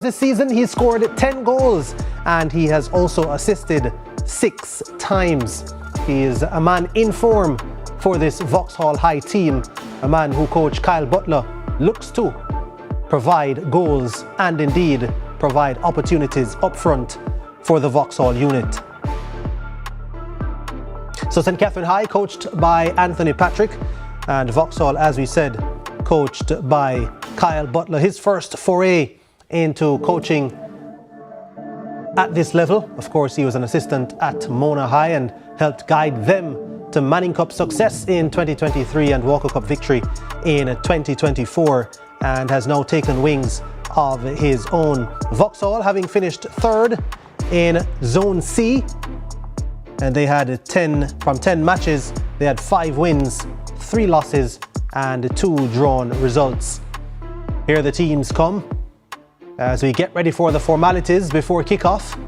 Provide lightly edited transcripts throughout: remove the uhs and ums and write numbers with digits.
This season he scored 10 goals and he has also assisted 6 times. He is a man in form for this Vauxhall High team, a man who coach Kyle Butler looks to provide goals and indeed provide opportunities up front for the Vauxhall unit. So St. Catherine High coached by Anthony Patrick and Vauxhall, as we said, coached by Kyle Butler. His first foray into coaching at this level. Of course, he was an assistant at Mona High and helped guide them to Manning Cup success in 2023 and Walker Cup victory in 2024, and has now taken wings of his own. Vauxhall having finished third in Zone C, and they had 10 matches. They had 5 wins, 3 losses and 2 drawn results. Here the teams come as we get ready for the formalities before kickoff.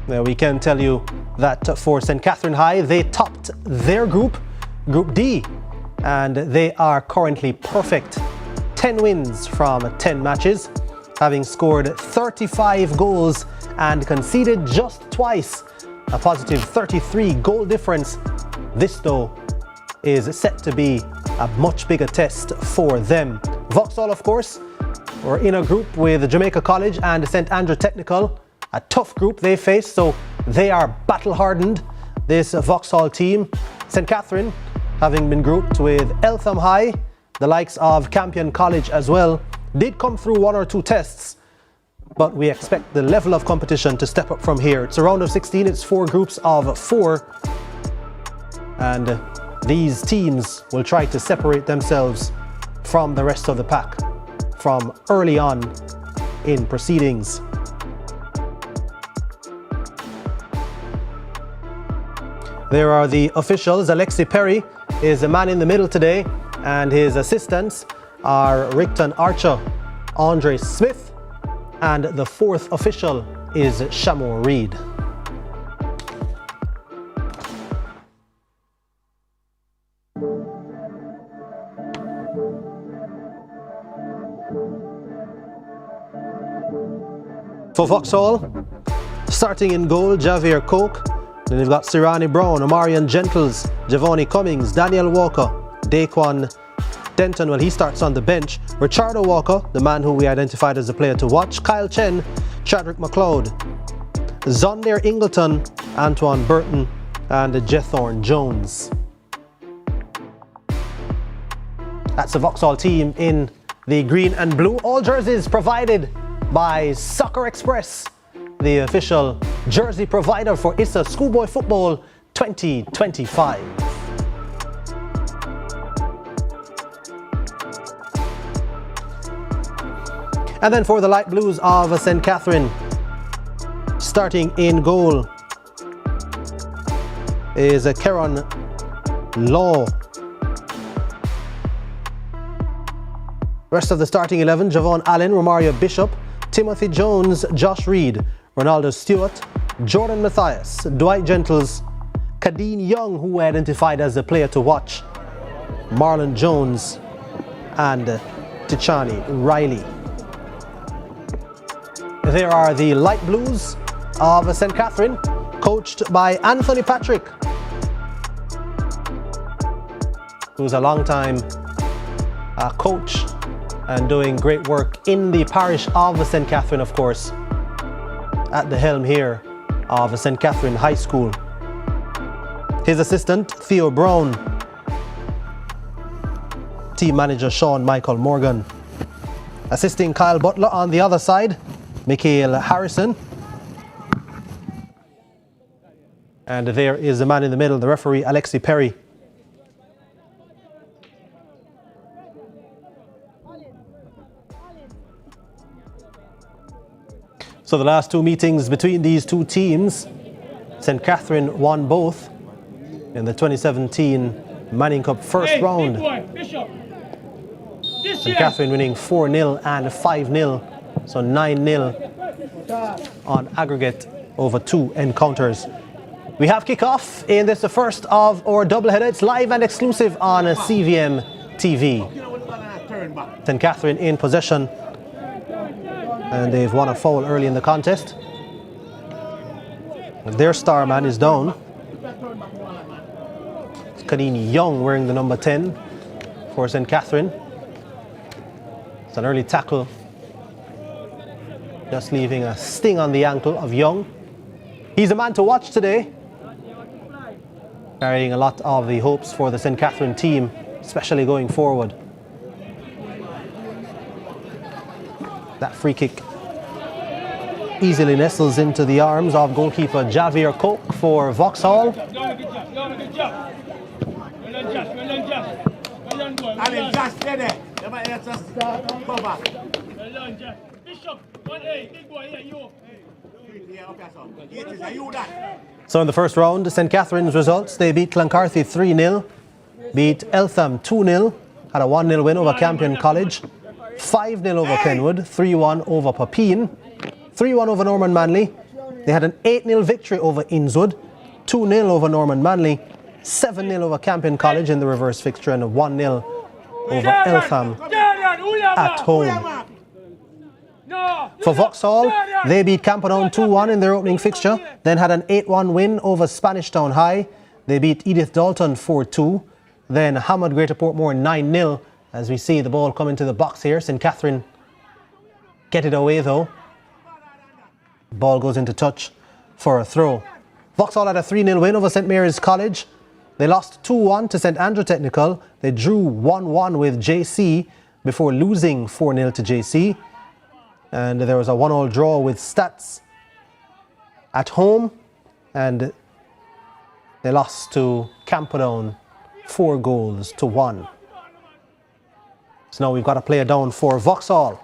Now we can tell you that for St. Catherine High, they topped their group, Group D, and they are currently perfect. 10 wins from 10 matches, having scored 35 goals and conceded just twice, a positive 33 goal difference. This though is set to be a much bigger test for them. Vauxhall, of course, were in a group with Jamaica College and St. Andrew Technical, a tough group they face, so they are battle hardened, this Vauxhall team. St. Catherine having been grouped with Eltham High, the likes of Campion College as well, did come through 1 or 2 tests, but we expect the level of competition to step up from here. It's a round of 16, it's 4 groups of 4, and these teams will try to separate themselves from the rest of the pack from early on in proceedings. There are the officials. Alexi Perry is a man in the middle today, and his assistants are Rickton Archer, Andre Smith, and the 4th official is Shamor Reed. For Vauxhall, starting in goal, Javier Coke. Then they've got Sirani Brown, Omarion Gentles, Javoni Cummings, Daniel Walker, Daquan Denton. Well, he starts on the bench. Richardo Walker, the man who we identified as a player to watch. Kyle Chen, Chadrick McLeod, Zonder Ingleton, Antoine Burton, and Jethorn Jones. That's the Vauxhall team in the green and blue. All jerseys provided by Soccer Express, the official jersey provider for ISA Schoolboy Football 2025. And then for the light blues of St. Catherine, starting in goal is Keron Law. Rest of the starting 11, Javon Allen, Romario Bishop, Timothy Jones, Josh Reed, Ronaldo Stewart, Jordan Matthias, Dwight Gentles, Kadeen Young, who identified as a player to watch, Marlon Jones, and Tichani Riley. There are the light blues of St. Catherine, coached by Anthony Patrick, who's a long-time coach and doing great work in the parish of St. Catherine, of course, at the helm here of St. Catherine High School. His assistant, Theo Brown. Team manager, Sean Michael Morgan. Assisting Kyle Butler on the other side, Mikhail Harrison. And there is the man in the middle, the referee, Alexi Perry. So the last 2 meetings between these 2 teams, St. Catherine won both in the 2017 Manning Cup first round. St. Catherine winning 4-0 and 5-0, so 9-0 on aggregate over 2 encounters. We have kickoff in this, the first of our doubleheader. It's live and exclusive on CVM TV. St. Catherine in possession. And they've won a foul early in the contest. Their star man is down. It's Kadini Young wearing the number 10 for St. Catherine. It's an early tackle, just leaving a sting on the ankle of Young. He's the man to watch today, carrying a lot of the hopes for the St. Catherine team, especially going forward. That free kick easily nestles into the arms of goalkeeper Javier Coke for Vauxhall. So in the first round, St. Catherine's results, they beat Cloncarthy 3-0, beat Eltham 2-0, had a 1-0 win over Campion College, 5-0 over Penwood, 3-1 over Papine, 3-1 over Norman Manley. They had an 8-0 victory over Innswood, 2-0 over Norman Manley, 7-0 over Campion College in the reverse fixture, and a 1-0 over Eltham at home. For Vauxhall, they beat Camperdown 2-1 in their opening fixture, then had an 8-1 win over Spanish Town High. They beat Edith Dalton 4-2, then hammered Greater Portmore 9-0. As we see the ball come into the box here, St. Catherine get it away though. Ball goes into touch for a throw. Vauxhall had a 3-0 win over St. Mary's College. They lost 2-1 to St. Andrew Technical. They drew 1-1 with JC before losing 4-0 to JC. And there was a 1-1 draw with STATHS at home. And they lost to Camperdown 4-1. So now we've got a player down for Vauxhall.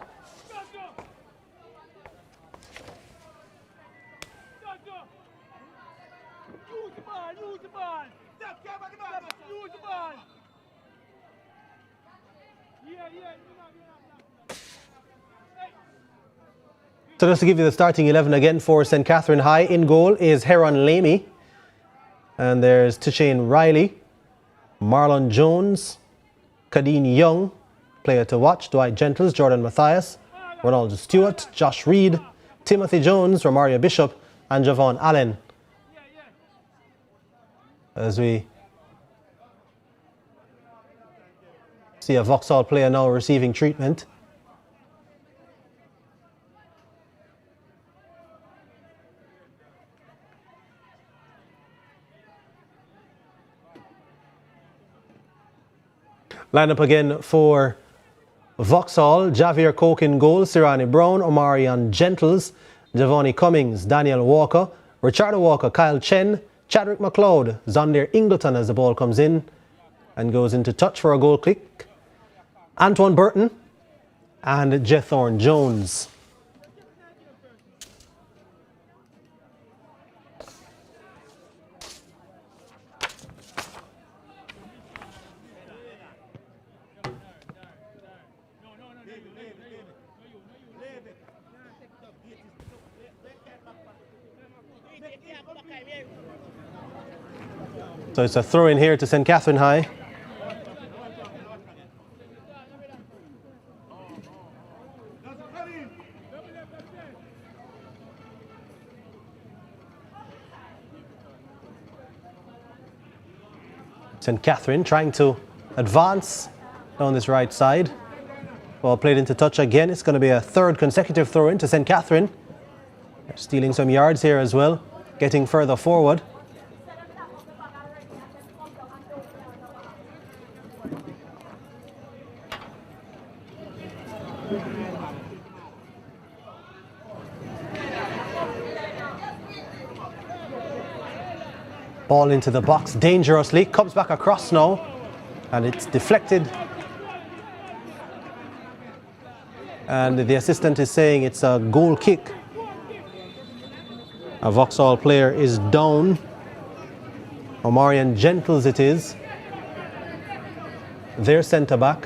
So just to give you the starting 11 again for St. Catherine High, in goal is Heron Lamy. And there's Tishane Riley, Marlon Jones, Kadeen Young, player to watch, Dwight Gentles, Jordan Matthias, Ronaldo Stewart, Josh Reed, Timothy Jones, Romario Bishop, and Javon Allen. As we see a Vauxhall player now receiving treatment. Line up again for Vauxhall: Javier Coke in goal, Sirani Brown, Omarion Gentles, Giovanni Cummings, Daniel Walker, Richardo Walker, Kyle Chen, Chadwick McLeod, Zonder Ingleton as the ball comes in and goes into touch for a goal kick. Antoine Burton and Jethorn Jones. So it's a throw in here to St. Catherine High. St. Catherine trying to advance down this right side. Ball played into touch again. It's going to be a third consecutive throw in to St. Catherine. They're stealing some yards here as well, getting further forward. Ball into the box dangerously, comes back across now, and it's deflected. And the assistant is saying it's a goal kick. A Vauxhall player is down. Omarion Gentles it is. Their centre back.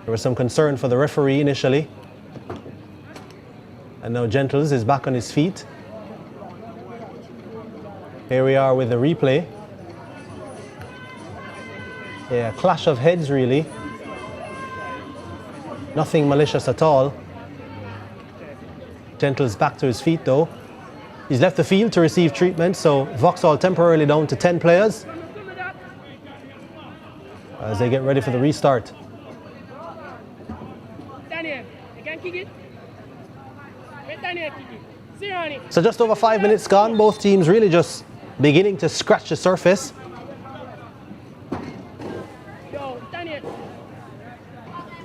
There was some concern for the referee initially. And now Gentles is back on his feet. Here we are with the replay. Yeah, clash of heads really. Nothing malicious at all. Gentle's back to his feet though. He's left the field to receive treatment, so Vauxhall temporarily down to 10 players as they get ready for the restart. So just over 5 minutes gone, both teams really just beginning to scratch the surface.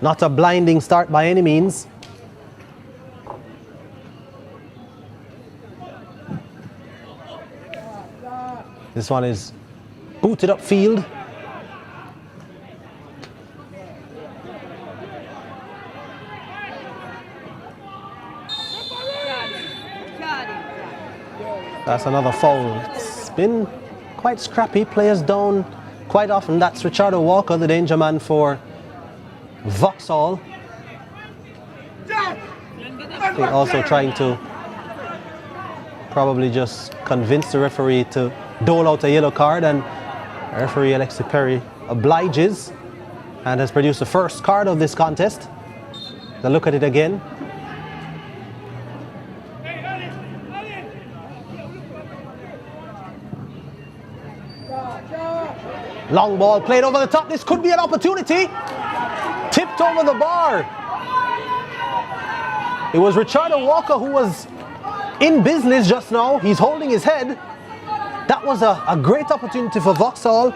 Not a blinding start by any means. This one is booted upfield. That's another foul. It's been quite scrappy. Players down quite often. That's Richardo Walker, the danger man for Vauxhall. They're also trying to probably just convince the referee to dole out a yellow card, and referee Alexi Perry obliges and has produced the first card of this contest. Now look at it again. Long ball played over the top. This could be an opportunity. Tipped over the bar. It was Richardo Walker who was in business just now. He's holding his head. That was a great opportunity for Vauxhall.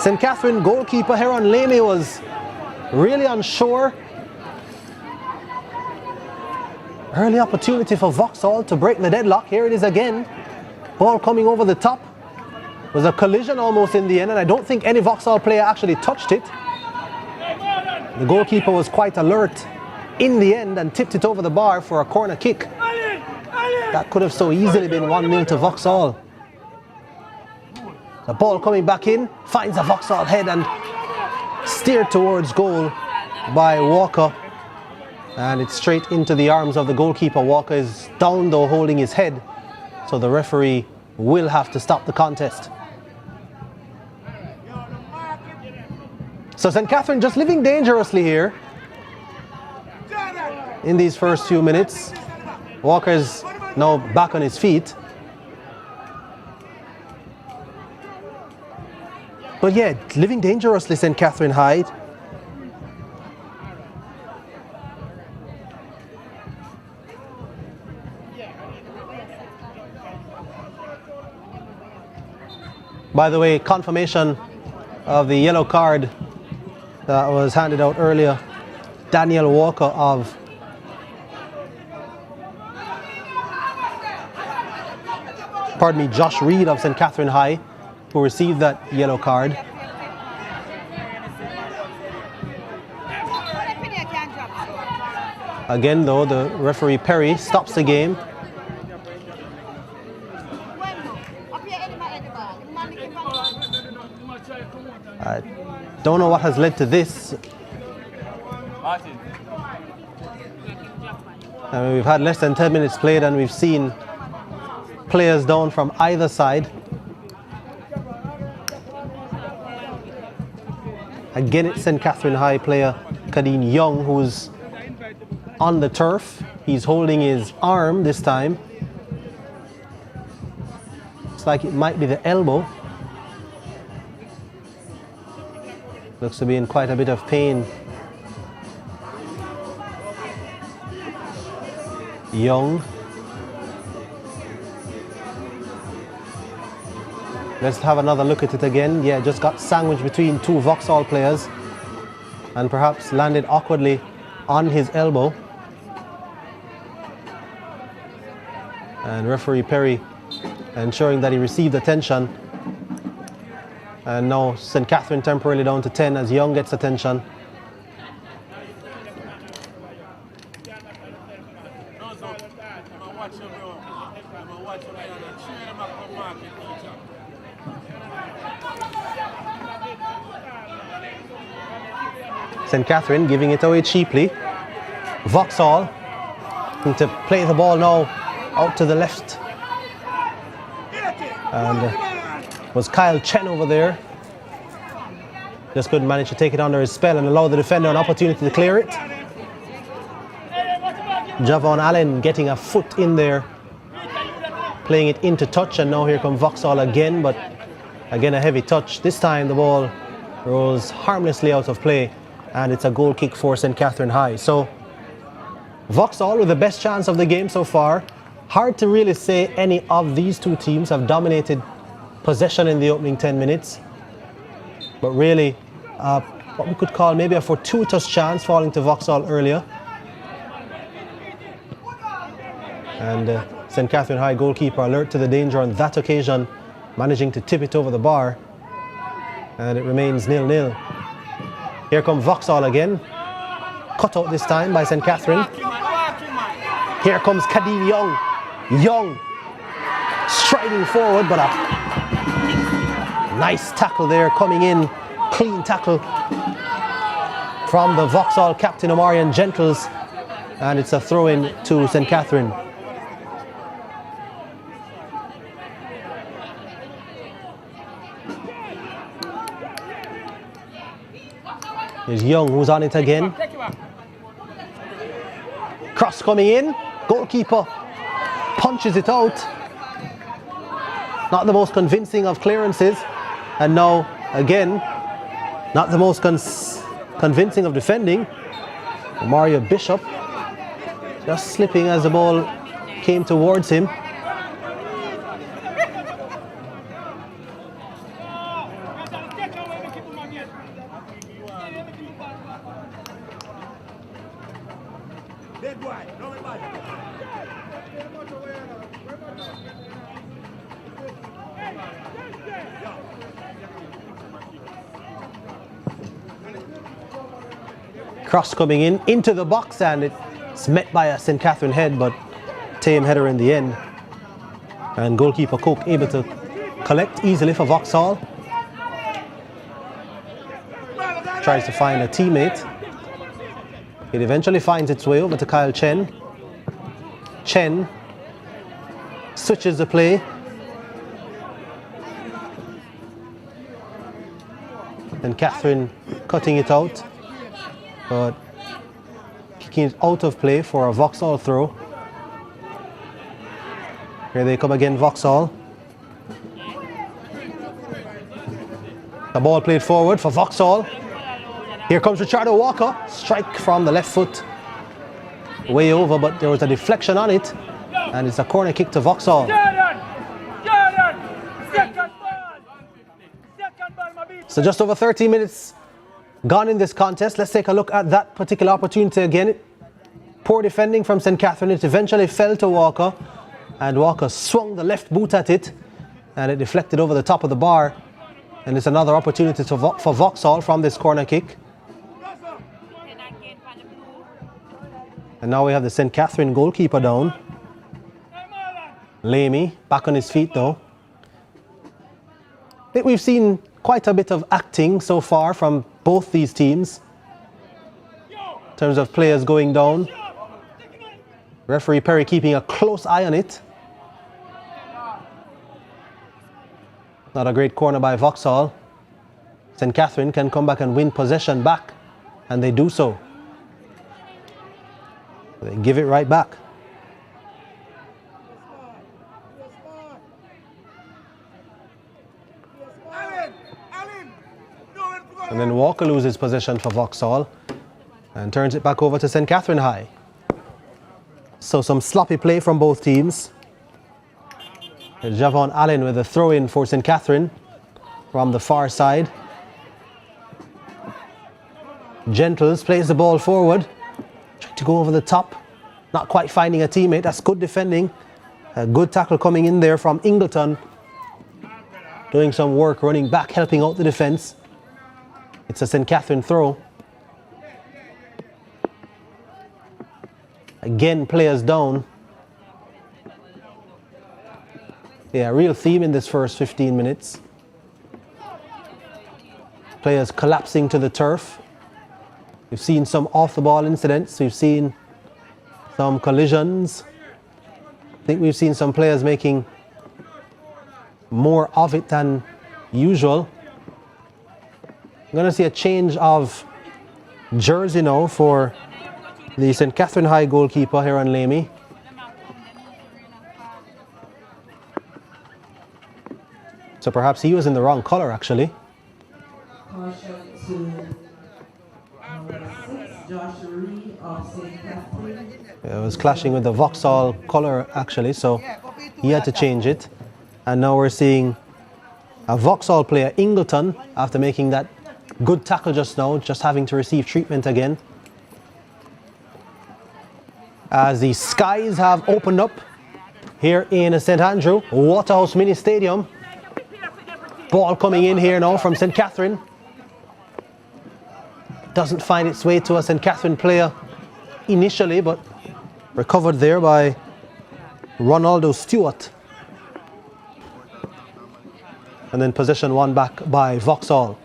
St. Catherine goalkeeper Heron Leme was really unsure. Early opportunity for Vauxhall to break the deadlock. Here it is again. Ball coming over the top. It was a collision almost in the end, and I don't think any Vauxhall player actually touched it. The goalkeeper was quite alert in the end and tipped it over the bar for a corner kick. That could have so easily been 1-0 to Vauxhall. The ball coming back in, finds a Vauxhall head and steered towards goal by Walker. And it's straight into the arms of the goalkeeper. Walker is down though, holding his head. So the referee will have to stop the contest. So St. Catherine just living dangerously here in these first few minutes. Walker's now back on his feet. But yeah, living dangerously, St. Catherine Hyde. By the way, confirmation of the yellow card that was handed out earlier. Daniel Walker of Josh Reed of St. Catherine High, who received that yellow card. Again though, the referee Perry stops the game. I don't know what has led to this. I mean, we've had less than 10 minutes played and we've seen players down from either side. Again, it's St. Catherine High player Kadeen Young who's on the turf. He's holding his arm this time. It's like it might be the elbow. Looks to be in quite a bit of pain. Young. Let's have another look at it again. Yeah, just got sandwiched between two Vauxhall players and perhaps landed awkwardly on his elbow. And referee Perry ensuring that he received attention. And now St. Catherine temporarily down to 10 as Young gets attention. St. Catherine giving it away cheaply. Vauxhall going to play the ball now out to the left. And was Kyle Chen over there. Just couldn't manage to take it under his spell and allow the defender an opportunity to clear it. Javon Allen getting a foot in there, playing it into touch, and now here comes Vauxhall again, but again a heavy touch. This time the ball rolls harmlessly out of play, and it's a goal kick for St. Catherine High. So Vauxhall with the best chance of the game so far. Hard to really say any of these two teams have dominated possession in the opening 10 minutes. But really, what we could call maybe a fortuitous chance falling to Vauxhall earlier. And St. Catherine High goalkeeper alert to the danger on that occasion, managing to tip it over the bar. And it remains 0-0. Here comes Vauxhall again. Cut out this time by St. Catherine. Here comes Kadeem Young. Young striding forward, but a nice tackle there coming in. Clean tackle from the Vauxhall captain Omarion Gentles. And it's a throw in to St. Catherine. Here's Young, who's on it again. Cross coming in. Goalkeeper punches it out. Not the most convincing of clearances. And now, again, not the most convincing of defending. Mario Bishop just slipping as the ball came towards him. Cross coming in into the box, and it's met by a St. Catherine head, but tame header in the end. And goalkeeper Cook able to collect easily for Vauxhall. Tries to find a teammate. It eventually finds its way over to Kyle Chen. Chen switches the play. And Catherine cutting it out, but kicking it out of play for a Vauxhall throw. Here they come again, Vauxhall. The ball played forward for Vauxhall. Here comes Richardo Walker. Strike from the left foot. Way over, but there was a deflection on it. And it's a corner kick to Vauxhall. So just over 30 minutes gone in this contest. Let's take a look at that particular opportunity again. Poor defending from St. Catherine. It eventually fell to Walker, and Walker swung the left boot at it, and it deflected over the top of the bar. And it's another opportunity for Vauxhall from this corner kick. And now we have the St. Catherine goalkeeper down. Lamy back on his feet though. I think we've seen quite a bit of acting so far from both these teams in terms of players going down. Referee Perry keeping a close eye on it. Not a great corner by Vauxhall. St. Catherine can come back and win possession back, and they do so. They give it right back. And then Walker loses possession for Vauxhall and turns it back over to St. Catherine High. So some sloppy play from both teams. Here's Javon Allen with a throw-in for St. Catherine from the far side. Gentles plays the ball forward. Trying to go over the top. Not quite finding a teammate. That's good defending. A good tackle coming in there from Ingleton. Doing some work, running back, helping out the defense. It's a St. Catherine throw. Again, players down. Yeah, real theme in this first 15 minutes. Players collapsing to the turf. We've seen some off-the-ball incidents. We've seen some collisions. I think we've seen some players making more of it than usual. I'm going to see a change of jersey now for the St. Catherine High goalkeeper here on Lamey. So perhaps he was in the wrong colour actually. It was clashing with the Vauxhall colour actually, so he had to change it. And now we're seeing a Vauxhall player, Ingleton, after making that good tackle just now, just having to receive treatment again. As the skies have opened up here in St. Andrew, Waterhouse Mini Stadium. Ball coming in here now from St. Catherine. Doesn't find its way to a St. Catherine player initially, but recovered there by Ronaldo Stewart. And then possession won back by Vauxhall.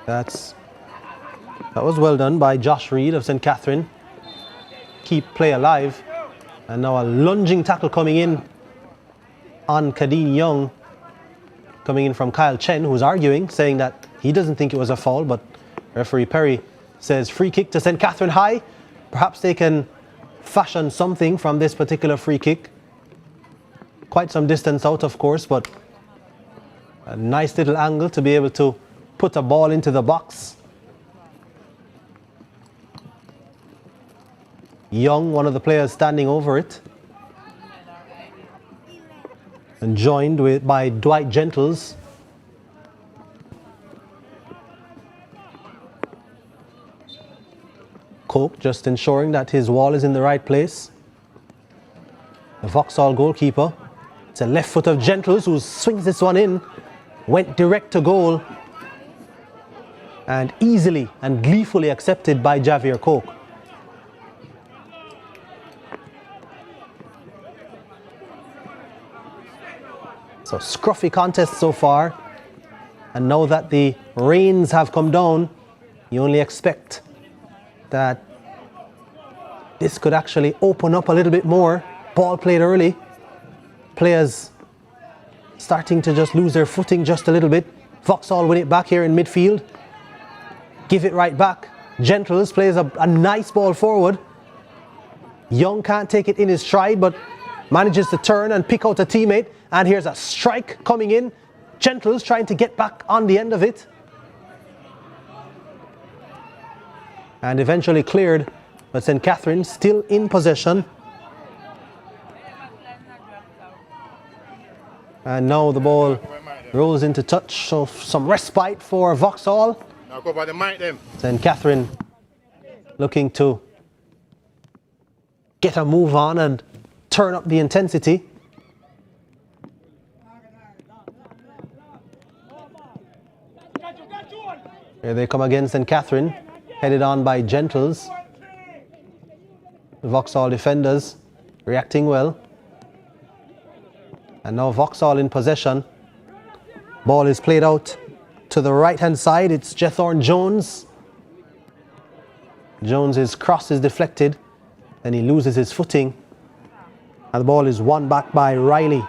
That was well done by Josh Reed of St. Catherine. Keep play alive. And now a lunging tackle coming in on Kadeen Young. Coming in from Kyle Chen, who's arguing, saying that he doesn't think it was a foul, but referee Perry says free kick to St. Catherine High. Perhaps they can fashion something from this particular free kick. Quite some distance out, of course, but a nice little angle to be able to put a ball into the box. Young, one of the players standing over it. And joined by Dwight Gentles. Coke just ensuring that his wall is in the right place. The Vauxhall goalkeeper. It's a left foot of Gentles who swings this one in. Went direct to goal. And easily and gleefully accepted by Javier Coke. So scruffy contest so far, and now that the rains have come down, you only expect that this could actually open up a little bit more. Ball played early, players starting to just lose their footing just a little bit. Vauxhall win it back here in midfield, give it right back. Gentles plays a nice ball forward. Young can't take it in his stride, but manages to turn and pick out a teammate. And here's a strike coming in. Gentles trying to get back on the end of it. And eventually cleared, but St. Catherine still in possession. And now the ball rolls into touch, so some respite for Vauxhall. Now go by the mic then. St. Catherine looking to get a move on and turn up the intensity. Here they come again, St. Catherine, headed on by Gentles. The Vauxhall defenders reacting well. And now Vauxhall in possession. Ball is played out to the right-hand side. It's Jethorn Jones. Jones's cross is deflected and he loses his footing. And the ball is won back by Riley.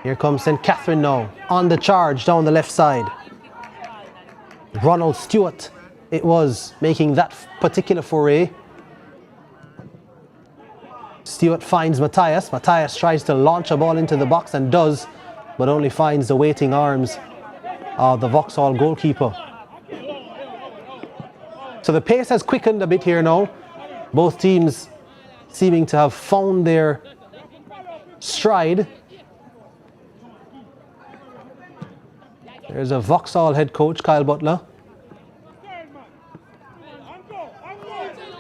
Here comes St. Catherine now on the charge down the left side. Ronald Stewart, it was, making that particular foray. Stewart finds Matthias. Matthias tries to launch a ball into the box and does, but only finds the waiting arms of the Vauxhall goalkeeper. So the pace has quickened a bit here now. Both teams seeming to have found their stride. There's a Vauxhall head coach, Kyle Butler.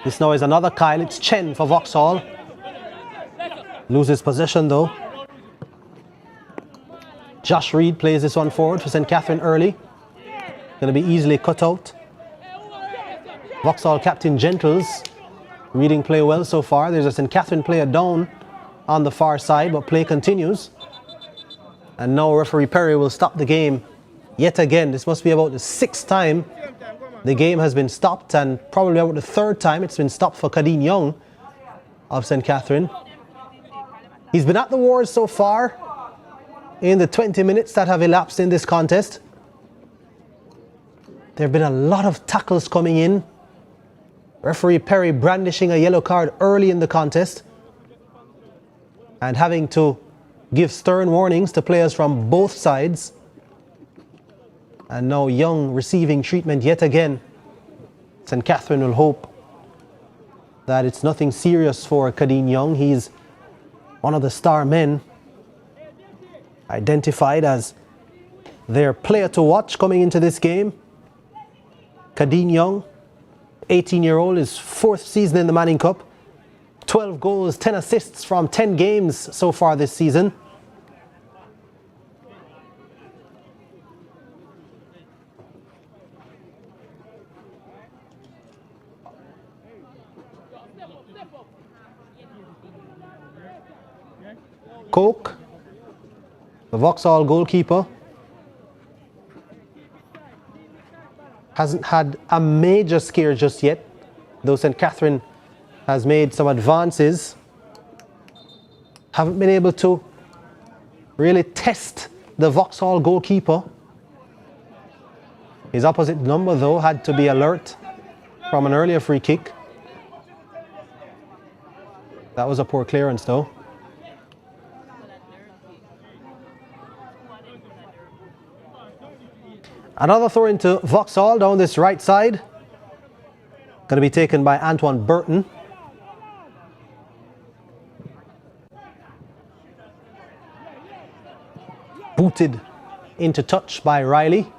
This now is another Kyle. It's Chen for Vauxhall. Loses possession though. Josh Reed plays this one forward for St. Catherine early. Going to be easily cut out. Vauxhall captain Gentles reading play well so far. There's a St. Catherine player down on the far side, but play continues. And now referee Perry will stop the game yet again. This must be about the 6th time the game has been stopped, and probably about the third time it's been stopped for Kadeen Young of St. Catherine. He's been at the wars so far in the 20 minutes that have elapsed in this contest. There have been a lot of tackles coming in. Referee Perry brandishing a yellow card early in the contest and having to give stern warnings to players from both sides. And now Young receiving treatment yet again. St. Catherine will hope that it's nothing serious for Kadeen Young. He's one of the star men, identified as their player to watch coming into this game. Kadeen Young, 18-year-old, his fourth season in the Manning Cup. 12 goals, 10 assists from 10 games so far this season. Coke, the Vauxhall goalkeeper, hasn't had a major scare just yet, though St. Catherine has made some advances. Haven't been able to really test the Vauxhall goalkeeper. His opposite number, though, had to be alert from an earlier free kick. That was a poor clearance, though. Another throw into Vauxhall down this right side. Going to be taken by Antoine Burton. Booted into touch by Riley.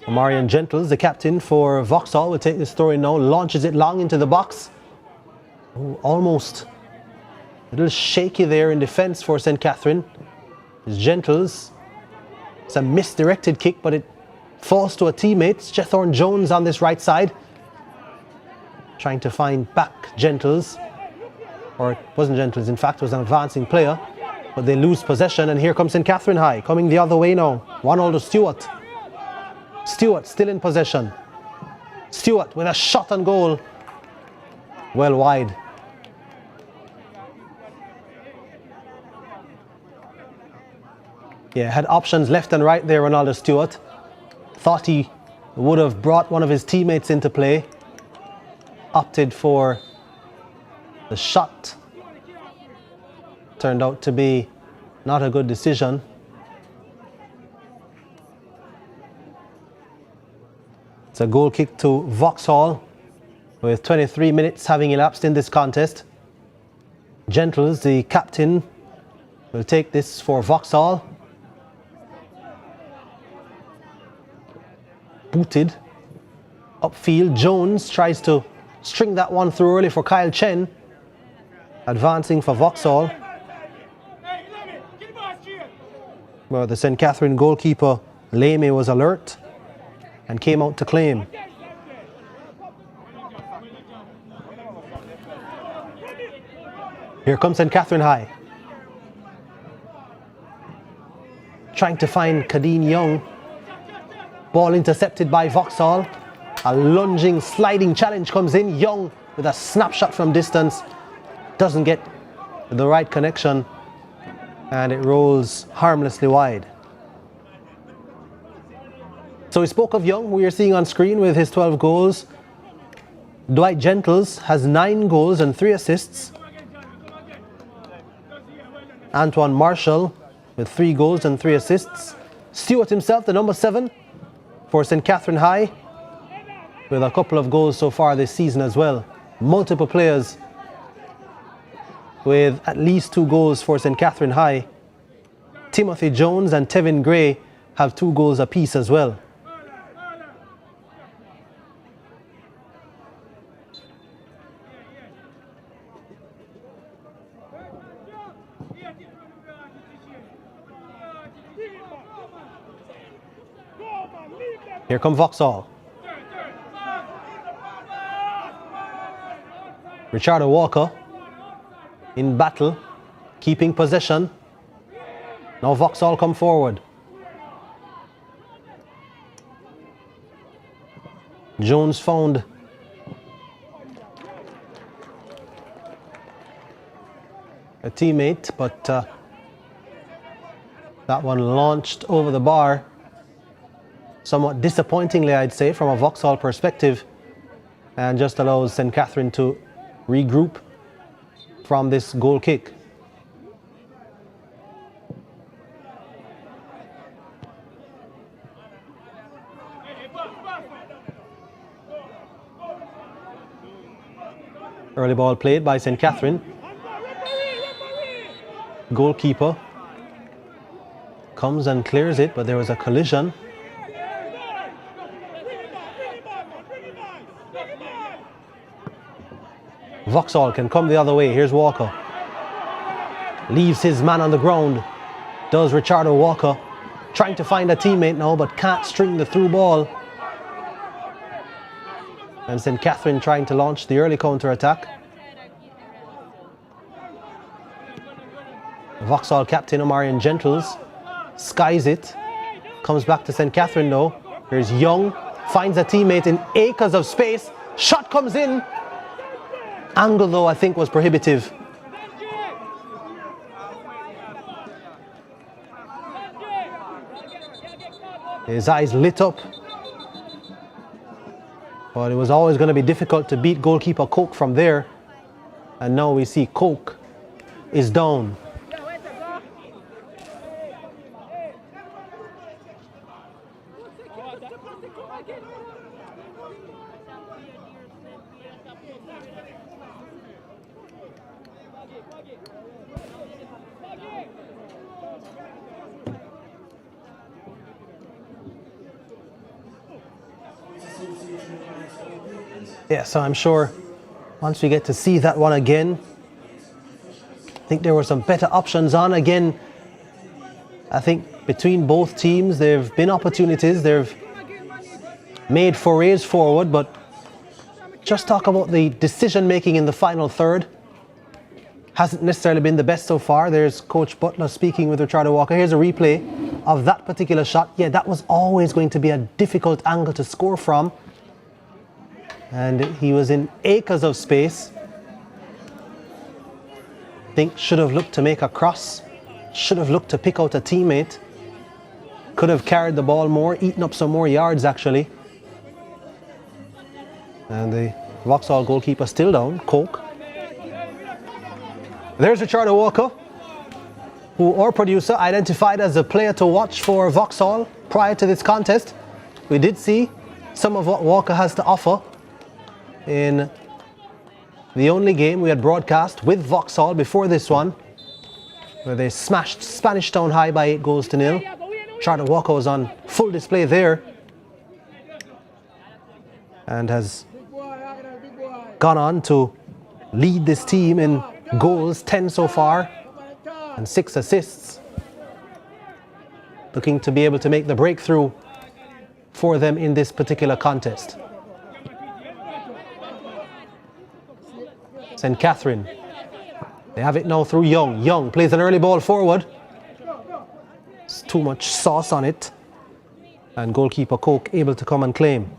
Marion Gentles, the captain for Vauxhall, will take this throw in now, launches it long into the box. Ooh, almost a little shaky there in defense for St. Catherine. It's Gentles. It's a misdirected kick, but it falls to a teammate. It's Jethorn Jones on this right side, trying to find back Gentles. Or it wasn't Gentles, in fact, it was an advancing player. But they lose possession, and here comes St. Catherine High, coming the other way now. Ronaldo Stewart. Stewart still in possession. Stewart with a shot on goal. Well wide. Yeah, had options left and right there, Ronaldo Stewart. Thought he would have brought one of his teammates into play. Opted for the shot. Turned out to be not a good decision. It's a goal kick to Vauxhall, with 23 minutes having elapsed in this contest. Gentles, the captain, will take this for Vauxhall. Booted upfield. Jones tries to string that one through early for Kyle Chen. Advancing for Vauxhall. Well, the St. Catherine goalkeeper, Lamy, was alert and came out to claim. Here comes St. Catherine High. Trying to find Kadeen Young. Ball intercepted by Vauxhall. A lunging, sliding challenge comes in. Young with a snapshot from distance. Doesn't get the right connection. And it rolls harmlessly wide. So we spoke of Young, who we are seeing on screen with his 12 goals. Dwight Gentles has 9 goals and 3 assists. Antoine Marshall with 3 goals and 3 assists. Stewart himself, the number 7 for St. Catherine High, with a couple of goals so far this season as well. Multiple players with at least 2 goals for St. Catherine High. Timothy Jones and Tevin Gray have 2 goals apiece as well. Here come Vauxhall. Richardo Walker in battle, keeping possession. Now Vauxhall come forward. Jones found a teammate, but that one launched over the bar. Somewhat disappointingly, I'd say, from a Vauxhall perspective, and just allows St. Catherine to regroup from this goal kick. Early ball played by St. Catherine. Goalkeeper comes and clears it, but there was a collision. Vauxhall can come the other way. Here's Walker. Leaves his man on the ground. Does Richardo Walker. Trying to find a teammate now, but can't string the through ball. And St. Catherine trying to launch the early counter-attack. Vauxhall captain Omarion Gentles skies it. Comes back to St. Catherine though. Here's Young. Finds a teammate in acres of space. Shot comes in. Angle though I think was prohibitive. His eyes lit up. But it was always going to be difficult to beat goalkeeper Coke from there. And now we see Coke is down. Yeah, so I'm sure once we get to see that one again, I think there were some better options on. Again, I think between both teams, there have been opportunities. They've made forays forward, but just talk about the decision making in the final third. Hasn't necessarily been the best so far. There's Coach Butler speaking with Richardo Walker. Here's a replay of that particular shot. Yeah, that was always going to be a difficult angle to score from. And he was in acres of space. I think should have looked to make a cross. Should have looked to pick out a teammate. Could have carried the ball more, eaten up some more yards actually. And the Vauxhall goalkeeper still down, Coke. There's Richardo Walker, who our producer identified as a player to watch for Vauxhall prior to this contest. We did see some of what Walker has to offer in the only game we had broadcast with Vauxhall before this one, where they smashed Spanish Town High by 8-0. Richardo Walker was on full display there and has gone on to lead this team in goals, 10 so far and 6 assists. Looking to be able to make the breakthrough for them in this particular contest. St. Catherine, they have it now through Young. Young plays an early ball forward. It's too much sauce on it. And goalkeeper Coke able to come and claim.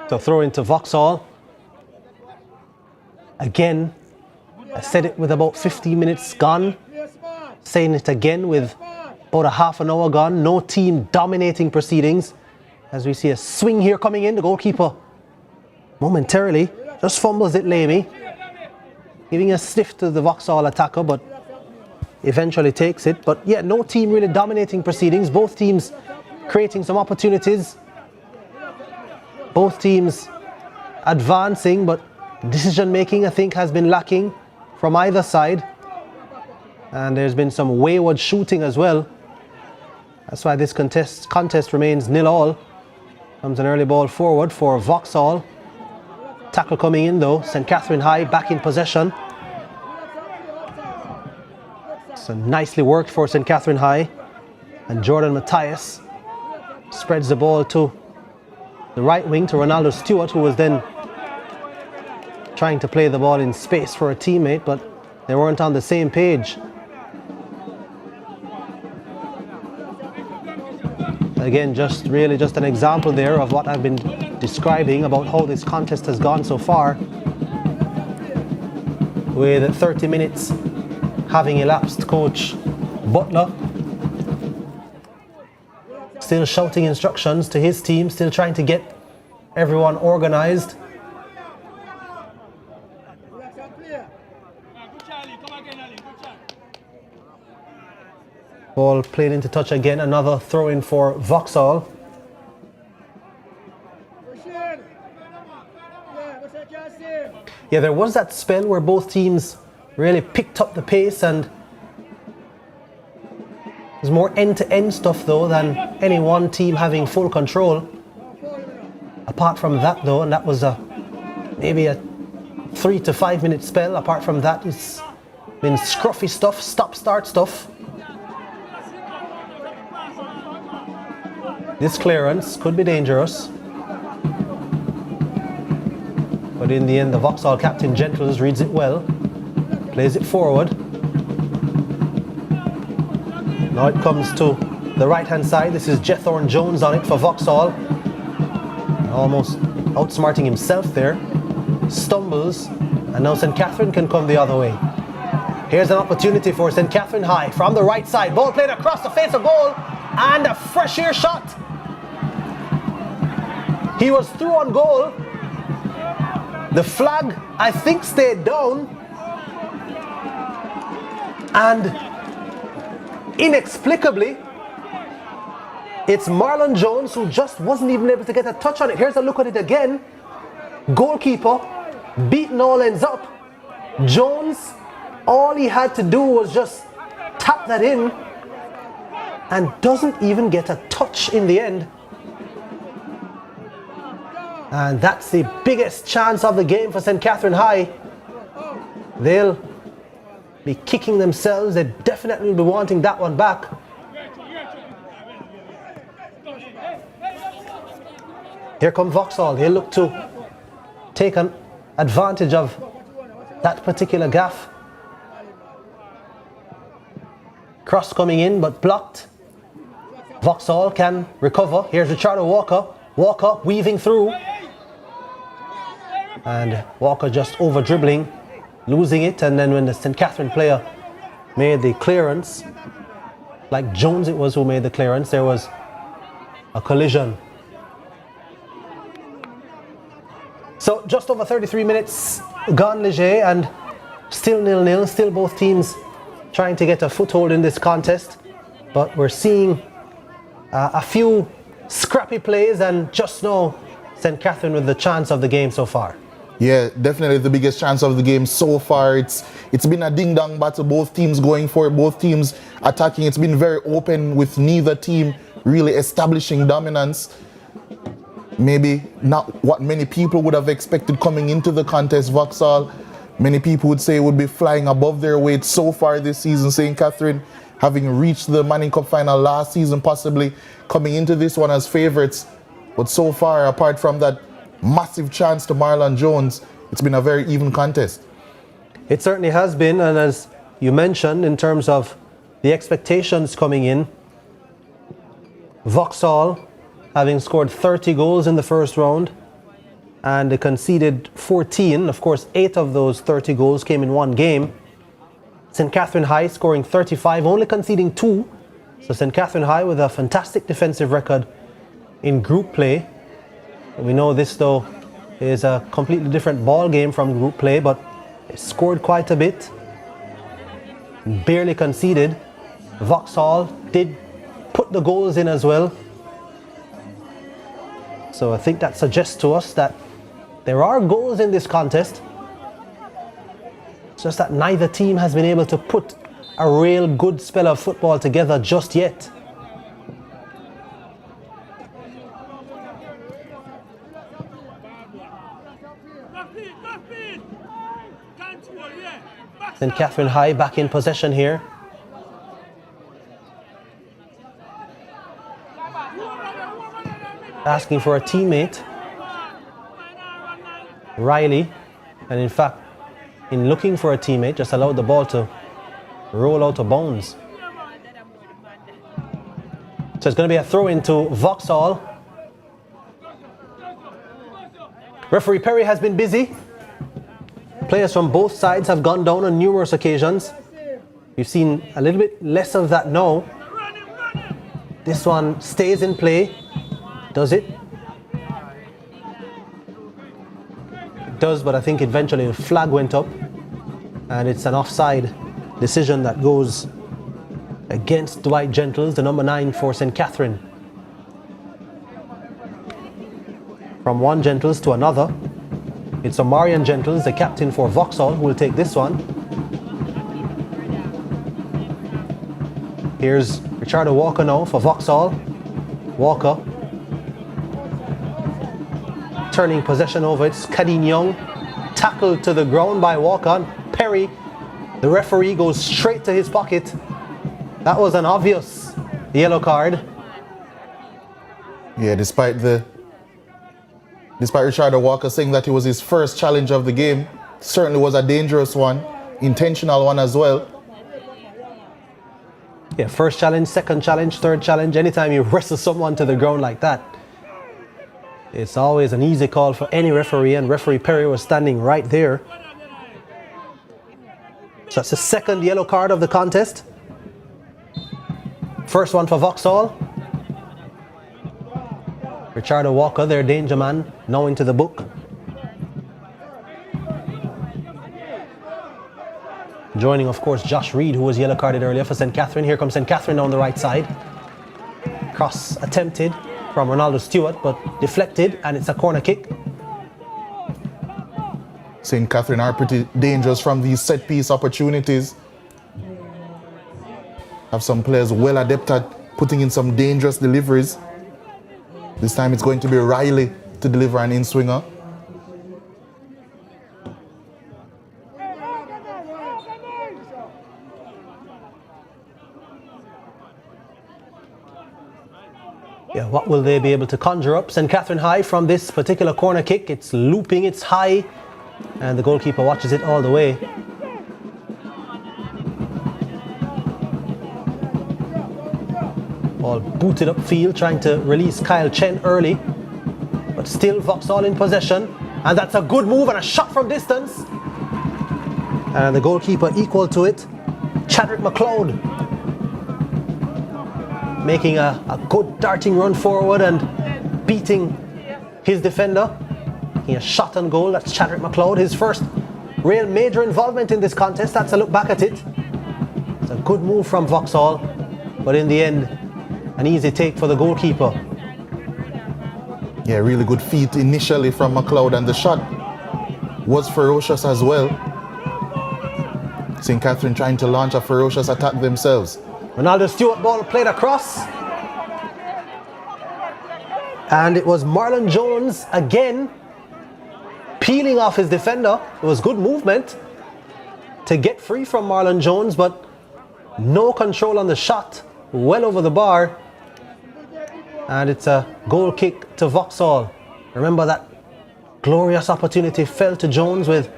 So throw into Vauxhall. Again, I said it with about 15 minutes gone. Saying it again with about a half an hour gone. No team dominating proceedings. As we see a swing here coming in. The goalkeeper momentarily just fumbles it lamey. Giving a sniff to the Vauxhall attacker, but eventually takes it. But yeah, no team really dominating proceedings. Both teams creating some opportunities. Both teams advancing, but decision making I think has been lacking from either side. And there's been some wayward shooting as well. That's why this contest remains 0-0. Comes an early ball forward for Vauxhall. Tackle coming in though. St. Catherine High back in possession. So nicely worked for St. Catherine High. And Jordan Matthias spreads the ball to the right wing to Ronaldo Stewart, who was then trying to play the ball in space for a teammate, but they weren't on the same page. Again, just an example there of what I've been describing about how this contest has gone so far, with 30 minutes having elapsed. Coach Butler still shouting instructions to his team, still trying to get everyone organized. Ball played into touch again, another throw in for Vauxhall. Yeah, there was that spell where both teams really picked up the pace, and there's more end-to-end stuff though than any one team having full control. Apart from that though, and that was maybe a 3 to 5 minute spell. Apart from that, it's been scruffy stuff, stop-start stuff. This clearance could be dangerous, but in the end the Vauxhall captain Gentles reads it well, plays it forward. Now it comes to the right hand side. This is Jethorn Jones on it for Vauxhall, almost outsmarting himself there, stumbles, and now St. Catherine can come the other way. Here's an opportunity for St. Catherine High from the right side, ball played across the face of goal, and a fresh air shot. He was through on goal. The flag, I think, stayed down, and inexplicably it's Marlon Jones who just wasn't even able to get a touch on it. Here's a look at it again. Goalkeeper beating all ends up. Jones, all he had to do was just tap that in, and doesn't even get a touch in the end. And that's the biggest chance of the game for St. Catherine High. They'll be kicking themselves. They definitely will be wanting that one back. Here come Vauxhall. They look to take an advantage of that particular gaff. Cross coming in but blocked. Vauxhall can recover. Here's Richardo Walker. Walker weaving through. And Walker just over dribbling, losing it, and then when the St. Catherine player made the clearance, like Jones it was who made the clearance, there was a collision. So just over 33 minutes gone, Leger, and still 0-0, still both teams trying to get a foothold in this contest, but we're seeing a few scrappy plays, and just now St. Catherine with the chance of the game so far. Yeah, definitely the biggest chance of the game so far. It's been a ding-dong battle, both teams going for it, both teams attacking. It's been very open with neither team really establishing dominance. Maybe not what many people would have expected coming into the contest. Vauxhall, many people would say, would be flying above their weight so far this season. St. Catherine, having reached the Manning Cup final last season, possibly coming into this one as favourites. But so far, apart from that massive chance to Marlon Jones, it's been a very even contest. It certainly has been, and as you mentioned, in terms of the expectations coming in, Vauxhall having scored 30 goals in the first round and they conceded 14. Of course, 8 of those 30 goals came in one game. St. Catherine High scoring 35, only conceding 2. So St. Catherine High with a fantastic defensive record in group play. We know this though is a completely different ball game from group play, but they scored quite a bit, barely conceded. Vauxhall did put the goals in as well. So I think that suggests to us that there are goals in this contest. It's just that neither team has been able to put a real good spell of football together just yet. St. Catherine High back in possession here. asking for a teammate, Riley, and in fact, in looking for a teammate, just allowed the ball to roll out of bounds. So it's going to be a throw into Vauxhall. Referee Perry has been busy. Players from both sides have gone down on numerous occasions. You've seen a little bit less of that now. This one stays in play. Does it? It does, but I think eventually the flag went up. And it's an offside decision that goes against Dwight Gentles, the number 9 for St. Catherine. From one Gentles to another. It's Omarion Gentles, the captain for Vauxhall, who will take this one. Here's Richardo Walker now for Vauxhall. Walker turning possession over. It's Kadeen Young. Tackled to the ground by Walker. Perry, the referee, goes straight to his pocket. That was an obvious yellow card. Yeah, despite Richardo Walker saying that it was his first challenge of the game, certainly was a dangerous one, intentional one as well. Yeah, first challenge, second challenge, third challenge. Anytime you wrestle someone to the ground like that, it's always an easy call for any referee, and referee Perry was standing right there. So that's the second yellow card of the contest. First one for Vauxhall. Richardo Walker, their danger man, now into the book. Joining, of course, Josh Reed, who was yellow carded earlier for St. Catherine. Here comes St. Catherine on the right side. Cross attempted from Ronaldo Stewart, but deflected, and it's a corner kick. St. Catherine are pretty dangerous from these set-piece opportunities. Have some players well adept at putting in some dangerous deliveries. This time it's going to be Riley to deliver an in-swinger. Yeah, what will they be able to conjure up? St. Catherine High from this particular corner kick. It's looping, it's high, and the goalkeeper watches it all the way. Ball booted upfield, trying to release Kyle Chen early, but still Vauxhall in possession, and that's a good move and a shot from distance. And the goalkeeper equal to it, Chadwick McLeod, making a good darting run forward and beating his defender. He has shot on goal. That's Chadwick McLeod, his first real major involvement in this contest. That's a look back at it. It's a good move from Vauxhall, but in the end, an easy take for the goalkeeper. Yeah, really good feet initially from McLeod, and the shot was ferocious as well. St. Catherine trying to launch a ferocious attack themselves. Ronaldo Stewart ball played across. And it was Marlon Jones again peeling off his defender. It was good movement to get free from Marlon Jones, but no control on the shot. Well over the bar. And it's a goal kick to Vauxhall. Remember that glorious opportunity fell to Jones with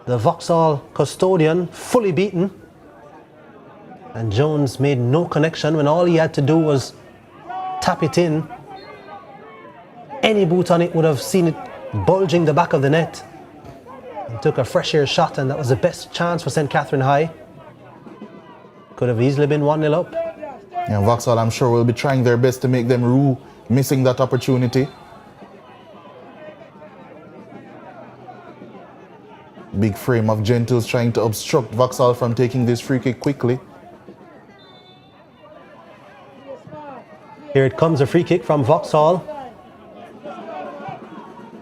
the Vauxhall custodian fully beaten. And Jones made no connection when all he had to do was tap it in. Any boot on it would have seen it bulging the back of the net. He took a fresh air shot, and that was the best chance for St. Catherine High. Could have easily been 1-0 up. And Vauxhall, I'm sure, will be trying their best to make them rue missing that opportunity. Big frame of Gentles trying to obstruct Vauxhall from taking this free kick quickly. Here it comes, a free kick from Vauxhall.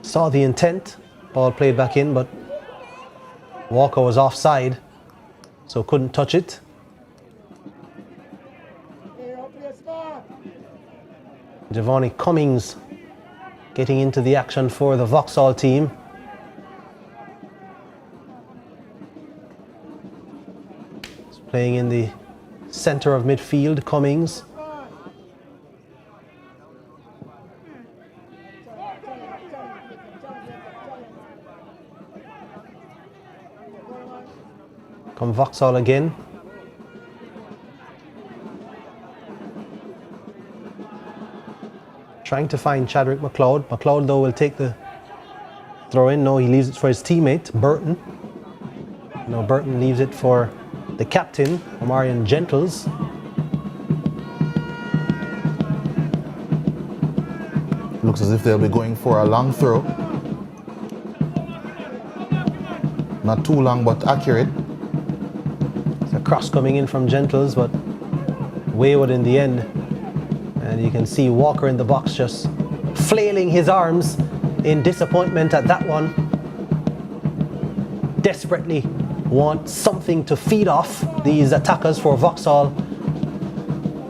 Saw the intent. Ball played back in, but Walker was offside, so couldn't touch it. Giovanni Cummings getting into the action for the Vauxhall team. He's playing in the center of midfield, Cummings. Come Vauxhall again. Trying to find Chadwick McLeod. McLeod though will take the throw in. No, he leaves it for his teammate, Burton. No, Burton leaves it for the captain, Omarion Gentles. Looks as if they'll be going for a long throw. Not too long, but accurate. It's a cross coming in from Gentles, but wayward in the end. And you can see Walker in the box just flailing his arms in disappointment at that one. Desperately want something to feed off these attackers for Vauxhall.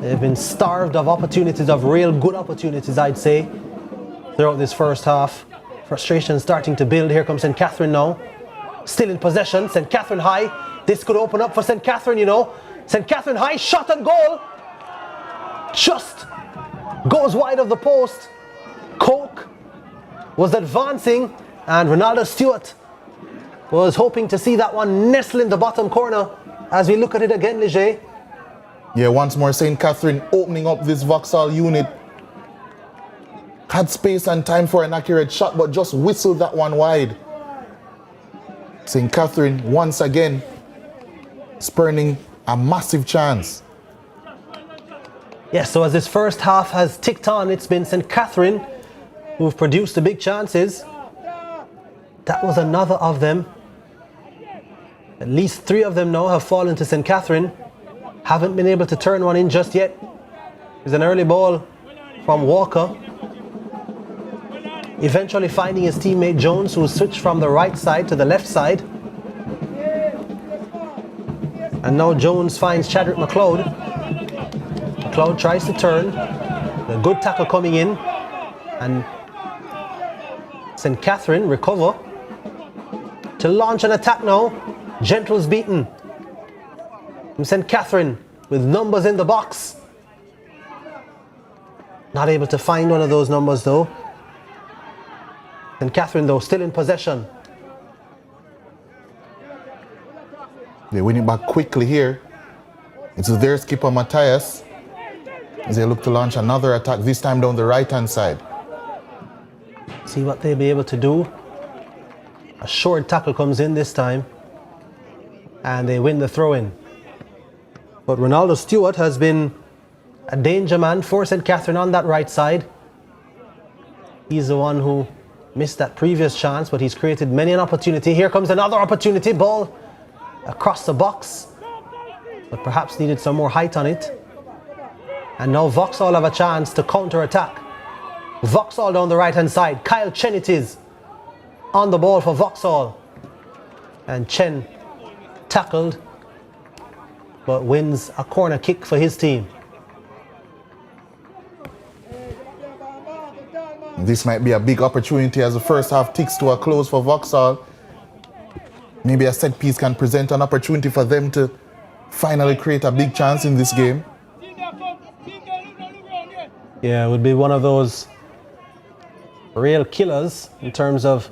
They've been starved of opportunities, of real good opportunities, I'd say, throughout this first half. Frustration starting to build. Here comes St. Catherine now. Still in possession. St. Catherine high. This could open up for St. Catherine, you know. St. Catherine high, shot and goal. Just goes wide of the post. Coke was advancing, and Ronaldo Stewart was hoping to see that one nestle in the bottom corner. As we look at it again, Leger. Yeah, once more St. Catherine opening up this Vauxhall unit. Had space and time for an accurate shot, but just whistled that one wide. St. Catherine once again spurning a massive chance. Yes, so as this first half has ticked on, it's been St. Catherine who've produced the big chances. That was another of them. At least 3 of them now have fallen to St. Catherine. Haven't been able to turn one in just yet. There's an early ball from Walker. Eventually finding his teammate Jones, who switched from the right side to the left side. And now Jones finds Chadwick McLeod. McLeod tries to turn. A good tackle coming in. And St. Catherine recover to launch an attack now. Gentles beaten. From St. Catherine with numbers in the box. Not able to find one of those numbers though. St. Catherine though still in possession. They win it back quickly here. It's their skipper Matthias as they look to launch another attack, this time down the right hand side. See what they'll be able to do. A short tackle comes in this time and they win the throw-in. But Ronaldo Stewart has been a danger man for St. Catherine on that right side. He's the one who missed that previous chance, but he's created many an opportunity. Here comes another opportunity, ball across the box, but perhaps needed some more height on it. And now Vauxhall have a chance to counter-attack. Vauxhall down the right-hand side. Kyle Chen it is on the ball for Vauxhall. And Chen tackled, but wins a corner kick for his team. This might be a big opportunity as the first half ticks to a close for Vauxhall. Maybe a set piece can present an opportunity for them to finally create a big chance in this game. Yeah, it would be one of those real killers in terms of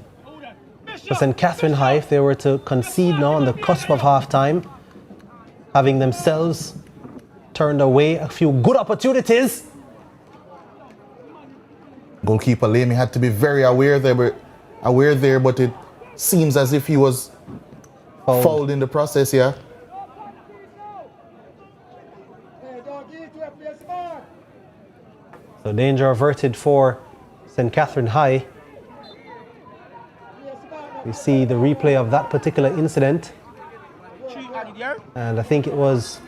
St. Catherine High if they were to concede now on the cusp of half-time, having themselves turned away a few good opportunities. Goalkeeper Lamy had to be very aware there, but it seems as if he was fouled in the process, yeah. So danger averted for St. Catherine High. We see the replay of that particular incident. And I think it was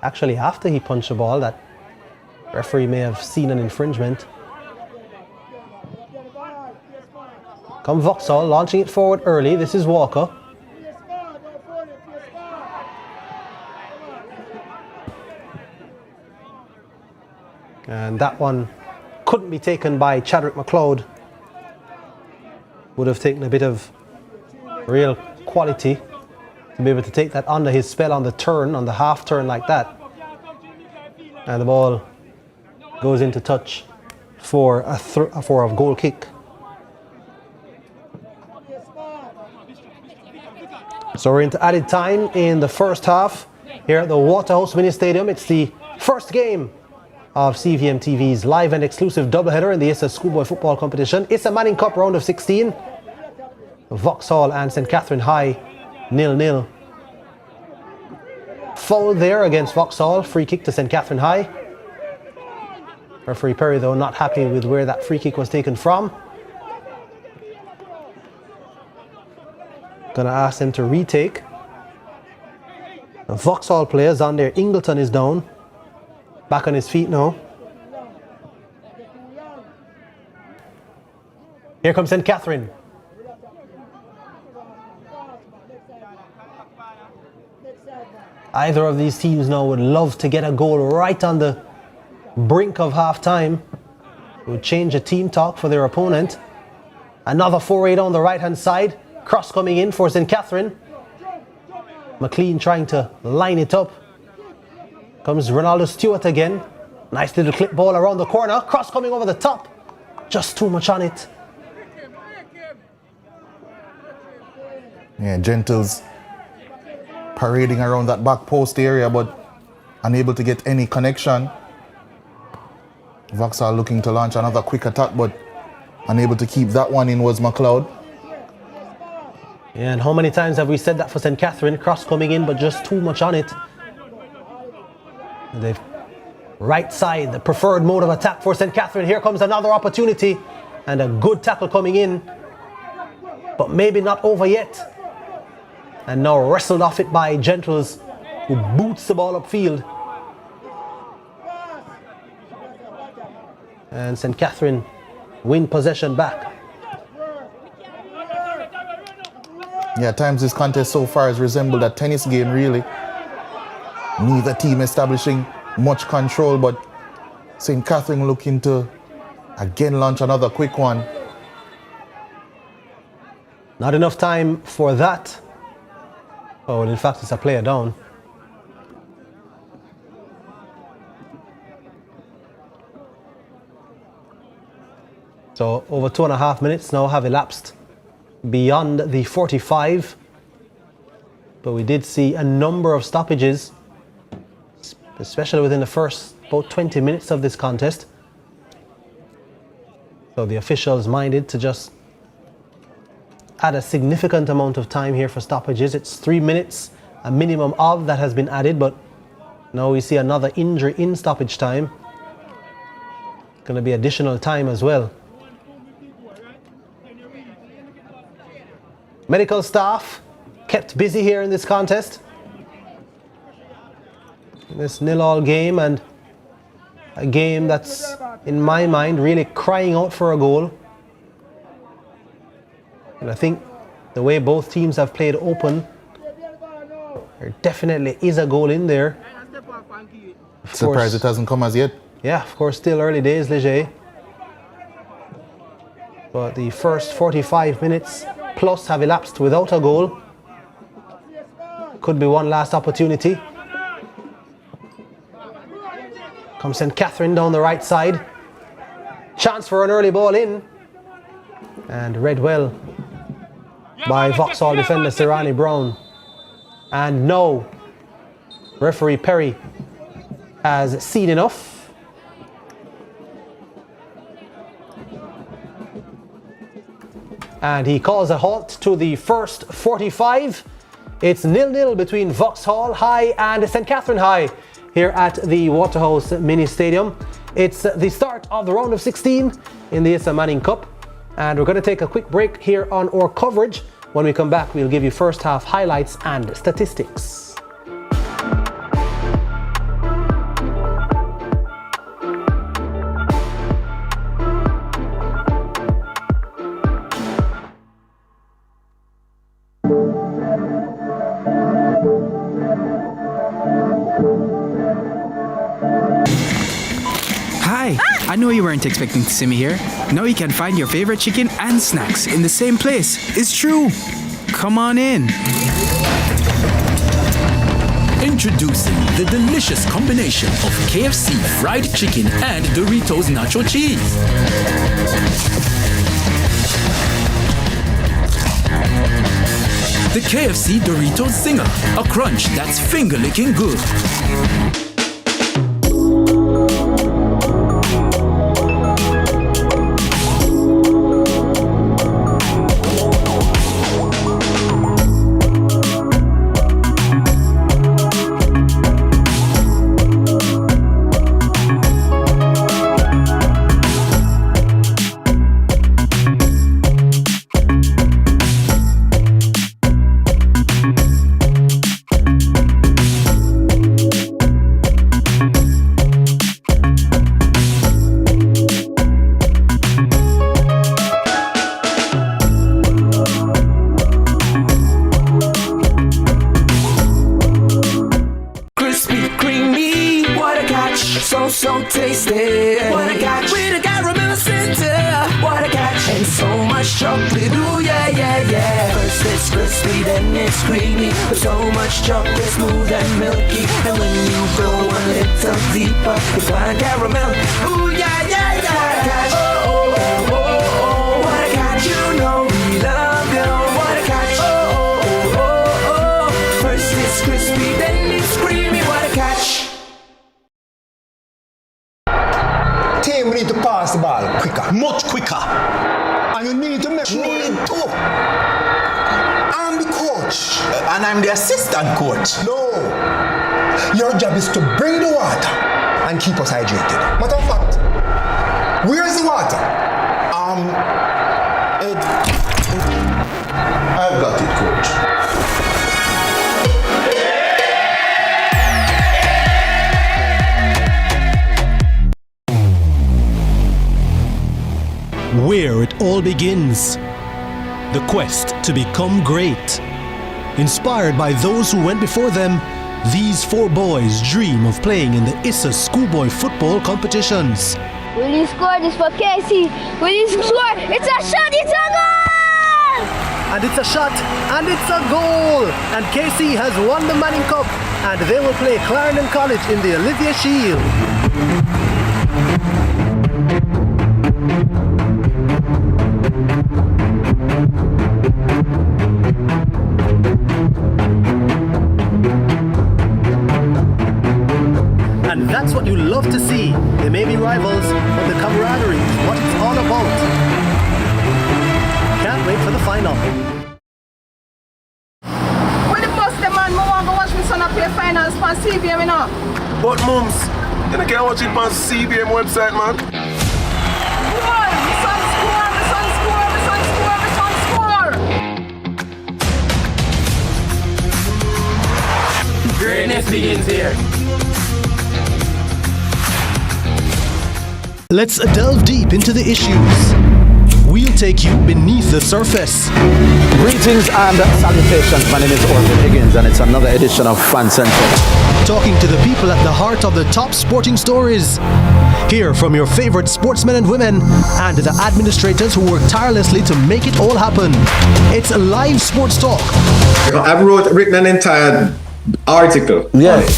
actually after he punched the ball that referee may have seen an infringement. Come Vauxhall, launching it forward early. This is Walker. And that one couldn't be taken by Chadwick McLeod. Would have taken a bit of real quality to be able to take that under his spell on the turn, on the half turn like that. And the ball goes into touch for a goal kick. So we're into added time in the first half here at the Waterhouse Mini Stadium. It's the first game of CVM TV's live and exclusive doubleheader in the ISA Schoolboy Football Competition. ISA Manning Cup round of 16. Vauxhall and St. Catherine High 0-0. Foul there against Vauxhall. Free kick to St. Catherine High. Referee Perry, though, not happy with where that free kick was taken from. Gonna ask him to retake. The Vauxhall players on there. Ingleton is down. Back on his feet now. Here comes St. Catherine. Either of these teams now would love to get a goal right on the brink of half-time. It would change the team talk for their opponent. Another foray down the right-hand side. Cross coming in for St. Catherine. McLean trying to line it up. Comes Ronaldo Stewart again. Nice little clip ball around the corner. Cross coming over the top. Just too much on it. Yeah, Gentles parading around that back post area, but unable to get any connection. Vauxhall looking to launch another quick attack, but unable to keep that one in was McLeod. Yeah, and how many times have we said that for St. Catherine? Cross coming in, but just too much on it. The right side, the preferred mode of attack for St. Catherine. Here comes another opportunity and a good tackle coming in, but maybe not over yet. And now wrestled off it by Gentles, who boots the ball upfield. And St. Catherine win possession back. Yeah, at times this contest so far has resembled a tennis game, really. Neither team establishing much control, but St. Catherine looking to again launch another quick one. Not enough time for that. Oh, well, in fact, it's a player down. So over 2.5 minutes now have elapsed beyond the 45. But we did see a number of stoppages, especially within the first about 20 minutes of this contest. So the officials minded to just add a significant amount of time here for stoppages. It's 3 minutes, a minimum of that has been added, but now we see another injury in stoppage time. Going to be additional time as well. Medical staff kept busy here in this contest. This 0-0 game, and a game that's, in my mind, really crying out for a goal. And I think the way both teams have played open, there definitely is a goal in there. Surprised it hasn't come as yet. Yeah, of course, still early days, Leger. But the first 45 minutes plus have elapsed without a goal. Could be one last opportunity. Comes St. Catherine down the right side. Chance for an early ball in. And read well by Vauxhall defender Sirani Brown. And no, referee Perry has seen enough. And he calls a halt to the first 45. It's 0-0 between Vauxhall High and St. Catherine High here at the Waterhouse Mini Stadium. It's the start of the round of 16 in the ISA Manning Cup. And we're going to take a quick break here on our coverage. When we come back, we'll give you first half highlights and statistics. Hi, I know you weren't expecting to see me here. Now you can find your favorite chicken and snacks in the same place. It's true. Come on in. Introducing the delicious combination of KFC fried chicken and Doritos nacho cheese. the KFC Doritos Zinger, a crunch that's finger-licking good. So tasty. What a catch. With a caramel center. What a catch. And so much chocolate. Ooh, yeah, yeah, yeah. First it's crispy, then it's creamy. With so much chocolate, smooth and milky. And when you go a little deeper, you find caramel. Ooh, yeah, yeah, yeah. What a catch. Oh, oh, oh, oh, oh. What a catch. You know we love you. What a catch. Oh, oh, oh, oh, oh. First it's crispy, then it's creamy. What a catch. Team, we need to pass the ball quicker, much quicker. And you need to make sure. Need to. I'm the coach. And I'm the assistant coach. No. Your job is to bring the water and keep us hydrated. Matter of fact, where's the water? I've got it, coach. Where it all begins. The quest to become great. Inspired by those who went before them, these four boys dream of playing in the ISA schoolboy football competitions. Will you score this for Casey? Will you score? It's a shot, it's a goal! And it's a shot, and it's a goal! And Casey has won the Manning Cup, and they will play Clarendon College in the Olivia Shield. And that's what you love to see. They may be rivals, but the camaraderie is what it's all about. Can't wait for the final. When the bus the man, I want to watch my son up here finals on CVM, you know. But mums, you can't watch it on CVM website, man. Boy, my son score, my son score, my son score, my son score. Greatness begins here. Let's delve deep into the issues. We'll take you beneath the surface. Greetings and salutations. My name is Orville Higgins and it's another edition of Fan Central. Talking to the people at the heart of the top sporting stories. Hear from your favorite sportsmen and women and the administrators who work tirelessly to make it all happen. It's a live sports talk. I've written an entire article. Yes.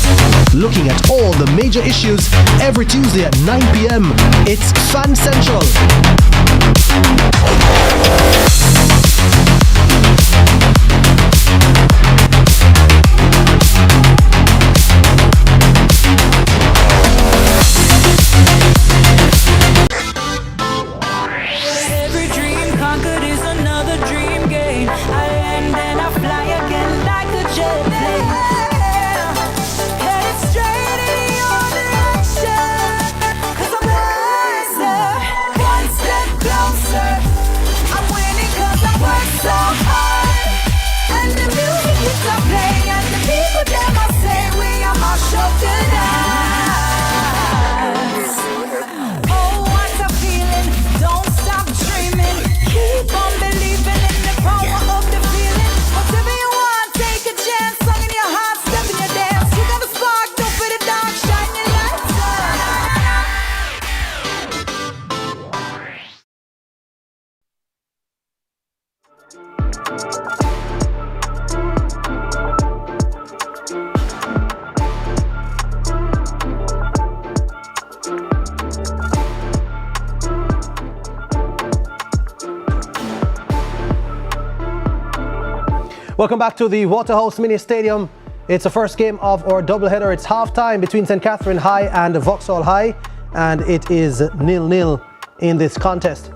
Looking at all the major issues every Tuesday at 9 p.m. It's Fan Central. Every dream conquered is another dream game. I land and I fly again like a jet plane. Headed straight in your direction. 'Cause I'm wiser, one step closer. I'm winning. Welcome back to the Waterhouse Mini Stadium. It's the first game of our doubleheader. It's half-time between St. Catherine High and Vauxhall High, and it is 0-0 in this contest.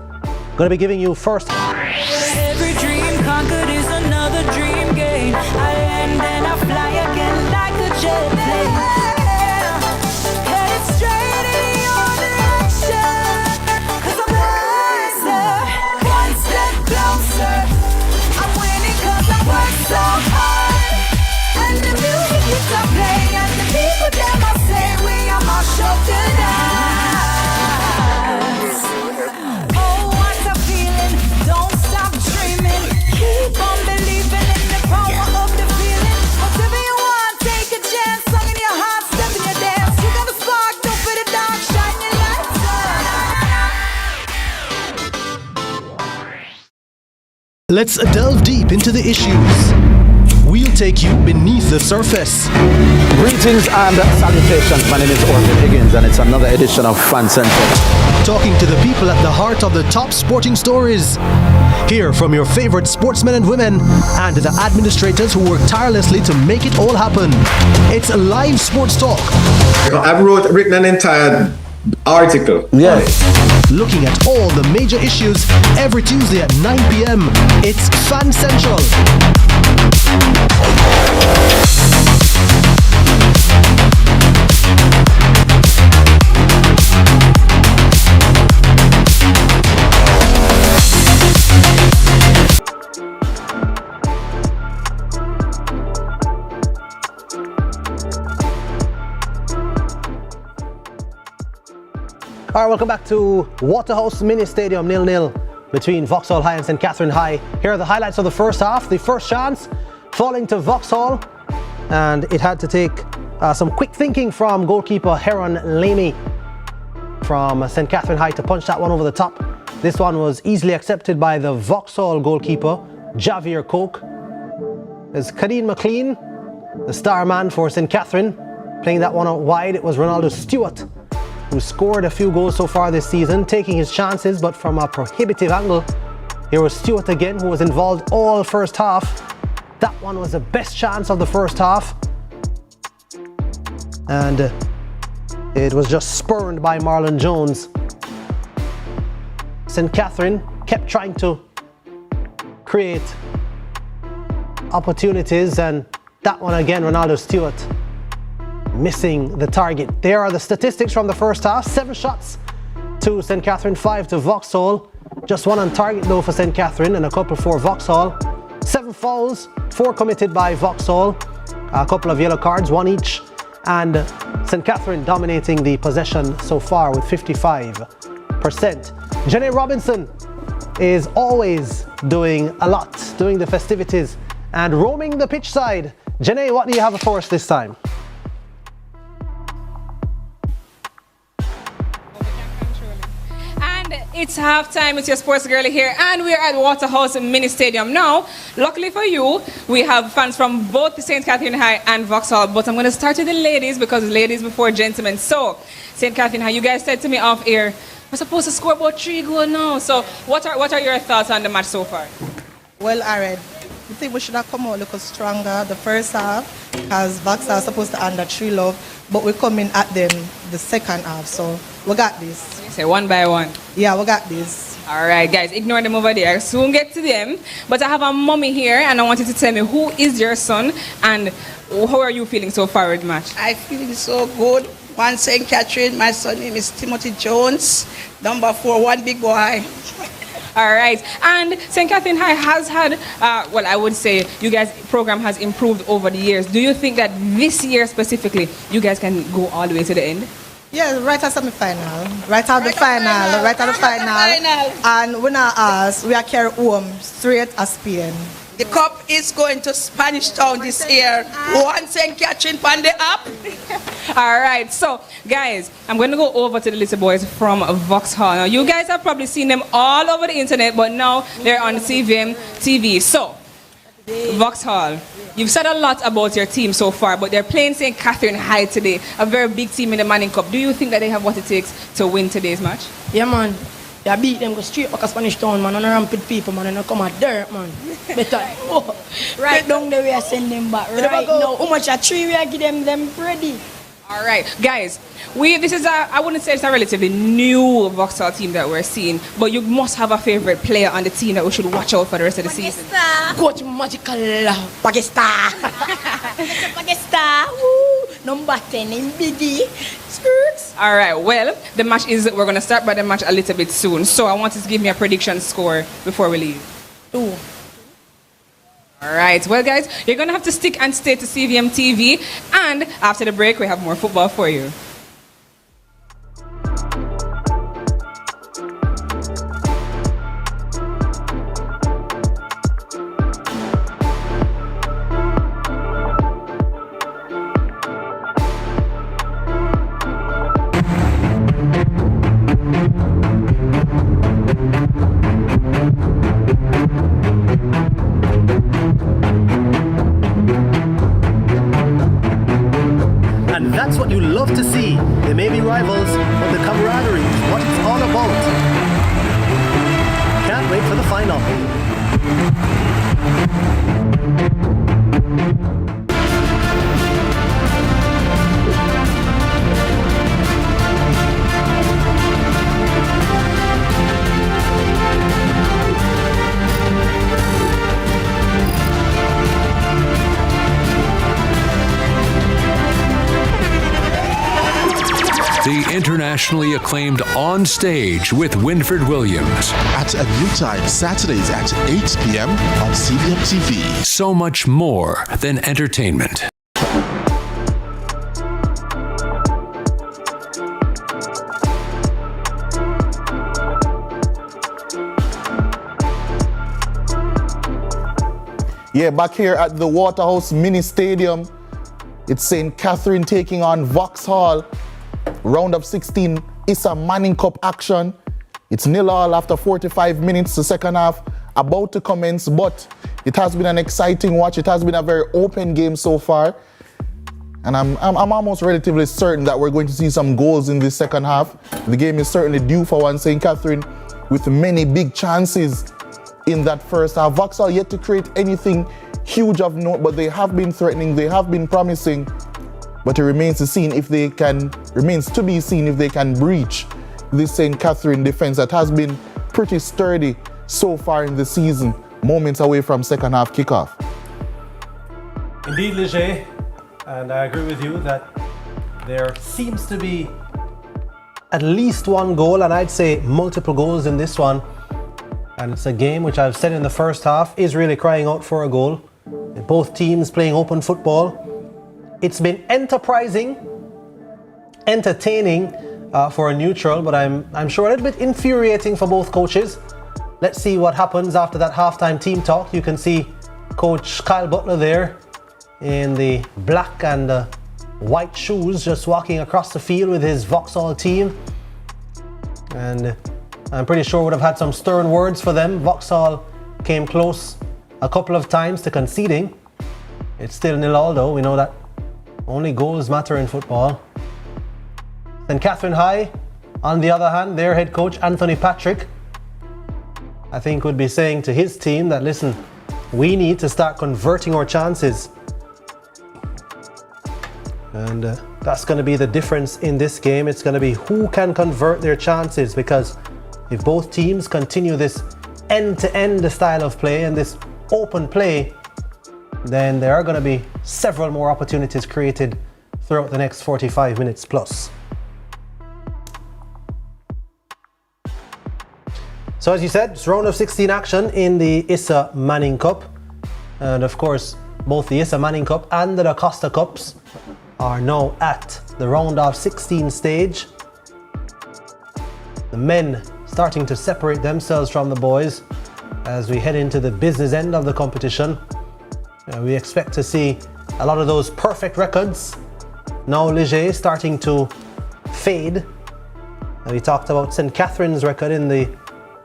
Going to be giving you first. Every dream conquered is another dream game. I land and I fly again like a jet plane. Headed straight in your direction. 'Cause I'm wiser, one step closer. I'm winning 'cause I work so hard. And the music keeps on playing, and the people them I say we are my show tonight. Oh, what a feeling! Don't stop dreaming. Keep on believing in the power of the feeling. Whatever you want, take a chance. Song in your heart, step in your dance. You got the spark, don't fit the dark, shine your lights on. Let's delve deep into the issues. We'll take you beneath the surface. Greetings and salutations. My name is Orville Higgins, and it's another edition of Fan Central. Talking to the people at the heart of the top sporting stories. Hear from your favorite sportsmen and women and the administrators who work tirelessly to make it all happen. It's a live sports talk. I've written an entire article. Yes. Looking at all the major issues every Tuesday at 9 p.m. It's Fan Central. All right, welcome back to Waterhouse Mini Stadium, 0-0 between Vauxhall High and St. Catherine High. Here are the highlights of the first half. The first chance falling to Vauxhall, and it had to take some quick thinking from goalkeeper Heron Lamey from St. Catherine High to punch that one over the top. This one was easily accepted by the Vauxhall goalkeeper, Javier Coke. There's Kadeen McLean, the star man for St. Catherine, playing that one out wide. It was Ronaldo Stewart, who scored a few goals so far this season, taking his chances, but from a prohibitive angle. Here was Stewart again, who was involved all first half. That one was the best chance of the first half. And it was just spurned by Marlon Jones. St. Catherine kept trying to create opportunities, and that one again, Ronaldo Stewart missing the target. There are the statistics from the first half. 7 shots to St. Catherine, 5 to Vauxhall. Just 1 on target though for St. Catherine and a couple for Vauxhall. 7 fouls, 4 committed by Vauxhall. A couple of yellow cards, 1 each. And St. Catherine dominating the possession so far with 55%. Jenny Robinson is always doing a lot, doing the festivities and roaming the pitch side. Jenny, what do you have for us this time? It's halftime with your sports girlie here, and we're at Waterhouse Mini Stadium. Now, luckily for you, we have fans from both the St. Catherine High and Vauxhall, but I'm going to start with the ladies because ladies before gentlemen. So, St. Catherine High, you guys said to me off air, we're supposed to score about 3 goals now. So, what are your thoughts on the match so far? Well, Ared, I think we should have come out a little stronger the first half because Vauxhall are supposed to under 3 love, but we're coming at them the second half, so we got this. Say 1 by 1. Yeah, we got this. All right, guys, ignore them over there. Soon get to them. But I have a mommy here, and I want you to tell me who is your son and how are you feeling so far with the match? I feel so good. One St. Catherine, my son name is Timothy Jones. Number 4, one big boy. All right, and St. Catherine High has had, well, I would say you guys' program has improved over the years. Do you think that this year specifically, you guys can go all the way to the end? Yeah, right at semi-final, right at the final, and we not ask, we are carry home straight as Spain. The cup is going to Spanish Town this year. One St. Catherine on the up. All right, so guys, I'm going to go over to the little boys from Vauxhall. Now, you guys have probably seen them all over the internet, but now they're on CVM TV. So, Vauxhall, you've said a lot about your team so far, but they're playing St. Catherine High today, a very big team in the Manning Cup. Do you think that they have what it takes to win today's match? Yeah, man. You beat them, go straight back to Spanish Town, man, and rampant people, man, and they come at dirt, man. Better, right down there we are send them back, right now. How much a tree we are give them ready? All right, guys, this is I wouldn't say it's a relatively new Vauxhall team that we're seeing, but you must have a favorite player on the team that we should watch out for the rest of the season. Coach Magical Pakistan. Pakistan, woo, number 10 in Biggie. Skirts. All right, well, we're going to start by the match a little bit soon, so I want you to give me a prediction score before we leave. 2. All right, well, guys, you're going to have to stick and stay to CVM TV, and after the break, we have more football for you. And that's what you love to see. They may be rivals, but the camaraderie is what it's all about. Can't wait for the final. The internationally acclaimed On Stage with Winford Williams. At a new time, Saturdays at 8 p.m. on CVM TV. So much more than entertainment. Yeah, back here at the Waterhouse Mini Stadium, it's St. Catherine taking on Vauxhall. Round of 16 Issa Manning Cup action. It's 0-0 after 45 minutes. The second half about to commence, but it has been an exciting watch. It has been a very open game so far. And I'm almost relatively certain that we're going to see some goals in the second half. The game is certainly due for one. St. Catherine with many big chances in that first half. Vauxhall yet to create anything huge of note, but they have been threatening, they have been promising. But it remains to be seen if they can breach this St. Catherine defense that has been pretty sturdy so far in the season, moments away from second half kickoff. Indeed, Leger, and I agree with you that there seems to be at least one goal, and I'd say multiple goals in this one. And it's a game which I've said in the first half is really crying out for a goal. Both teams playing open football. It's been enterprising, entertaining for a neutral, but I'm sure a little bit infuriating for both coaches. Let's see what happens after that halftime team talk. You can see Coach Kyle Butler there in the black and white shoes, just walking across the field with his Vauxhall team. And I'm pretty sure would have had some stern words for them. Vauxhall came close a couple of times to conceding. It's still 0-0 though, we know that. Only goals matter in football. St. Catherine High, on the other hand, their head coach, Anthony Patrick, I think would be saying to his team that, listen, we need to start converting our chances. And that's going to be the difference in this game. It's going to be who can convert their chances, because if both teams continue this end-to-end style of play and this open play, then there are going to be several more opportunities created throughout the next 45 minutes plus. So as you said, it's round of 16 action in the Issa Manning Cup. And of course, both the Issa Manning Cup and the Da Costa Cups are now at the round of 16 stage. The men starting to separate themselves from the boys as we head into the business end of the competition. We expect to see a lot of those perfect records now, Leger, starting to fade. And we talked about St. Catherine's record in the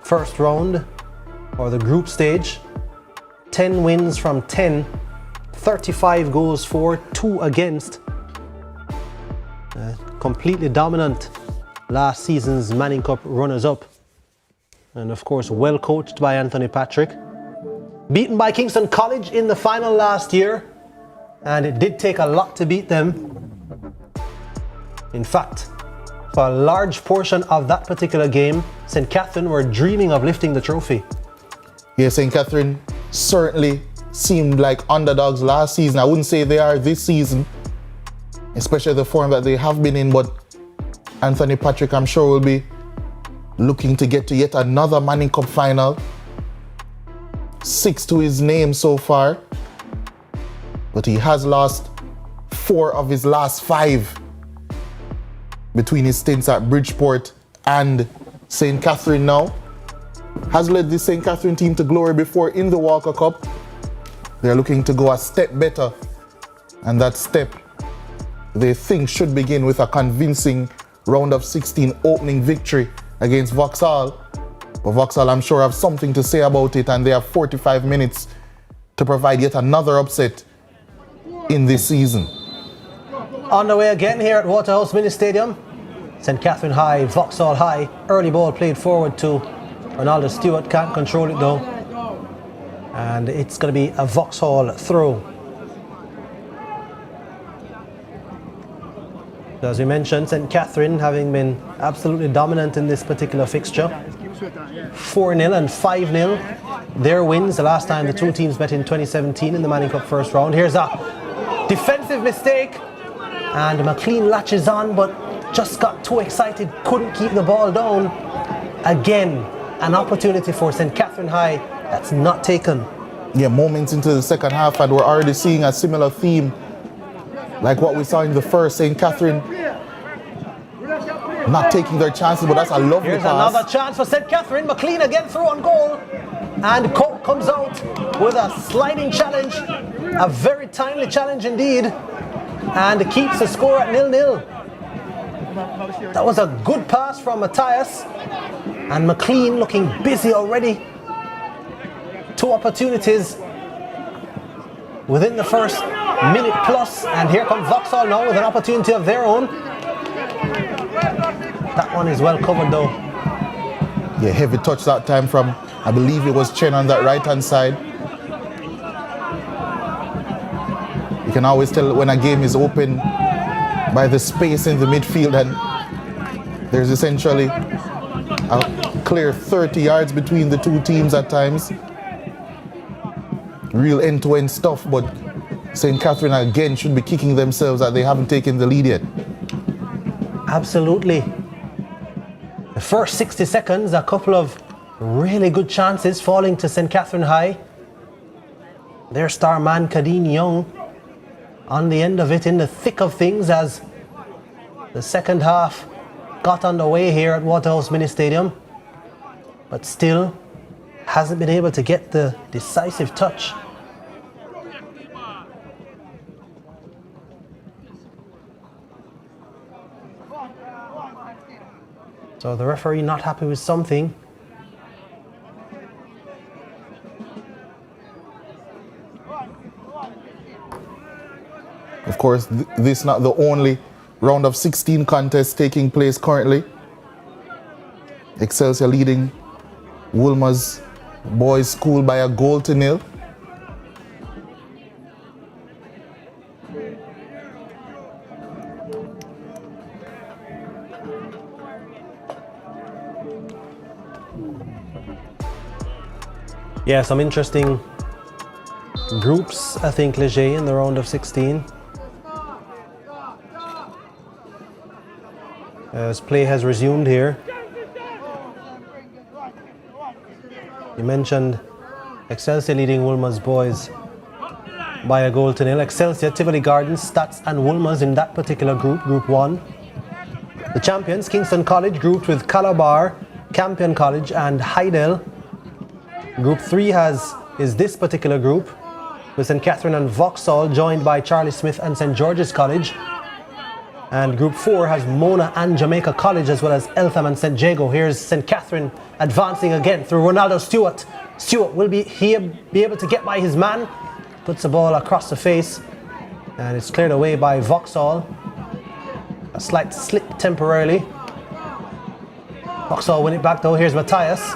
first round, or the group stage. 10 wins from 10, 35 goals for, 2 against. Completely dominant last season's Manning Cup runners-up. And of course, well coached by Anthony Patrick. Beaten by Kingston College in the final last year. And it did take a lot to beat them. In fact, for a large portion of that particular game, St. Catherine were dreaming of lifting the trophy. Yeah, St. Catherine certainly seemed like underdogs last season. I wouldn't say they are this season, especially the form that they have been in, but Anthony Patrick, I'm sure, will be looking to get to yet another Manning Cup final. 6 to his name so far, but he has lost 4 of his last 5 between his stints at Bridgeport and St. Catherine now. Has led the St. Catherine team to glory before in the Walker Cup. They're looking to go a step better, and that step they think should begin with a convincing round of 16 opening victory against Vauxhall. But Vauxhall, I'm sure, have something to say about it, and they have 45 minutes to provide yet another upset in this season. On the way again here at Waterhouse Mini Stadium. St. Catherine High, Vauxhall High. Early ball played forward to Ronaldo Stewart. Can't control it though. And it's going to be a Vauxhall throw. So as we mentioned, St. Catherine having been absolutely dominant in this particular fixture. 4-0 and 5-0. Their wins the last time the two teams met in 2017 in the Manning Cup first round. Here's a defensive mistake. And McLean latches on, but just got too excited, couldn't keep the ball down. Again, an opportunity for St. Catherine High that's not taken. Yeah, moments into the second half, and we're already seeing a similar theme like what we saw in the first. St. Catherine not taking their chances, but that's a lovely Here's pass. Another chance for St. Catherine. McLean again through on goal. And Coke comes out with a sliding challenge. A very timely challenge indeed. And keeps the score at 0-0. That was a good pass from Matthias. And McLean looking busy already. 2 opportunities within the first minute plus. And here comes Vauxhall now with an opportunity of their own. That one is well covered though. Yeah, heavy touch that time from, I believe it was Chen on that right hand side. You can always tell when a game is open by the space in the midfield, and there's essentially a clear 30 yards between the two teams at times. Real end-to-end stuff, but St. Catherine again should be kicking themselves that they haven't taken the lead yet. Absolutely. The first 60 seconds, a couple of really good chances falling to St. Catherine High. Their star man, Kadeen Young, on the end of it, in the thick of things as the second half got underway here at Waterhouse Mini Stadium, but still hasn't been able to get the decisive touch. So the referee not happy with something. Of course, this is not the only round of 16 contest taking place currently. Excelsior leading Woolmer's boys' school by a 1-0. Yeah, some interesting groups, I think, Leger in the round of 16. As play has resumed here. You mentioned Excelsior leading Woolmer's boys by a 0-0. Excelsior, Tivoli Gardens, STATHS and Woolmer's in that particular group, Group 1. The champions, Kingston College, grouped with Calabar, Campion College and Heidel. Group 3 is this particular group, with St. Catherine and Vauxhall, joined by Charlie Smith and St. George's College. And Group 4 has Mona and Jamaica College, as well as Eltham and St. Jago. Here's St. Catherine advancing again through Ronaldo Stewart. Stewart will be able to get by his man. Puts the ball across the face. And it's cleared away by Vauxhall. A slight slip temporarily. Vauxhall win it back though. Here's Matthias.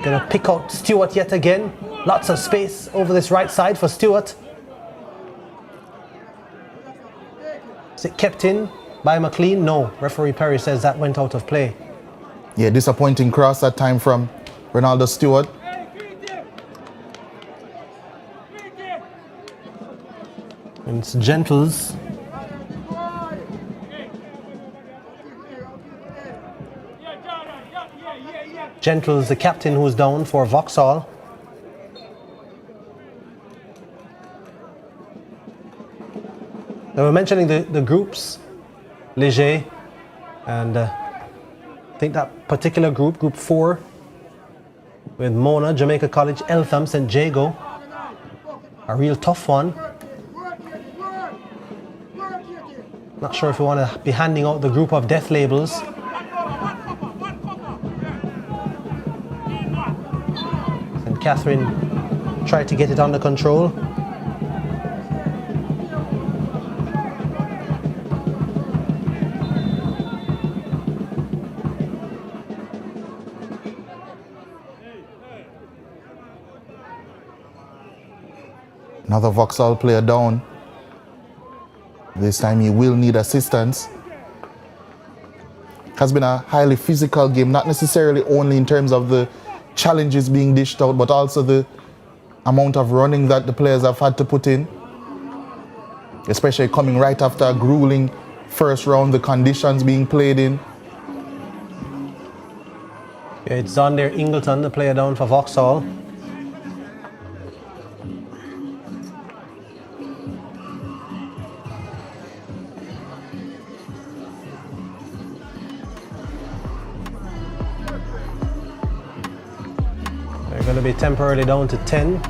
Gonna pick out Stewart yet again. Lots of space over this right side for Stewart. Is it kept in by McLean? No. Referee Perry says that went out of play. Yeah, disappointing cross that time from Ronaldo Stewart. And it's Gentles. Gentles, the captain, who's down for Vauxhall. Now we're mentioning the groups, Léger, and I think that particular group, Group 4, with Mona, Jamaica College, Eltham, St. Jago, a real tough one. Not sure if we want to be handing out the group of death labels. St. Catherine tried to get it under control. Another Vauxhall player down. This time he will need assistance. Has been a highly physical game, not necessarily only in terms of the challenges being dished out, but also the amount of running that the players have had to put in. Especially coming right after a grueling first round, the conditions being played in. Yeah, it's on there, Ingleton, the player down for Vauxhall. Going to be temporarily down to 10.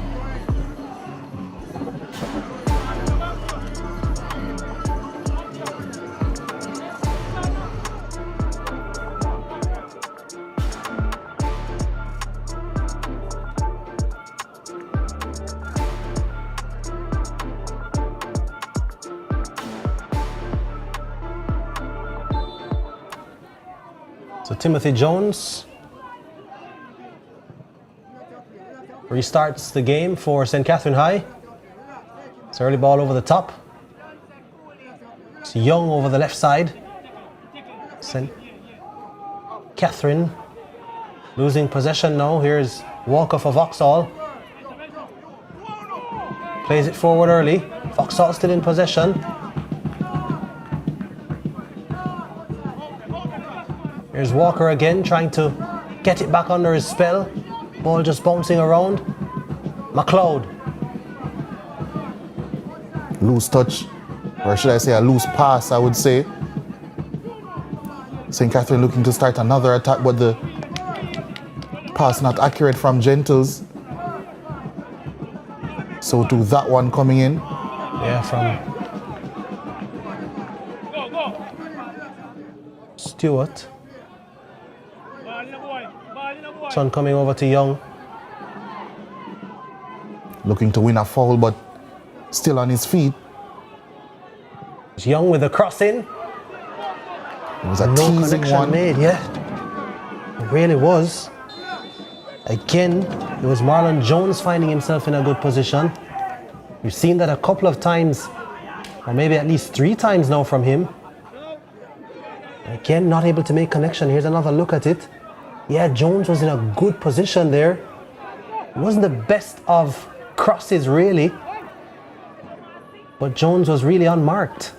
So Timothy Jones restarts the game for St. Catherine High. It's early ball over the top. It's Young over the left side. St. Catherine losing possession now. Here's Walker for Vauxhall. Plays it forward early. Vauxhall still in possession. Here's Walker again, trying to get it back under his spell. Ball just bouncing around. McLeod. Loose touch, or should I say a loose pass, I would say. St. Catherine looking to start another attack, but the pass not accurate from Gentles. So to that one coming in. Yeah, from Stewart. Son coming over to Young. Looking to win a foul, but still on his feet. It's Young with a cross in. It was a teasing one. Made, yeah. It really was. Again, it was Marlon Jones finding himself in a good position. We've seen that a couple of times, or maybe at least 3 times now from him. Again, not able to make connection. Here's another look at it. Yeah, Jones was in a good position there. It wasn't the best of crosses, really. But Jones was really unmarked.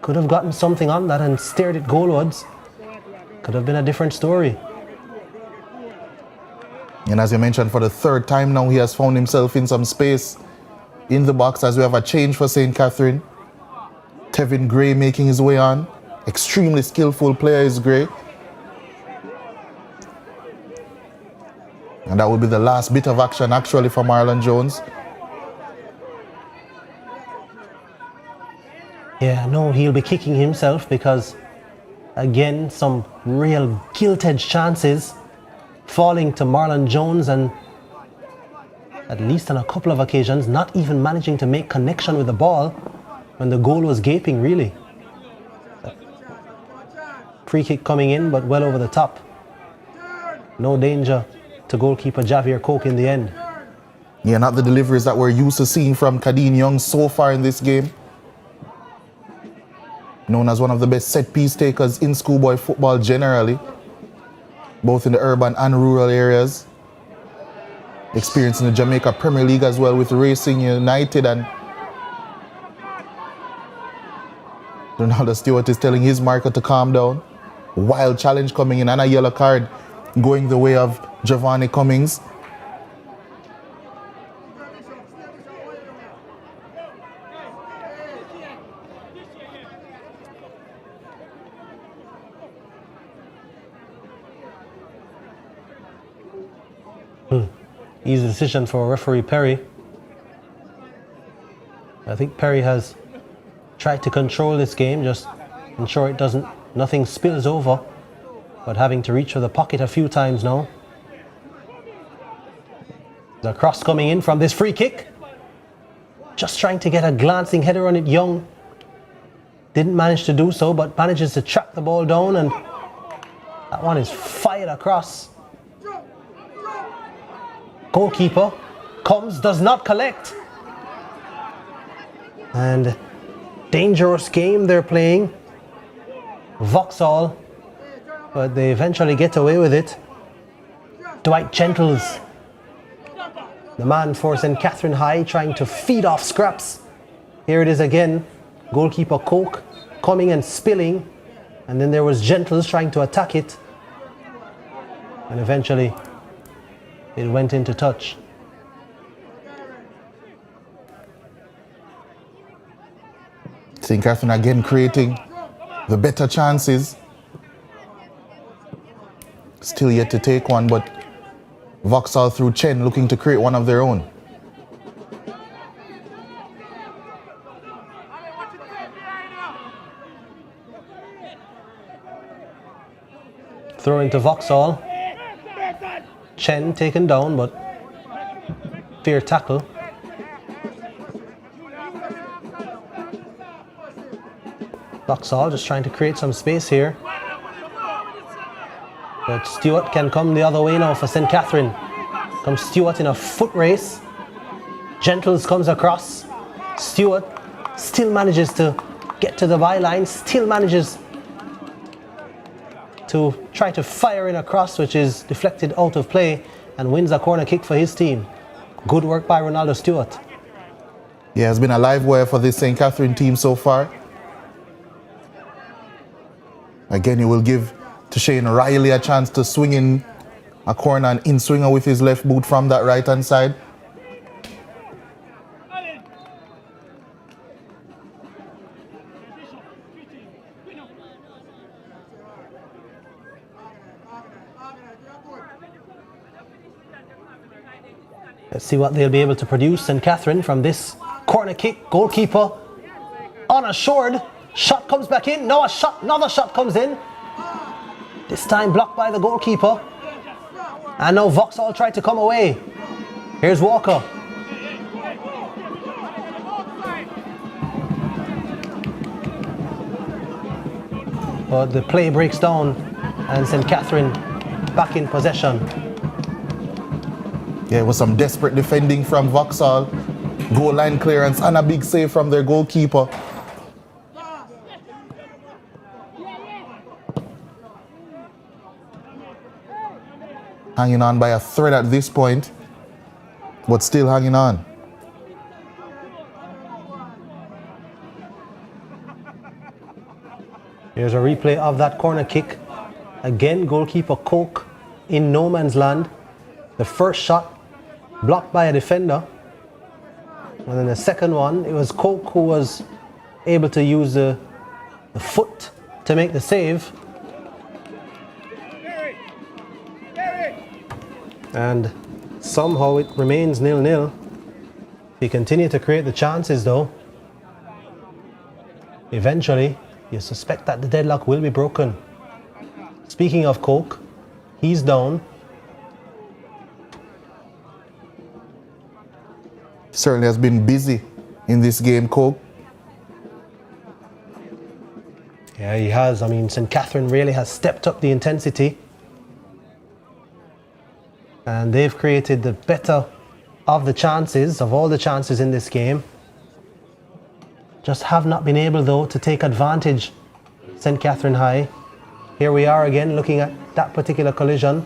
Could have gotten something on that and steered it goalwards. Could have been a different story. And as you mentioned, for the 3rd time now, he has found himself in some space in the box as we have a change for St. Catherine. Tevin Gray making his way on. Extremely skillful player is Gray. And that will be the last bit of action actually for Marlon Jones. Yeah, no, he'll be kicking himself because, again, some real gilt-edged chances falling to Marlon Jones, and at least on a couple of occasions, not even managing to make connection with the ball when the goal was gaping, really. Free kick coming in, but well over the top. No danger to goalkeeper Javier Coke in the end. Yeah, not the deliveries that we're used to seeing from Kadeen Young so far in this game. Known as one of the best set-piece takers in schoolboy football generally, both in the urban and rural areas. Experience in the Jamaica Premier League as well with Racing United, and Ronaldo Stewart is telling his marker to calm down. Wild challenge coming in and a yellow card going the way of Giovanni Cummings. Easy decision for referee Perry. I think Perry has tried to control this game, just ensure nothing spills over, but having to reach for the pocket a few times now. The cross coming in from this free kick. Just trying to get a glancing header on it, Young. Didn't manage to do so, but manages to track the ball down, and that one is fired across. Goalkeeper comes, does not collect. And dangerous game they're playing. Vauxhall, but they eventually get away with it. Dwight Gentles, the man for St. Catherine High, trying to feed off scraps. Here it is again. Goalkeeper Coke coming and spilling. And then there was Gentles trying to attack it. And eventually it went into touch. St. Catherine again creating the better chances. Still yet to take one, but Vauxhall through Chen looking to create one of their own. Throw into Vauxhall. Chen taken down, but fair tackle. Vauxhall just trying to create some space here. But Stewart can come the other way now for St. Catherine. Comes Stewart in a foot race. Gentles comes across. Stewart still manages to get to the byline, still manages to try to fire in a cross, which is deflected out of play, and wins a corner kick for his team. Good work by Ronaldo Stewart. Yeah, it's been a live wire for this St. Catherine team so far. Again, he will give to Shane Riley a chance to swing in a corner and in-swinger with his left boot from that right-hand side. Let's see what they'll be able to produce. St. Catherine from this corner kick. Goalkeeper unassured. Shot comes back in. No, another shot comes in. This time blocked by the goalkeeper. And now Vauxhall tried to come away. Here's Walker. But the play breaks down and St. Catherine back in possession. Yeah, it was some desperate defending from Vauxhall. Goal line clearance and a big save from their goalkeeper. Hanging on by a thread at this point, but still hanging on. Here's a replay of that corner kick. Again, goalkeeper Coke in no man's land. The first shot blocked by a defender. And then the second one, it was Coke who was able to use the foot to make the save. And somehow it remains 0-0. We continue to create the chances though. Eventually, you suspect that the deadlock will be broken. Speaking of Coke, he's down. Certainly has been busy in this game, Coke. Yeah, he has. I mean, St. Catherine really has stepped up the intensity. And they've created the better of the chances, of all the chances in this game. Just have not been able, though, to take advantage. St. Catherine High. Here we are again looking at that particular collision.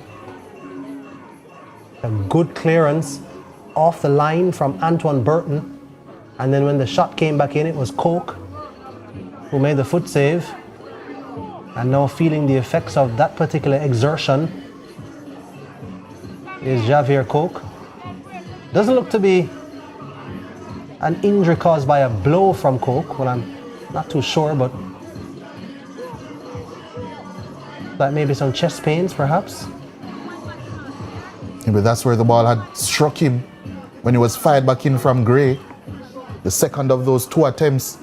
A good clearance off the line from Antoine Burton. And then when the shot came back in, it was Coke who made the foot save. And now feeling the effects of that particular exertion is Javier Coke. Doesn't look to be an injury caused by a blow from Coke. Well, I'm not too sure, but that maybe some chest pains, perhaps. Yeah, but that's where the ball had struck him when he was fired back in from Gray. The second of those 2 attempts.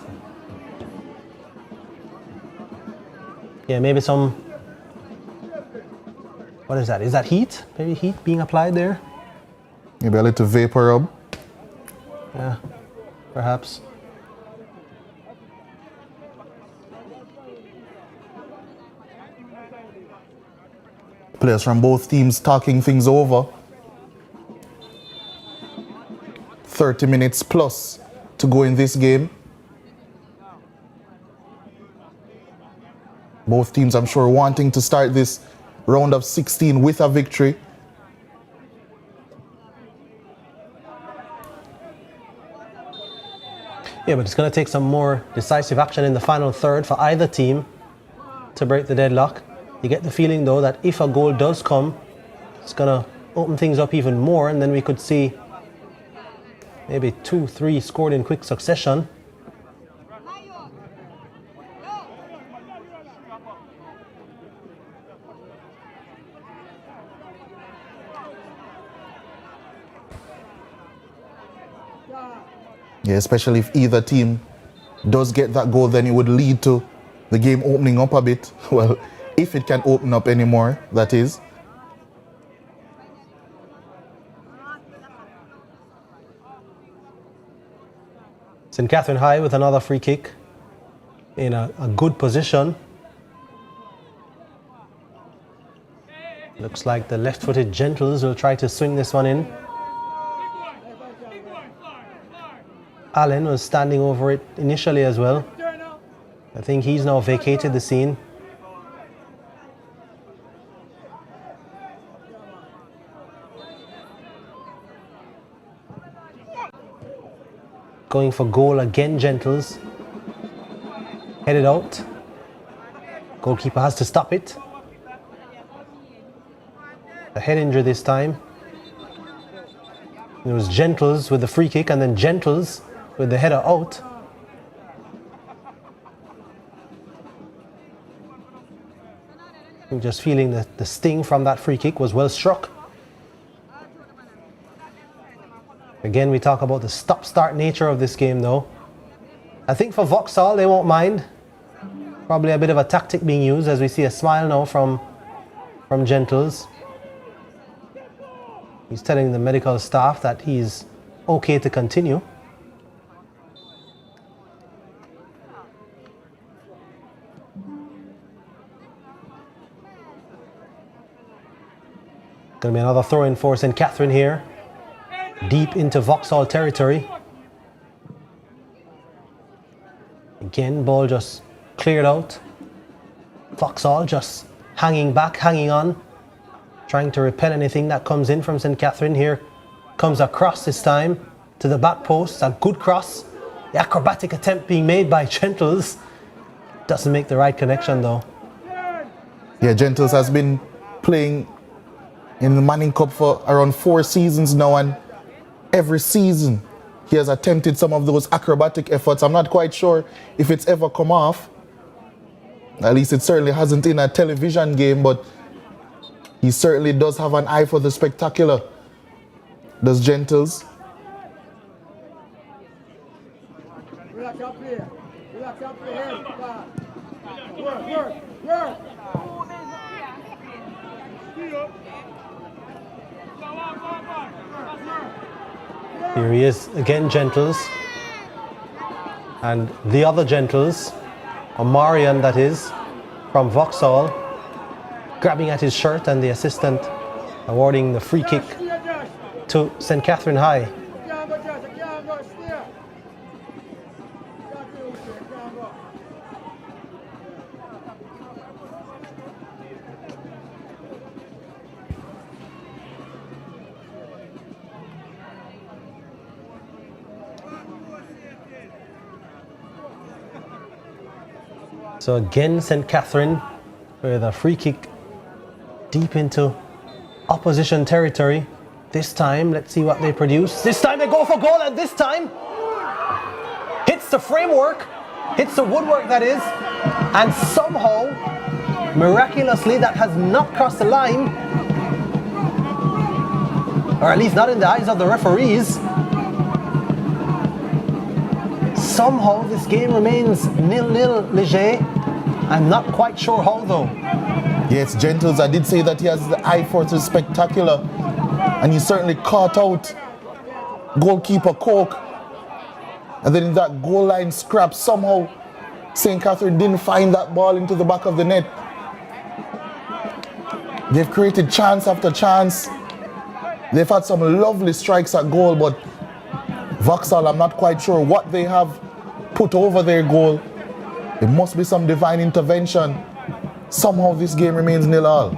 Yeah, maybe some... What is that? Is that heat? Maybe heat being applied there? Maybe a little vapor rub. Yeah, perhaps. Players from both teams talking things over. 30 minutes plus to go in this game. Both teams, I'm sure, wanting to start this round of 16 with a victory. Yeah, but it's going to take some more decisive action in the final third for either team to break the deadlock. You get the feeling, though, that if a goal does come, it's going to open things up even more, and then we could see maybe 2-3 scored in quick succession. Yeah, especially if either team does get that goal, then it would lead to the game opening up a bit. Well, if it can open up anymore, that is. St. Catherine High with another free kick in a good position. Looks like the left-footed Gentles will try to swing this one in. Allen was standing over it initially as well. I think he's now vacated the scene. Going for goal again, Gentles. Headed out. Goalkeeper has to stop it. A head injury this time. It was Gentles with the free kick and then Gentles with the header out. I'm just feeling that the sting from that free kick was well struck. Again, we talk about the stop-start nature of this game, though. I think for Vauxhall, they won't mind. Probably a bit of a tactic being used, as we see a smile now from Gentles. He's telling the medical staff that he's okay to continue. Going to be another throw-in for St. Catherine here. Deep into Vauxhall territory. Again, ball just cleared out. Vauxhall just hanging back, hanging on. Trying to repel anything that comes in from St. Catherine. Here comes a cross this time to the back post. A good cross. The acrobatic attempt being made by Gentles. Doesn't make the right connection, though. Yeah, Gentles has been playing in the Manning Cup for around 4 seasons now, and every season he has attempted some of those acrobatic efforts. I'm not quite sure if it's ever come off. At least it certainly hasn't in a television game, but he certainly does have an eye for the spectacular. Does Gentles? Here he is again, Gentles. And the other Gentles, or Marion that is, from Vauxhall, grabbing at his shirt, and the assistant awarding the free kick to St. Catherine High. So again, St. Catherine with a free kick deep into opposition territory. This time, let's see what they produce. This time they go for goal, and this time hits the framework, hits the woodwork, that is, and somehow, miraculously, that has not crossed the line, or at least not in the eyes of the referees. Somehow this game remains 0-0, Leger. I'm not quite sure how though. Yes, Gentles, I did say that he has the eye for the spectacular, and he certainly caught out goalkeeper Coke. And then in that goal line scrap, somehow St. Catherine didn't find that ball into the back of the net. They've created chance after chance. They've had some lovely strikes at goal, but Vauxhall, I'm not quite sure what they have put over their goal. There must be some divine intervention. Somehow this game remains 0-0.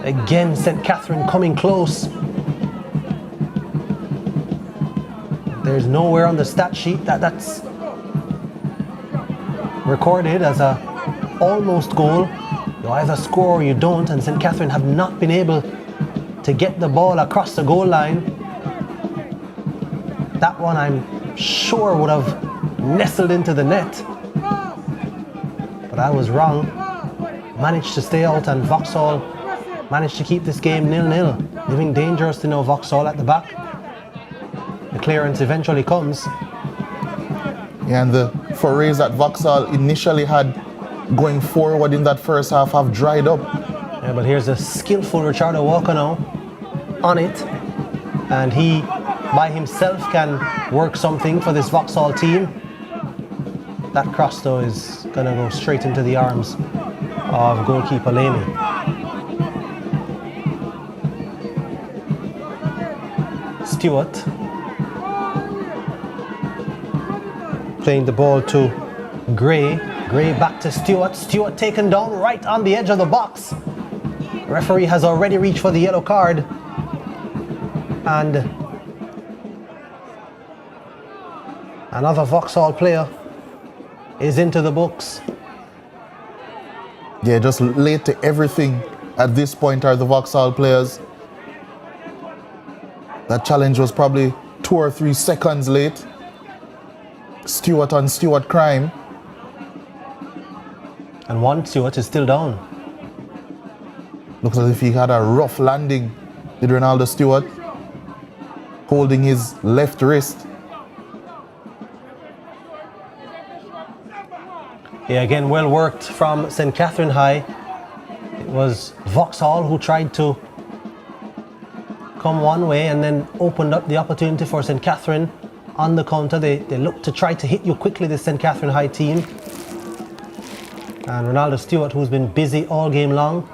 Again, St. Catherine coming close. There's nowhere on the stat sheet that's recorded as a almost goal. You either score or you don't, and St. Catherine have not been able to get the ball across the goal line. That one I'm sure would have nestled into the net, but I was wrong. Managed to stay out, and Vauxhall managed to keep this game 0-0. Living dangerous to know Vauxhall at the back. The clearance eventually comes. Yeah, and the forays that Vauxhall initially had going forward in that first half have dried up. Yeah, but here's a skillful Richardo Walker now on it, and he by himself can work something for this Vauxhall team. That cross though is gonna go straight into the arms of goalkeeper Lamy. Stewart playing the ball to Gray. Gray back to Stewart. Stewart taken down right on the edge of the box. The referee has already reached for the yellow card, and another Vauxhall player is into the books. Yeah, just late to everything at this point are the Vauxhall players. That challenge was probably 2 or 3 seconds late. Stewart on Stewart crime. And one Stewart is still down. Looks as if he had a rough landing, did Ronaldo Stewart, holding his left wrist. Yeah, again, well worked from St. Catherine High. It was Vauxhall who tried to come one way and then opened up the opportunity for St. Catherine on the counter. They looked to try to hit you quickly, this St. Catherine High team. And Ronaldo Stewart, who's been busy all game long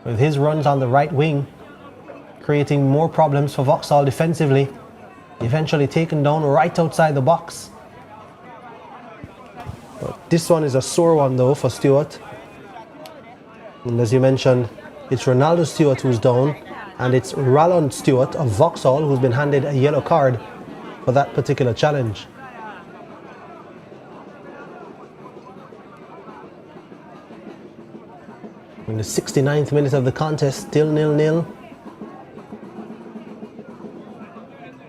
with his runs on the right wing, creating more problems for Vauxhall defensively, eventually taken down right outside the box. But this one is a sore one though for Stewart. And as you mentioned, it's Ronaldo Stewart who's down, and it's Roland Stewart of Vauxhall who's been handed a yellow card for that particular challenge. In the 69th minute of the contest, still 0-0.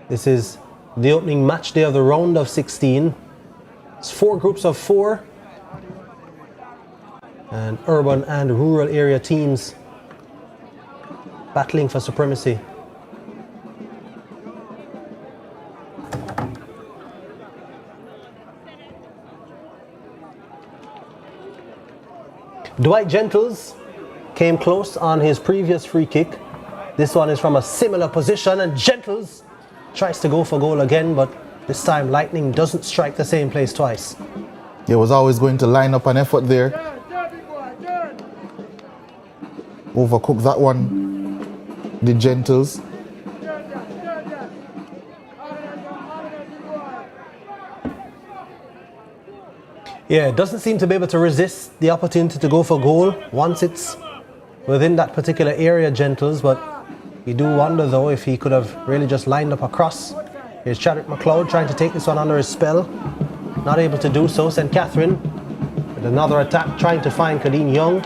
This is the opening match day of the round of 16. It's 4 groups of 4. And urban and rural area teams battling for supremacy. Dwight Gentles came close on his previous free kick. This one is from a similar position, and Gentles tries to go for goal again, but this time lightning doesn't strike the same place twice. He was always going to line up an effort there. Overcooked that one, the Gentles. Yeah, doesn't seem to be able to resist the opportunity to go for goal once it's within that particular area, Gentles, but you do wonder though if he could have really just lined up across. Here's Chadwick McLeod trying to take this one under his spell. Not able to do so. St. Catherine with another attack trying to find Kadeen Young.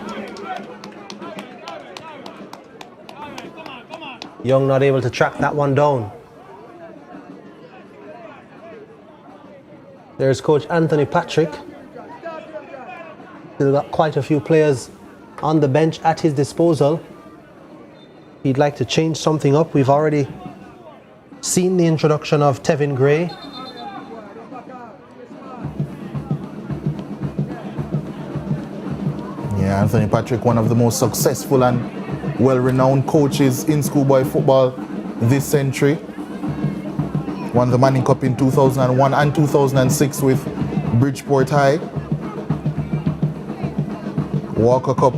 Young not able to track that one down. There's Coach Anthony Patrick. Still got quite a few players on the bench at his disposal. He'd like to change something up. We've already seen the introduction of Tevin Gray. Yeah, Anthony Patrick, one of the most successful and well-renowned coaches in schoolboy football this century. Won the Manning Cup in 2001 and 2006 with Bridgeport High. Walker Cup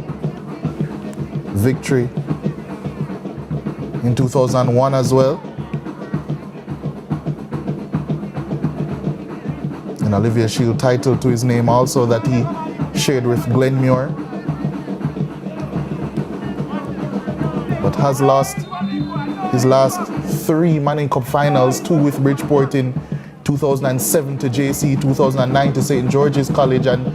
victory in 2001 as well. An Olivia Shield title to his name also that he shared with Glenmuir. But has lost his last 3 Manning Cup finals, 2 with Bridgeport in 2007 to JC, 2009 to St. George's College, and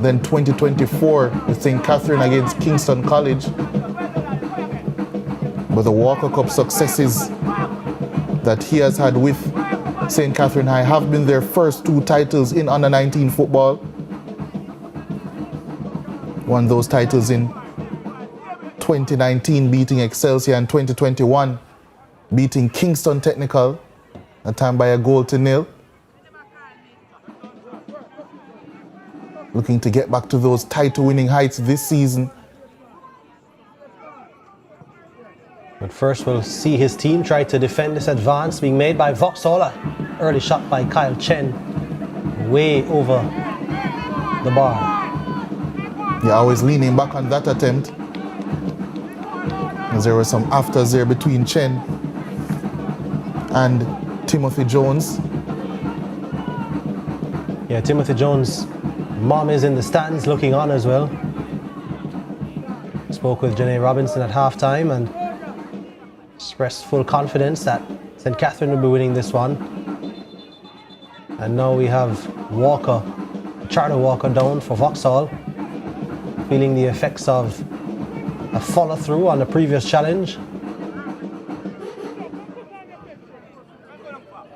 then 2024 with St. Catherine against Kingston College. But the Walker Cup successes that he has had with St. Catherine High have been their first 2 titles in under-19 football. Won those titles in 2019, beating Excelsior, and 2021, beating Kingston Technical, that time by a 1-0. Looking to get back to those title-winning heights this season. But first we'll see his team try to defend this advance being made by Vauxhall. Early shot by Kyle Chen, way over the bar. Yeah, always leaning back on that attempt. As there were some afters there between Chen and Timothy Jones. Yeah, Timothy Jones' mom is in the stands looking on as well. Spoke with Janae Robinson at halftime and expressed full confidence that St. Catherine will be winning this one. And now we have Walker, Charlie Walker down for Vauxhall, feeling the effects of a follow through on the previous challenge.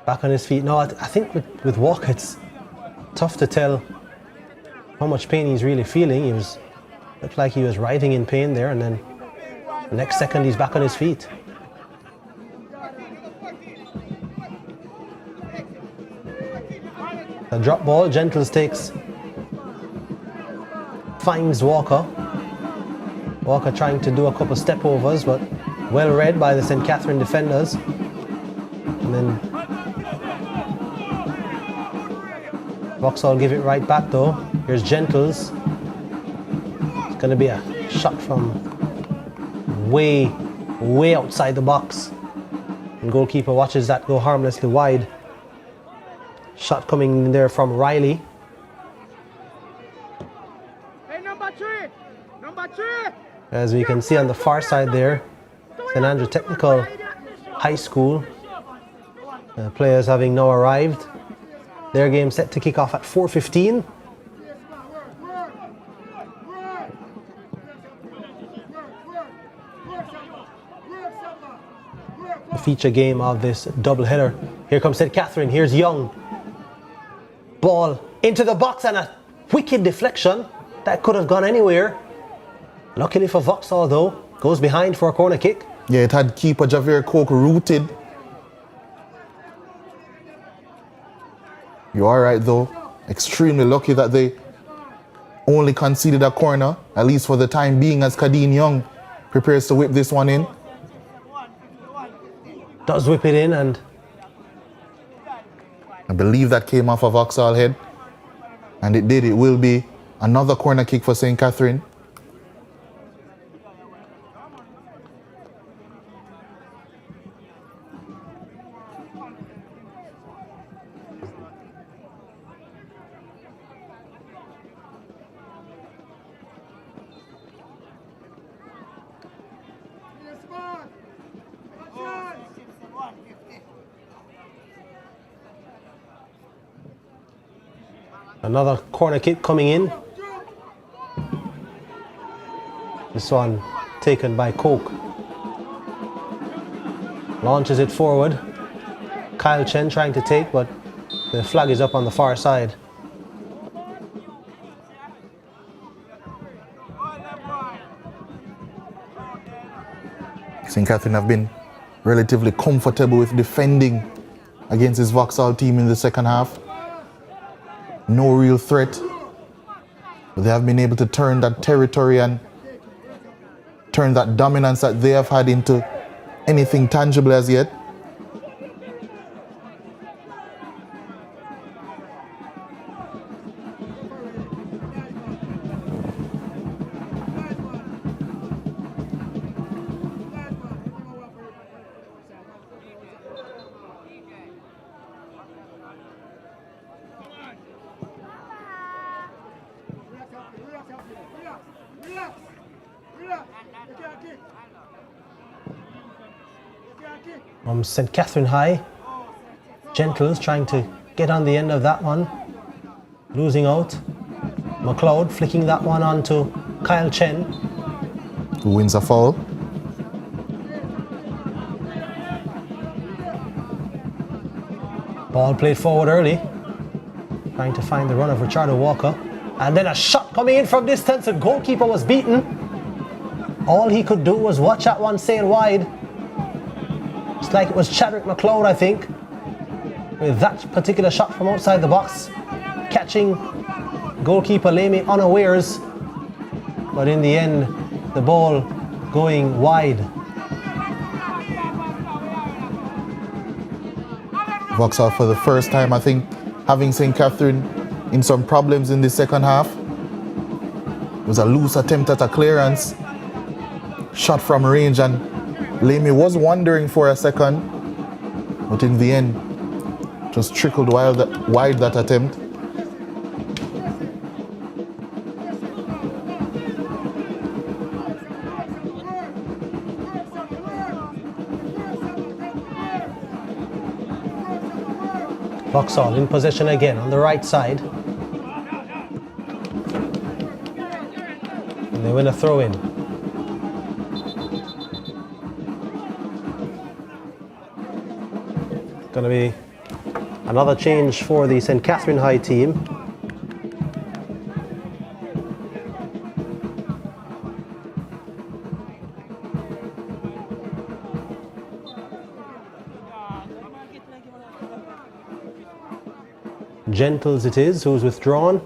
Back on his feet. No, I think with Walker it's tough to tell how much pain he's really feeling. He looked like he was writhing in pain there, and then the next second he's back on his feet. The drop ball, Gentles finds Walker. Walker trying to do a couple step overs, but well read by the St. Catherine defenders. And then Vauxhall give it right back though. Here's Gentles. It's going to be a shot from way outside the box. And goalkeeper watches that go harmlessly wide. Shot coming in there from Riley. Hey, number three! As we can see on the far side there, St. Andrew Technical High School. Players having now arrived. Their game set to kick off at 4:15. The feature game of this doubleheader. Here comes St. Catherine. Here's Young. Ball into the box and a wicked deflection. That could have gone anywhere. Luckily for Vauxhall though, goes behind for a corner kick. Yeah, it had keeper Javier Coke rooted. You are right though. Extremely lucky that they only conceded a corner, at least for the time being, as Kadeen Young prepares to whip this one in. Does whip it in, and I believe that came off of Vauxhall head. And it did. It will be another corner kick for St. Catherine. Another corner kick coming in. This one taken by Coke. Launches it forward. Kyle Chen trying to take, but the flag is up on the far side. St. Catherine have been relatively comfortable with defending against this Vauxhall team in the second half. No real threat. But they have been able to turn that territory and turn that dominance that they have had into anything tangible as yet. From St. Catherine High, Gentles trying to get on the end of that one, losing out. McLeod flicking that one onto Kyle Chen, who wins a foul. Ball played forward early, trying to find the run of Richardo Walker, and then a shot coming in from distance. The goalkeeper was beaten. All he could do was watch that one sail wide. It's like it was Chadwick McLeod, I think, with that particular shot from outside the box, catching goalkeeper Lamy unawares, but in the end, the ball going wide. Vauxhall for the first time, I think, having St. Catherine in some problems in the second half. It was a loose attempt at a clearance, shot from range, and Lamy was wondering for a second, but in the end, just trickled wide that attempt. Vauxhall in possession again on the right side. And they win a throw in. Going to be another change for the St. Catherine High team. Gentles it is, who's withdrawn.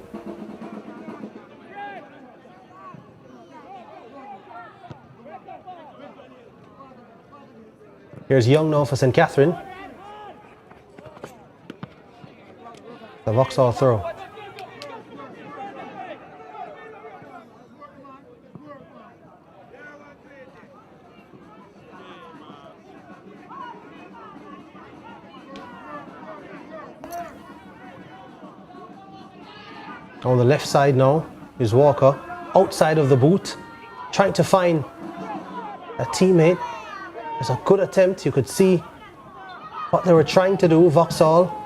Here's Young now for St. Catherine. The Vauxhall throw. On the left side now is Walker, outside of the boot, trying to find a teammate. It's a good attempt. You could see what they were trying to do, Vauxhall.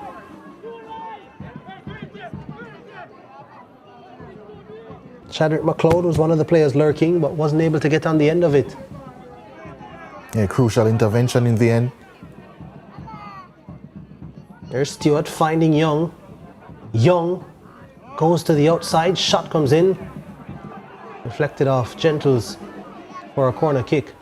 Chadwick McLeod was one of the players lurking, but wasn't able to get on the end of it. Yeah, crucial intervention in the end. There's Stewart finding Young. Young goes to the outside, shot comes in. Reflected off Gentles for a corner kick.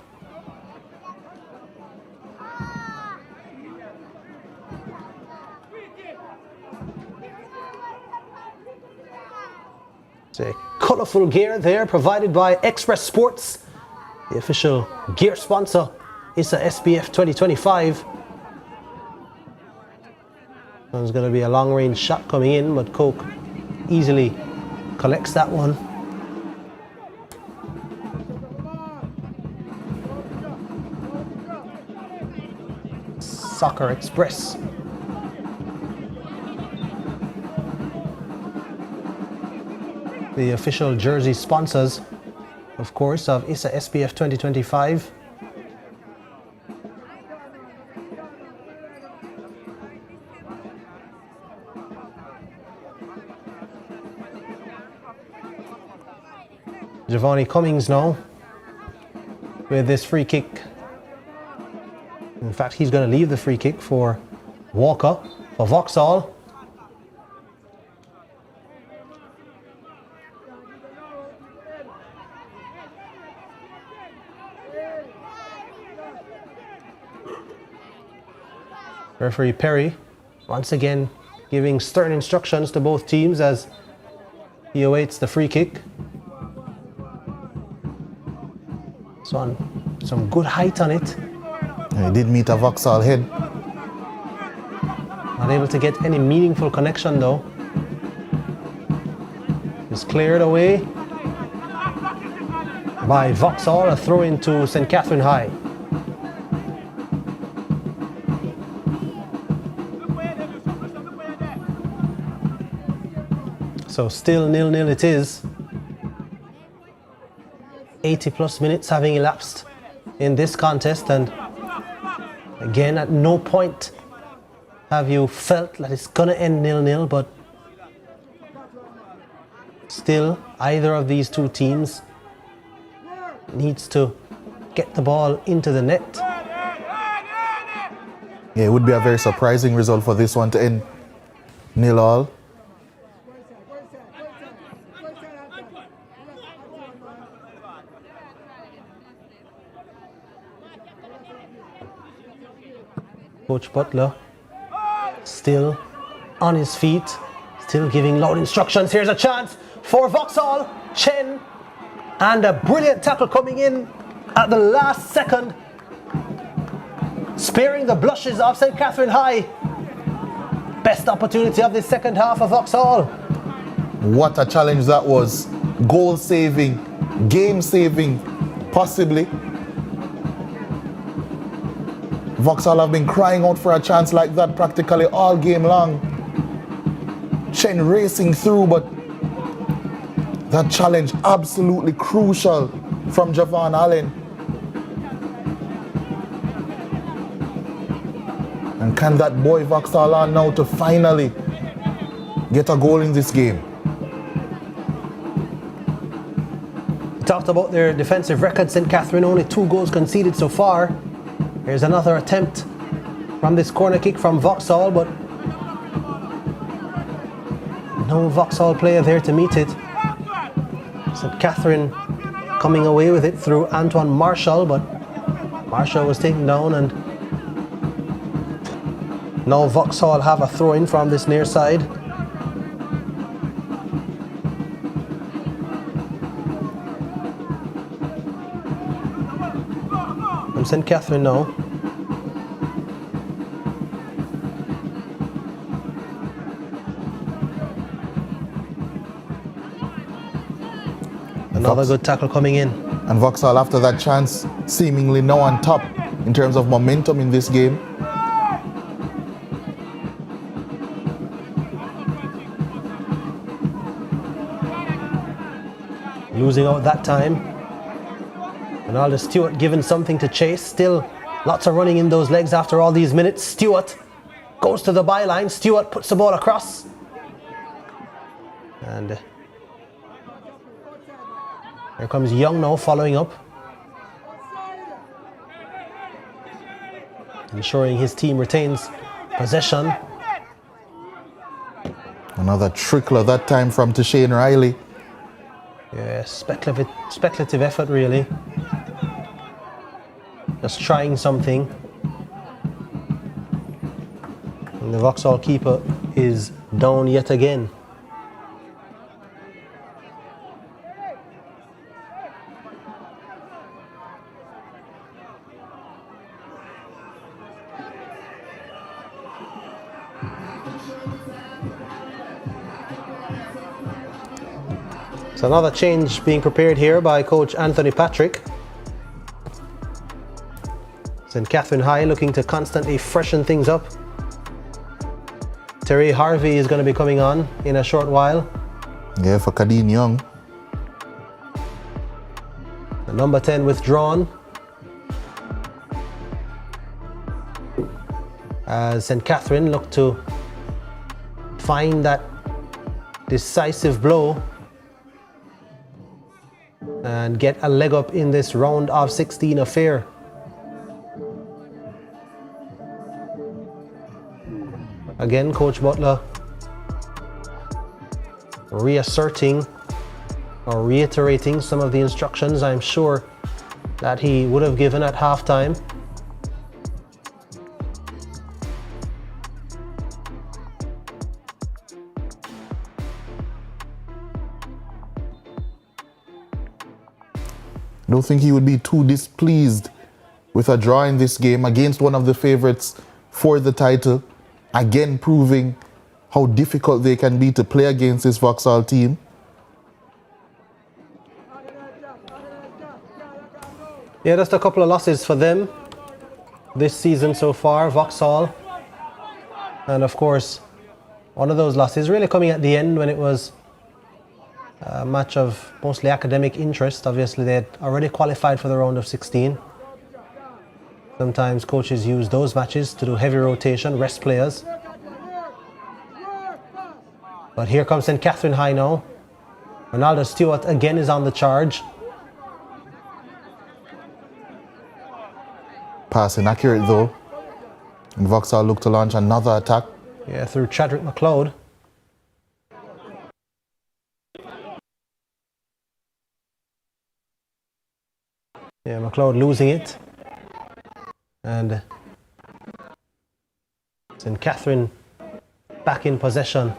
It's a colourful gear there provided by Express Sports, the official gear sponsor, ISA SBF 2025. There's going to be a long range shot coming in, but Coke easily collects that one. Soccer Express. The official jersey sponsors, of course, of ISA SBF 2025. Giovanni Cummings now with this free kick. In fact, he's going to leave the free kick for Walker for Vauxhall. Referee Perry once again giving stern instructions to both teams as he awaits the free kick. So on some good height on it. He did meet a Vauxhall head. Not able to get any meaningful connection though. It's cleared away by Vauxhall, a throw into St. Catherine High. So still 0-0 it is. 80 plus minutes having elapsed in this contest, and again at no point have you felt that it's gonna end 0-0, but still either of these two teams needs to get the ball into the net. Yeah, it would be a very surprising result for this one to end 0-0. Coach Butler still on his feet, still giving loud instructions. Here's a chance for Vauxhall. Chen, and a brilliant tackle coming in at the last second, sparing the blushes of St. Catherine High. Best opportunity of the second half of Vauxhall. What a challenge that was. Goal saving, game saving, possibly. Vauxhall have been crying out for a chance like that practically all game long. Chen racing through, but that challenge absolutely crucial from Javon Allen. And can that boy Vauxhall on now to finally get a goal in this game? We talked about their defensive record. St. Catherine only 2 goals conceded so far. Here's another attempt from this corner kick from Vauxhall, but no Vauxhall player there to meet it. St. Catherine coming away with it through Antoine Marshall, but Marshall was taken down, and now Vauxhall have a throw in from this near side. From St. Catherine now. Another good tackle coming in. And Vauxhall, after that chance, seemingly now on top in terms of momentum in this game. Losing out that time. Ronaldo Stewart given something to chase. Still lots of running in those legs after all these minutes. Stewart goes to the byline. Stewart puts the ball across. And here comes Young now following up. Ensuring his team retains possession. Another trickler that time from Tashane Riley. Yeah, speculative effort really. Just trying something. And the Vauxhall keeper is down yet again. So another change being prepared here by coach Anthony Patrick. St. Catherine High looking to constantly freshen things up. Terry Harvey is going to be coming on in a short while. Yeah, for Kadeen Young. The number 10 withdrawn. As St. Catherine look to find that decisive blow. and get a leg up in this round of 16 affair. Again, Coach Butler reasserting or reiterating some of the instructions I'm sure that he would have given at halftime. I don't think he would be too displeased with a draw in this game against one of the favorites for the title, again proving how difficult they can be to play against this Vauxhall team. Yeah, just a couple of losses for them this season so far, Vauxhall. And of course, one of those losses really coming at the end when it was a match of mostly academic interest. Obviously, they had already qualified for the round of 16. Sometimes coaches use those matches to do heavy rotation, rest players. But here comes St. Catherine High now. Ronaldo Stewart again is on the charge. Pass inaccurate though. And Vauxhall look to launch another attack. Yeah, through Chadwick McLeod. Yeah, McLeod losing it. And St. Catherine back in possession.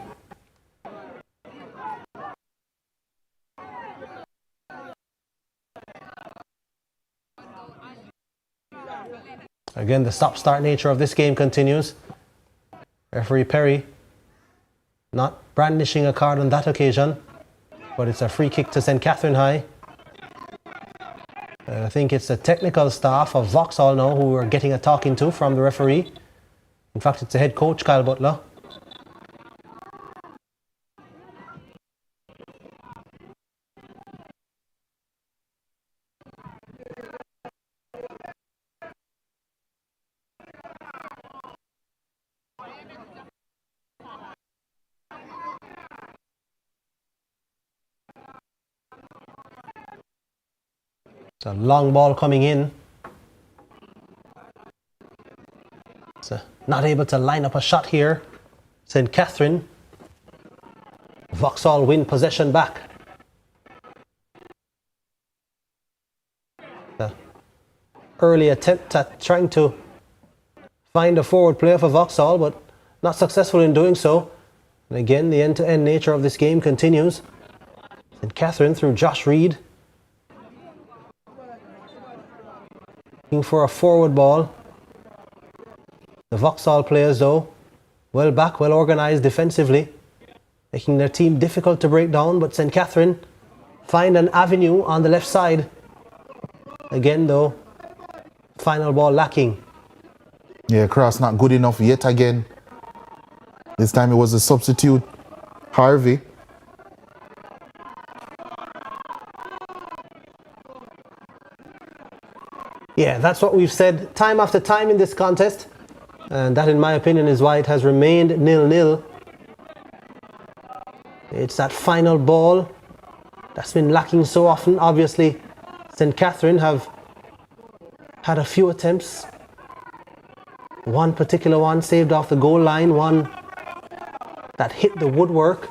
Again, the stop-start nature of this game continues. Referee Perry not brandishing a card on that occasion, but it's a free kick to St. Catherine High. And I think it's the technical staff of Vauxhall now who are getting a talking to from the referee. In fact, it's the head coach, Kyle Butler. It's a long ball coming in. So not able to line up a shot here. St. Catherine. Vauxhall win possession back. The early attempt at trying to find a forward player for Vauxhall, but not successful in doing so. And again, the end-to-end nature of this game continues. St. Catherine through Josh Reed. Looking for a forward ball. The Vauxhall players though, well back, well organised defensively, making their team difficult to break down, but St. Catherine find an avenue on the left side. Again though, final ball lacking. Yeah, cross not good enough yet again. This time it was a substitute, Harvey. Yeah, that's what we've said time after time in this contest. And that, in my opinion, is why it has remained 0-0. It's that final ball that's been lacking so often. Obviously, St. Catherine have had a few attempts. One particular one saved off the goal line, one that hit the woodwork.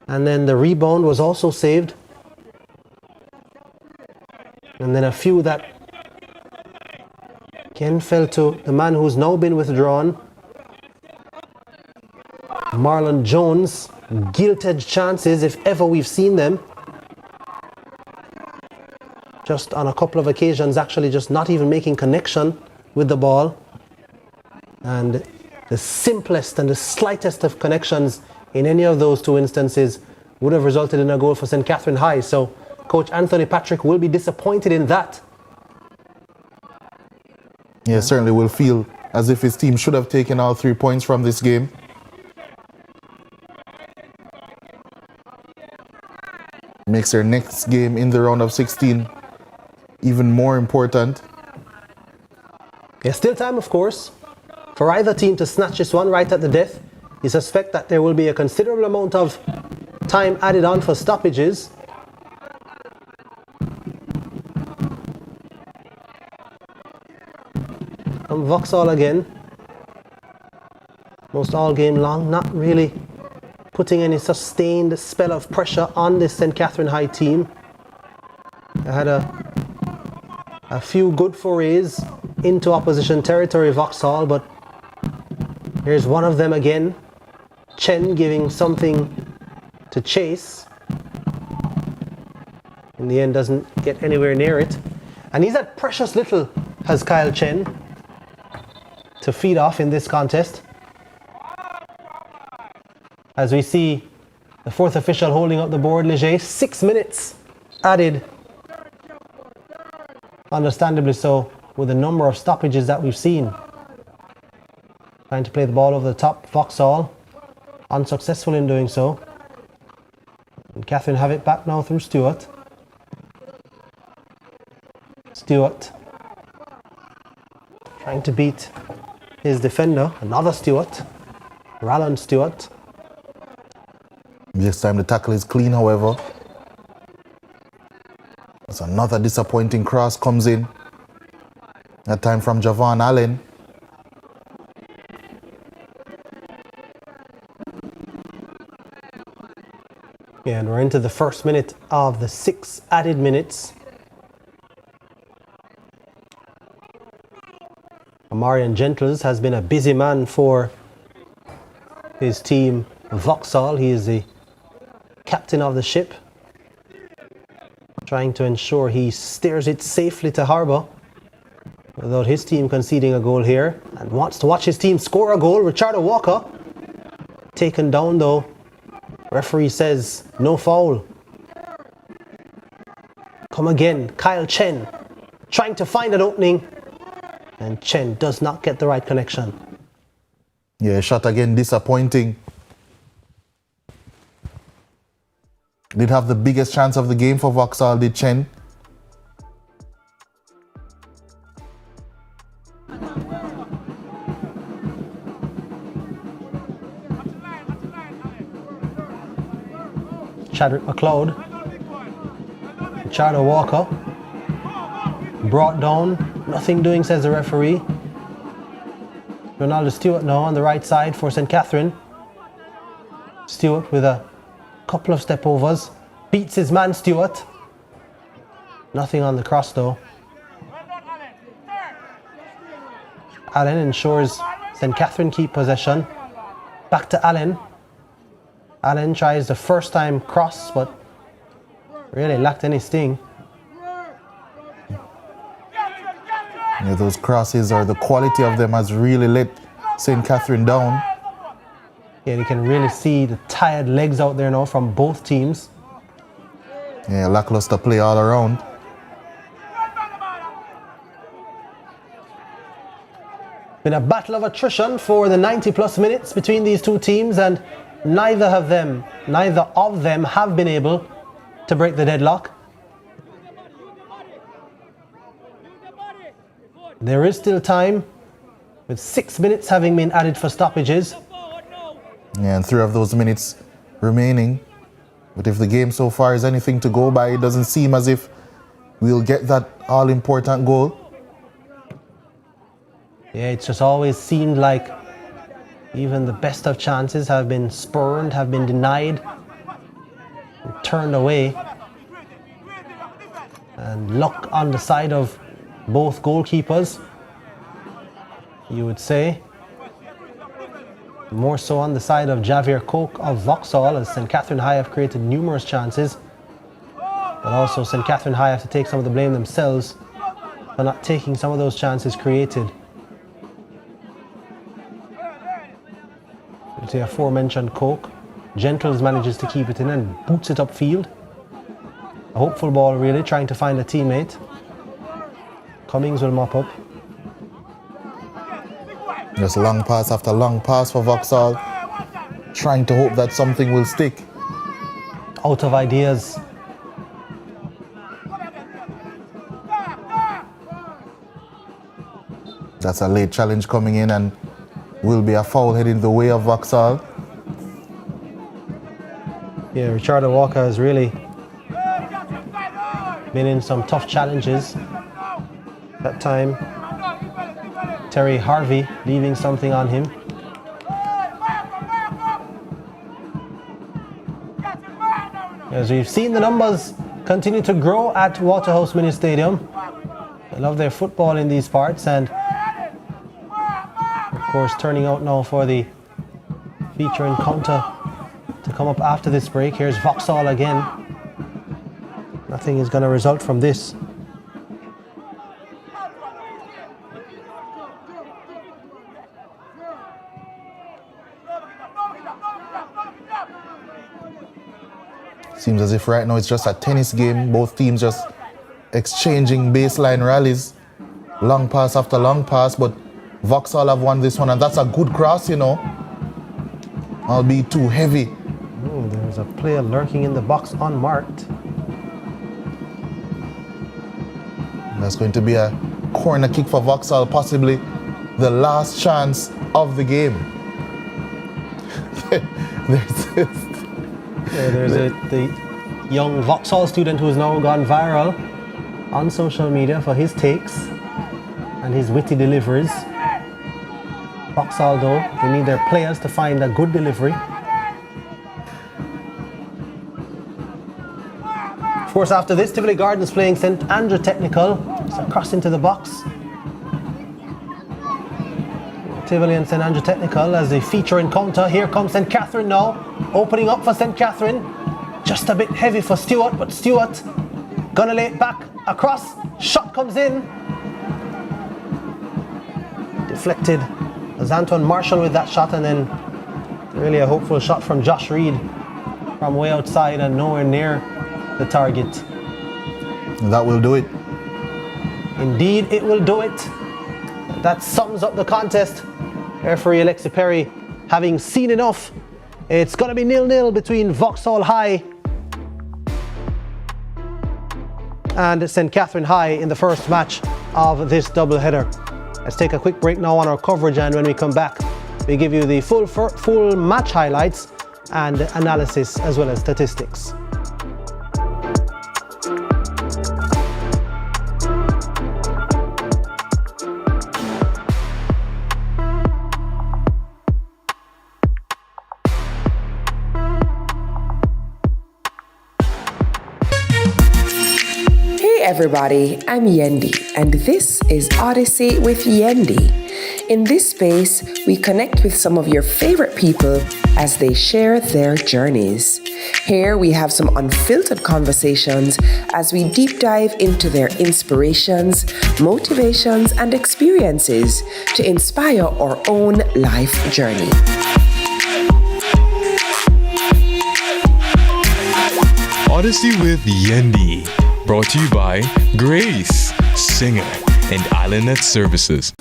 And then the rebound was also saved. And then a few that again fell to the man who's now been withdrawn. Marlon Jones, gilt-edged chances if ever we've seen them. Just on a couple of occasions actually just not even making connection with the ball. And the simplest and the slightest of connections in any of those two instances would have resulted in a goal for St. Catherine High. So Coach Anthony Patrick will be disappointed in that. Yeah, certainly will feel as if his team should have taken all 3 points from this game. Makes their next game in the round of 16 even more important. There's still time, of course, for either team to snatch this one right at the death. You suspect that there will be a considerable amount of time added on for stoppages. come Vauxhall again. Most all game long, not really putting any sustained spell of pressure on this St. Catherine High team. They had a few good forays into opposition territory, Vauxhall, but here's one of them again. Chen giving something to chase. In the end, doesn't get anywhere near it. And he's had precious little, has Kyle Chen, to feed off in this contest. As we see the fourth official holding up the board, Leger, 6 minutes added. Understandably so, with the number of stoppages that we've seen. Trying to play the ball over the top, Vauxhall, unsuccessful in doing so. And Catherine have it back now through Stewart. Stewart trying to beat his defender, another Stewart, Rallan Stewart. This time the tackle is clean, however. As another disappointing cross comes in. That time from Javon Allen. Yeah, and we're into the first minute of the 6 added minutes. Amarian Gentles has been a busy man for his team Vauxhall. He is the captain of the ship, trying to ensure he steers it safely to harbour without his team conceding a goal here, and wants to watch his team score a goal. Richard Walker taken down though. Referee says no foul. Come again, Kyle Chen trying to find an opening, and Chen does not get the right connection. Yeah, shot again disappointing. Did have the biggest chance of the game for Vauxhall, did Chen. Chadwick McLeod, Charter Walker, brought down, nothing doing, says the referee. Ronaldo Stewart now on the right side for St. Catherine. Stewart with a couple of step overs, beats his man Stewart. Nothing on the cross though. Allen ensures St. Catherine keep possession. Back to Allen. Allen tries the first time cross, but really lacked any sting. Yeah, those crosses, or the quality of them, has really let St. Catherine down. Yeah, you can really see the tired legs out there now from both teams. Yeah, lackluster play all around. Been a battle of attrition for the 90 plus minutes between these two teams, and neither of them have been able to break the deadlock. There is still time, with 6 minutes having been added for stoppages. Yeah, and 3 of those minutes remaining. But if the game so far is anything to go by, it doesn't seem as if we'll get that all-important goal. Yeah, it's just always seemed like even the best of chances have been spurned, have been denied, turned away. And luck on the side of both goalkeepers, you would say. More so on the side of Javier Coke of Vauxhall, as St. Catherine High have created numerous chances. But also St. Catherine High have to take some of the blame themselves for not taking some of those chances created. The aforementioned Coke. Gentles manages to keep it in and boots it upfield. A hopeful ball really, trying to find a teammate. Cummings will mop up. Just long pass after long pass for Vauxhall, trying to hope that something will stick. Out of ideas. That's a late challenge coming in, and will be a foul heading the way of Vauxhall. Yeah, Richard Walker has really been in some tough challenges. That time Terry Harvey leaving something on him. As we've seen the numbers continue to grow at Waterhouse Mini Stadium. They love their football in these parts, and of course turning out now for the feature encounter to come up after this break. Here's Vauxhall again. Nothing is going to result from this. Seems as if right now it's just a tennis game. Both teams just exchanging baseline rallies. Long pass after long pass, but Vauxhall have won this one, and that's a good cross, you know. Albeit too heavy. Oh, there's a player lurking in the box unmarked. That's going to be a corner kick for Vauxhall, possibly the last chance of the game. There's the young Vauxhall student who has now gone viral on social media for his takes and his witty deliveries. Vauxhall, though, they need their players to find a good delivery. Of course, after this, Tivoli Gardens playing St Andrew Technical. It's a cross into the box. Tivoli and St Andrew Technical as a feature encounter. Here comes St Catherine now, opening up for St Catherine. Just a bit heavy for Stewart, but Stewart gonna lay it back across. Shot comes in. Deflected as Antoine Marshall with that shot, and then really a hopeful shot from Josh Reed from way outside and nowhere near the target. That will do it. Indeed, it will do it. That sums up the contest. Referee Alexi Perry having seen enough. It's going to be 0-0 between Vauxhall High and St Catherine High in the first match of this doubleheader. Let's take a quick break now on our coverage, and when we come back, we give you the full match highlights and analysis as well as statistics. Everybody, I'm Yendi, and this is Odyssey with Yendi. In this space, we connect with some of your favorite people as they share their journeys. Here we have some unfiltered conversations as we deep dive into their inspirations, motivations, and experiences to inspire our own life journey. Odyssey with Yendi. Brought to you by Grace, Singer, and IslandNet Services.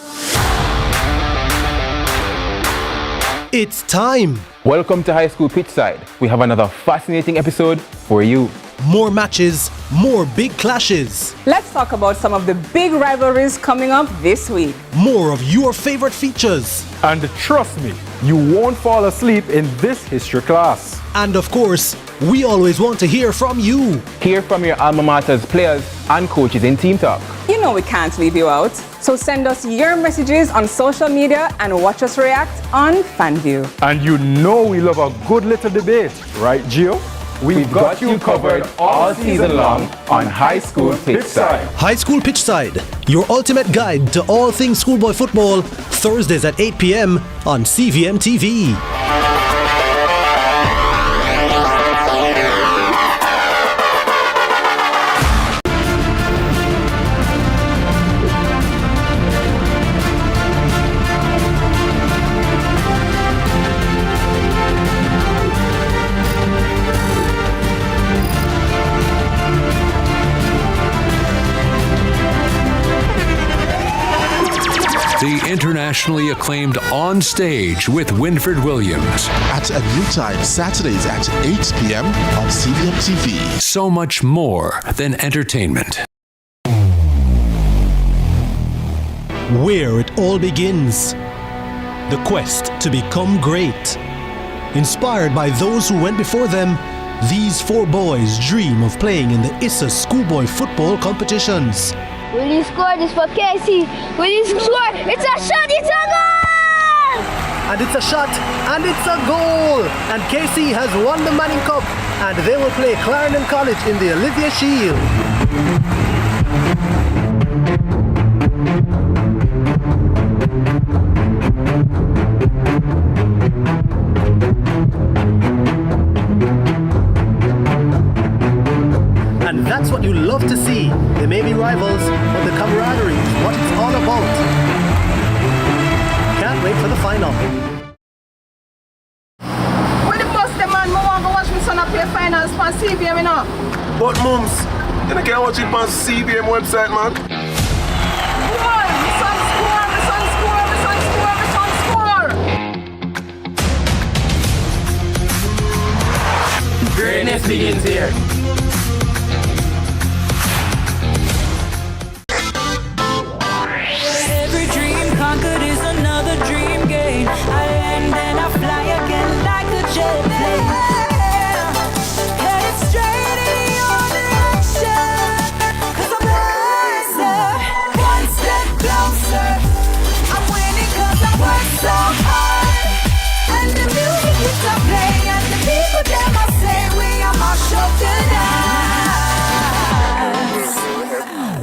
It's time! Welcome to High School Pitchside. We have another fascinating episode for you. More matches, more big clashes. Let's talk about some of the big rivalries coming up this week. More of your favorite features. And trust me, you won't fall asleep in this history class. And of course, we always want to hear from you. Hear from your alma mater's players and coaches in Team Talk. You know we can't leave you out. So send us your messages on social media and watch us react on FanView. And you know we love a good little debate, right, Gio? We've got you covered all season long on High School Pitchside. High School Pitchside, your ultimate guide to all things schoolboy football, Thursdays at 8 p.m. on CVM TV. The internationally acclaimed On Stage with Winford Williams. At a new time, Saturdays at 8 p.m. on CVM TV. So much more than entertainment. Where it all begins. The quest to become great. Inspired by those who went before them, these four boys dream of playing in the ISSA schoolboy football competitions. Will he score this for Casey? Will he score? It's a shot, it's a goal! And it's a shot, and it's a goal! And KC has won the Manning Cup, and they will play Clarendon College in the Olivia Shield. And that's what you love to see. They may be rivals, but the camaraderie is what it's all about. Can't wait for the final. When the bus the man, I want to watch my son play finals for CVM, you know. But mums, you can't watch it on CVM website, man. My son score, my son score, my son score, my son score. Greatness begins here. Every dream conquered is another dream gained. I land and I fly again like a jet plane. Headed straight in your direction, 'cause I'm wiser, one step closer. I'm winning 'cause I work so hard. And the music hits I play, and the people them I say we are my show tonight.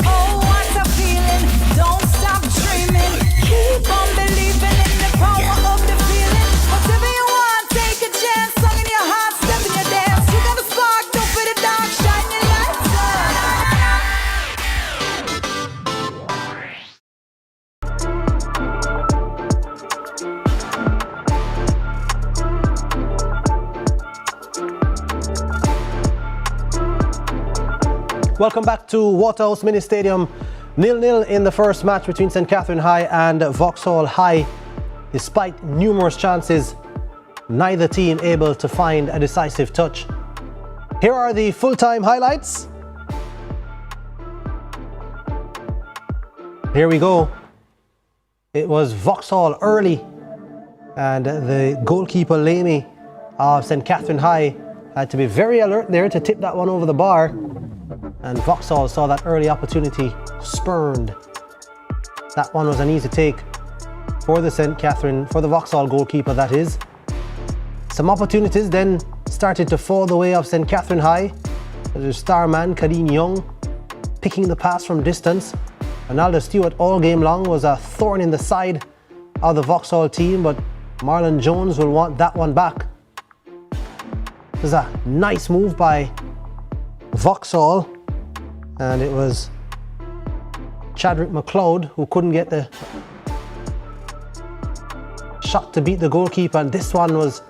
Oh, what a feeling! Don't stop dreaming. Keep on believing in the power of the feeling. Whatever you want, take a chance. Song in your heart, step in your dance. You got a spark, don't put it down. Shine your lights Welcome back to Waterhouse Mini Stadium. 0-0 in the first match between St. Catherine High and Vauxhall High. Despite numerous chances, neither team able to find a decisive touch. Here are the full-time highlights. Here we go. It was Vauxhall early, and the goalkeeper Lamy of St. Catherine High had to be very alert there to tip that one over the bar. And Vauxhall saw that early opportunity spurned. That one was an easy take for the Vauxhall goalkeeper, that is. Some opportunities then started to fall the way of St. Catherine High. There's star man Kadeen Young picking the pass from distance. Ronaldo Stewart all game long was a thorn in the side of the Vauxhall team, but Marlon Jones will want that one back. It was a nice move by Vauxhall, and it was Chadwick McLeod who couldn't get the shot to beat the goalkeeper, and this one was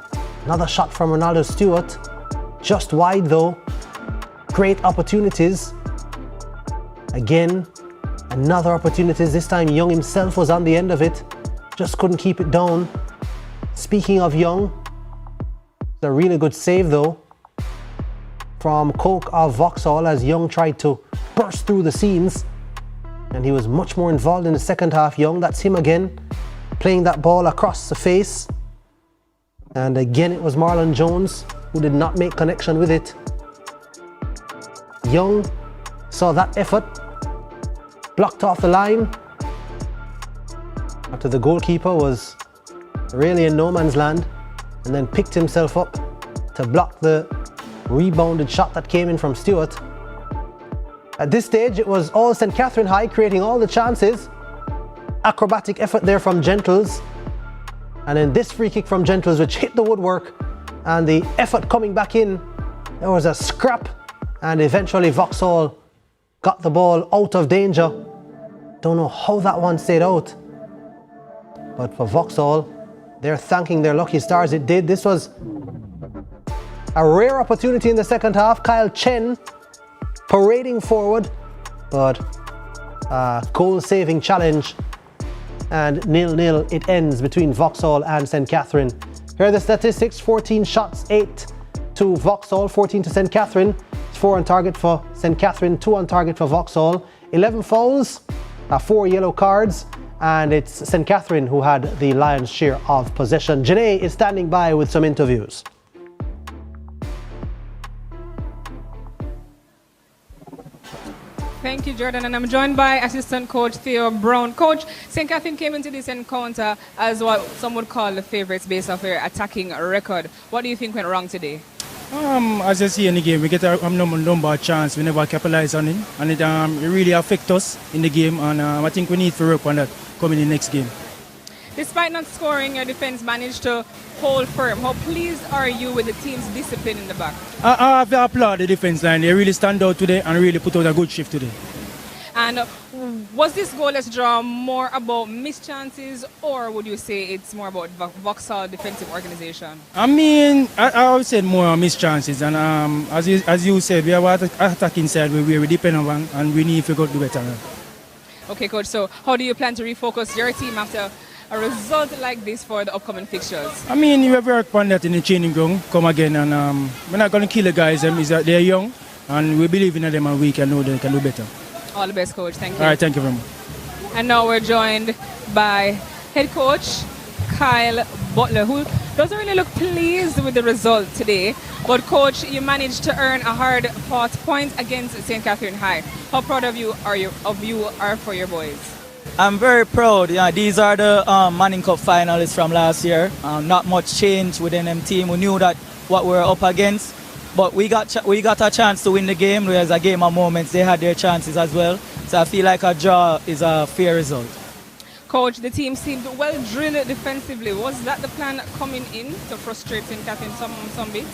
another shot from Ronaldo Stewart, just wide though. Great opportunities. Again, another opportunities. This time Young himself was on the end of it, just couldn't keep it down. Speaking of Young, it's a really good save though from Coke of Vauxhall as Young tried to burst through the seams, and he was much more involved in the second half. Young, that's him again, playing that ball across the face, and again it was Marlon Jones who did not make connection with it. Young saw that effort, blocked off the line after the goalkeeper was really in no man's land, and then picked himself up to block the rebounded shot that came in from Stewart. At this stage, it was all St. Catherine High creating all the chances. Acrobatic effort there from Gentles, and then this free kick from Gentles which hit the woodwork, and the effort coming back in. There was a scrap, and eventually Vauxhall got the ball out of danger. Don't know how that one stayed out, but for Vauxhall, they're thanking their lucky stars it did. This was a rare opportunity in the second half. Kyle Chen parading forward, but goal-saving challenge, and 0-0 it ends between Vauxhall and St. Catherine. Here are the statistics: 14 shots, 8 to Vauxhall, 14 to St. Catherine. 4 on target for St. Catherine, 2 on target for Vauxhall. 11 fouls, 4 yellow cards, and it's St. Catherine who had the lion's share of possession. Janae is standing by with some interviews. Thank you, Jordan. And I'm joined by assistant coach Theo Brown. Coach, St. Catherine came into this encounter as what some would call the favourites based off their attacking record. What do you think went wrong today? As you see in the game, we get a number of chance. We never capitalize on it, and it really affects us in the game. And I think we need to work on that coming in the next game. Despite not scoring, your defense managed to hold firm. How pleased are you with the team's discipline in the back? I applaud the defense line. They really stand out today and really put out a good shift today. And was this goalless draw more about missed chances, or would you say it's more about Vauxhall defensive organization? I mean, I would say more missed chances. And as you said, we have an attacking side where we depend on, and we need to go do better. Okay, Coach. So how do you plan to refocus your team after a result like this for the upcoming fixtures? I mean, we have worked on that in the training ground, come again, and we're not going to kill the guys. They're young, and we believe in them, and we can know they can do better. All the best, Coach. Thank you. All right, thank you very much. And now we're joined by head coach Kyle Butler, who doesn't really look pleased with the result today. But, Coach, you managed to earn a hard-fought point against St. Catherine High. How proud of you are for your boys? I'm very proud. Yeah, these are the Manning Cup finalists from last year. Not much change within them team. We knew that what we were up against, but we got a chance to win the game. There's a game of moments. They had their chances as well. So I feel like a draw is a fair result. Coach, the team seemed well drilled defensively. Was that the plan coming in to frustrate St. Catherine some bits?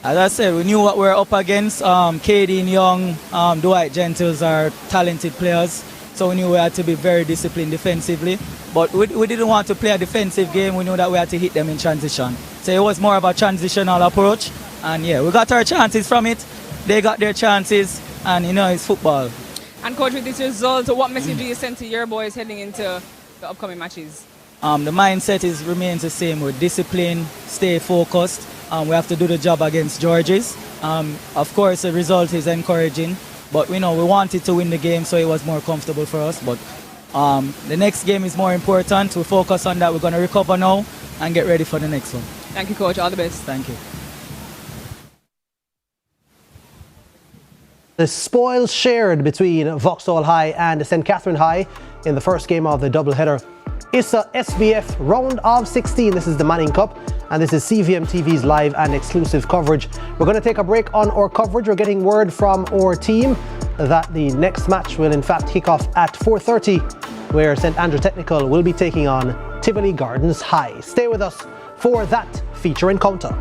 As I said, we knew what we were up against. Katie Young, Dwight Gentles are talented players. So we knew we had to be very disciplined defensively. But we didn't want to play a defensive game. We knew that we had to hit them in transition. So it was more of a transitional approach. And yeah, we got our chances from it. They got their chances. And it's football. And Coach, with this result, what message do you send to your boys heading into the upcoming matches? The mindset remains the same with discipline, stay focused. We have to do the job against Georges. Of course, the result is encouraging. But we wanted to win the game, so it was more comfortable for us. But the next game is more important. We focus on that. We're going to recover now and get ready for the next one. Thank you, Coach. All the best. Thank you. The spoils shared between Vauxhall High and St. Catherine High in the first game of the doubleheader. ISA SBF round of 16. This is the Manning Cup, and this is CVM TV's live and exclusive coverage. We're going to take a break on our coverage. We're getting word from our team that the next match will in fact kick off at 4:30, where St. Andrew Technical will be taking on Tivoli Gardens High. Stay with us for that feature encounter.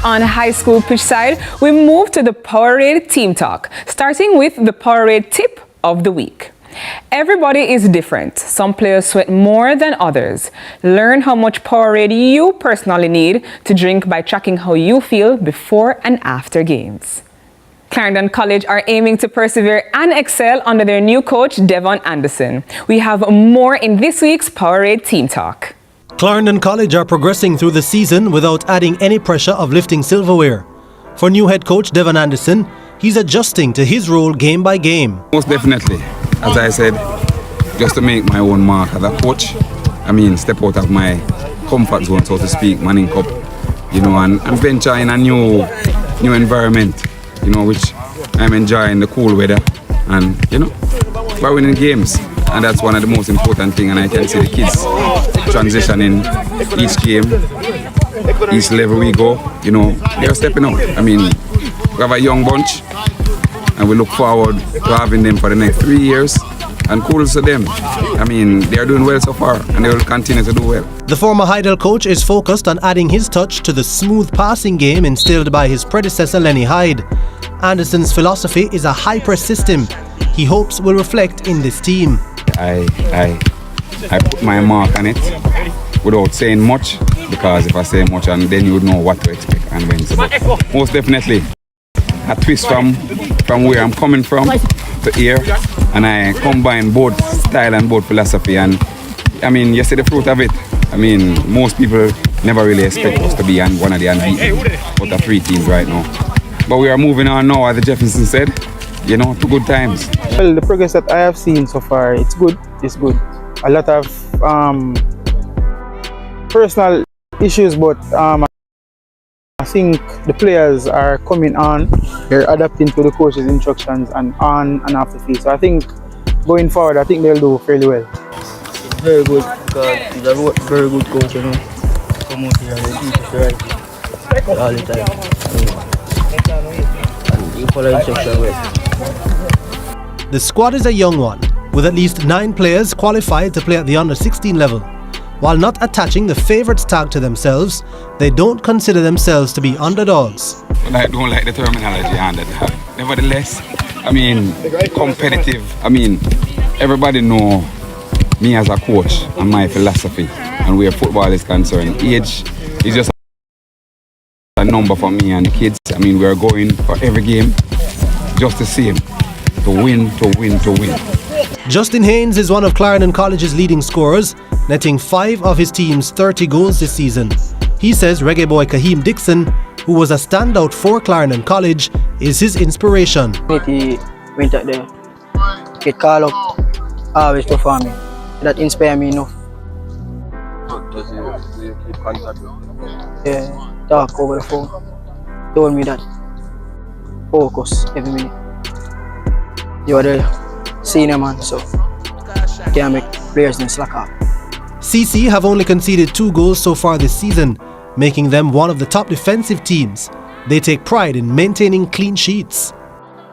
On high school pitch side, we move to the Powerade team talk, starting with the Powerade tip of the week. Everybody is different. Some players sweat more than others. Learn how much Powerade you personally need to drink by tracking how you feel before and after games. Clarendon College are aiming to persevere and excel under their new coach, Devon Anderson. We have more in this week's Powerade team talk. Clarendon College are progressing through the season without adding any pressure of lifting silverware. For new head coach Devon Anderson, he's adjusting to his role game by game. Most definitely, as I said, just to make my own mark as a coach. Step out of my comfort zone, so to speak, Manning Cup, and venture in a new environment, which I'm enjoying the cool weather and, by winning games. And that's one of the most important things, and I can see the kids transitioning each game, each level we go, they're stepping up. We have a young bunch, and we look forward to having them for the next 3 years, and kudos to them. They're doing well so far, and they will continue to do well. The former Heidel coach is focused on adding his touch to the smooth passing game instilled by his predecessor Lenny Hyde. Anderson's philosophy is a high-press system he hopes will reflect in this team. I put my mark on it without saying much, because if I say much, and then you would know what to expect and when to. But most definitely, a twist from where I'm coming from to here, and I combine both style and both philosophy, and I mean, you see the fruit of it. I mean, most people never really expect us to be one of the unbeaten out of 3 teams right now. But we are moving on now, as Jefferson said, you know, to good times. Well, the progress that I have seen so far, it's good. It's good. A lot of personal issues, but I think the players are coming on. They're adapting to the coach's instructions and on and off the field. So I think going forward, I think they'll do fairly well. Very good, because he's a very good coach, you know. Come out here and teach us right all the time. And you follow instruction well. The squad is a young one, with at least 9 players qualified to play at the under-16 level. While not attaching the favourites tag to themselves, they don't consider themselves to be underdogs. I don't like the terminology on that. Nevertheless, I mean, competitive. I mean, everybody know me as a coach and my philosophy and where football is concerned. Age is just a number for me and the kids. I mean, we are going for every game just the same, to win, to win, to win. Justin Haynes is one of Clarendon College's leading scorers, netting 5 of his team's 30 goals this season. He says reggae boy Kaheem Dixon, who was a standout for Clarendon College, is his inspiration. He went out there, get called up, always performing. That inspired me enough. Does he keep contact with you? Yeah, talk over the phone. Told me that focus every minute. You are the senior man, so you can't make players then slack off. CC have only conceded 2 goals so far this season, making them one of the top defensive teams. They take pride in maintaining clean sheets.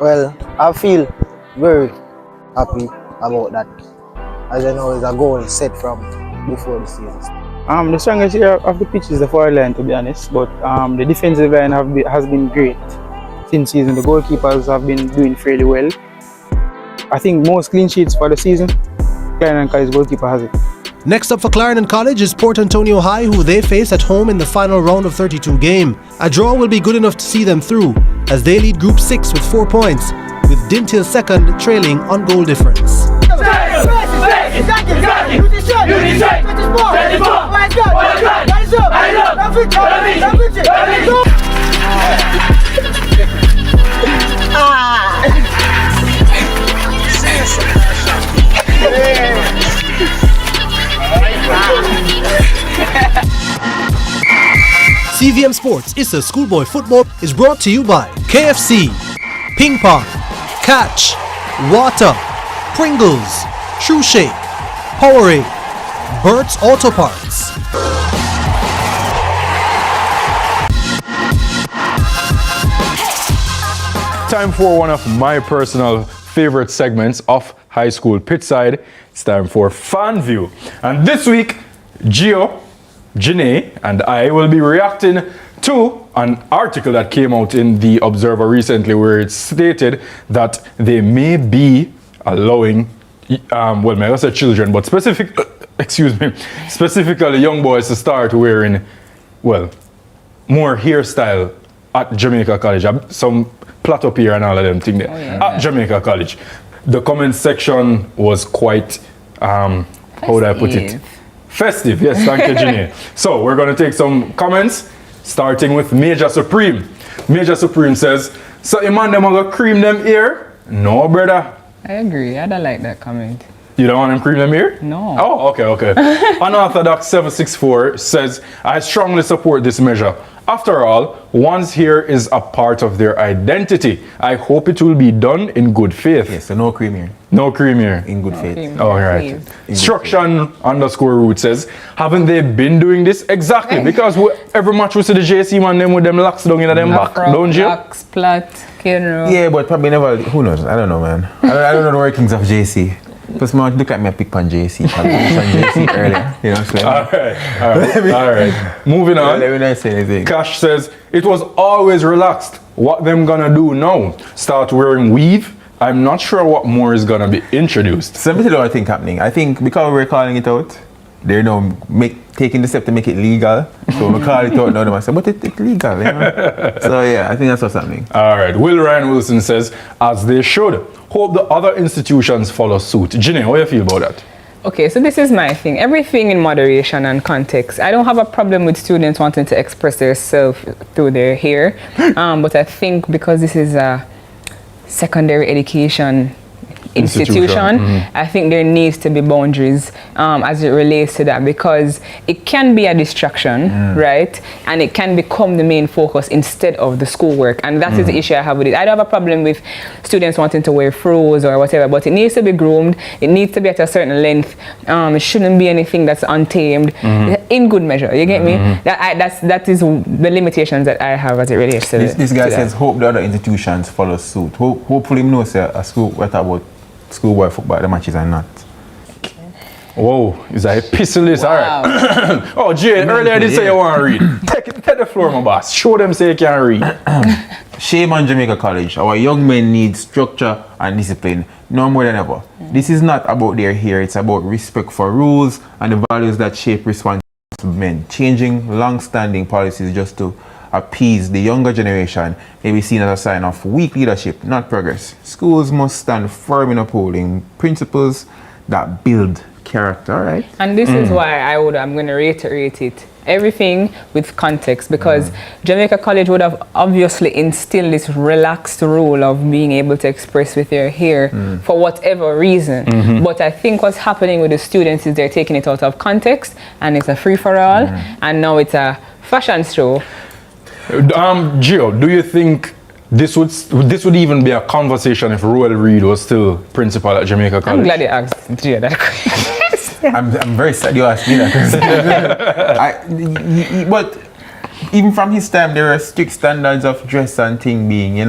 Well, I feel very happy about that. As I know, it's a goal set from before the season. The strongest area of the pitch is the forward line, to be honest, but the defensive line has been great since season. The goalkeepers have been doing fairly well. I think most clean sheets for the season, Clarendon College goalkeeper has it. Next up for Clarendon College is Port Antonio High, who they face at home in the final round of 32 game. A draw will be good enough to see them through, as they lead Group 6 with 4 points, with Dintil second trailing on goal difference. CVM Sports Issa Schoolboy Football is brought to you by KFC, Ping Pong, Catch, Water, Pringles, True Shake, Powerade, Burt's Auto Parts. Time for one of my personal favorite segments of high school pitchside. It's time for Fan View. And this week, Gio, Janae, and I will be reacting to an article that came out in The Observer recently, where it stated that they may be allowing, well, I say children, but specifically young boys to start wearing, well, more hairstyle at Jamaica College. Some plait up here and all of them thing there. Oh, yeah. At Jamaica College. The comment section was quite, how would I put it? Festive, yes, thank you, Ginny. So we're going to take some comments, starting with Major Supreme. Major Supreme says, so Iman, them are going to cream them here? No, brother. I agree, I don't like that comment. You don't want them cream them here? No. Oh, okay. Unorthodox 764 says, I strongly support this measure. After all, one's hair is a part of their identity. I hope it will be done in good faith. Yes, so no cream here. No cream here. In good faith. All right. Instruction_root says, haven't they been doing this? Exactly, because every match we see the JC man them with them locks down in them back, don't you? Locks, plait, Kenro. Yeah, but probably never, who knows? I don't know, man. I don't know the workings of JC. Plus, man, look at me, I pick on JC. I picked on JC earlier. You know, so all right. Moving on. Let me not say anything. Cash says, it was always relaxed. what them gonna do now? Start wearing weave? I'm not sure what more is gonna be introduced. Something I think happening. I think because we're calling it out, they're now taking the step to make it legal. So we call it out now, they say, but it's legal, you know? So yeah, I think that's what's happening. All right, Will Ryan Wilson says, as they should. Hope the other institutions follow suit. Ginny, how do you feel about that? Okay, so this is my thing. Everything in moderation and context. I don't have a problem with students wanting to express themselves through their hair, but I think because this is a secondary education institution, I think there needs to be boundaries as it relates to that, because it can be a distraction, right? And it can become the main focus instead of the schoolwork, and that is the issue I have with it. I don't have a problem with students wanting to wear froze or whatever, but it needs to be groomed, it needs to be at a certain length, it shouldn't be anything that's untamed, in good measure, you get me? That is the limitations that I have as it relates to this guy says, hope the other institutions follow suit. Hopefully he knows a school what about schoolboy football, the matches are not. Whoa, is that a pistol list? Wow. All right. Oh, Jay, earlier I did say you want to read. Take the floor, my boss. Show them say you can read. Shame on Jamaica College. Our young men need structure and discipline, no more than ever. This is not about their hair, it's about respect for rules and the values that shape responsible men. Changing long-standing policies just to appease the younger generation may be seen as a sign of weak leadership, not progress. Schools must stand firm in upholding principles that build character, right? And this is why I'm going to reiterate it. Everything with context, because Jamaica College would have obviously instilled this relaxed rule of being able to express with their hair for whatever reason. But I think what's happening with the students is they're taking it out of context, and it's a free-for-all, and now it's a fashion show. Gio, do you think this would even be a conversation if Roel Reid was still principal at Jamaica College? I'm glad you asked Gio that question. I'm very sad you asked me that question. But even from his time, there were strict standards of dress and thing being,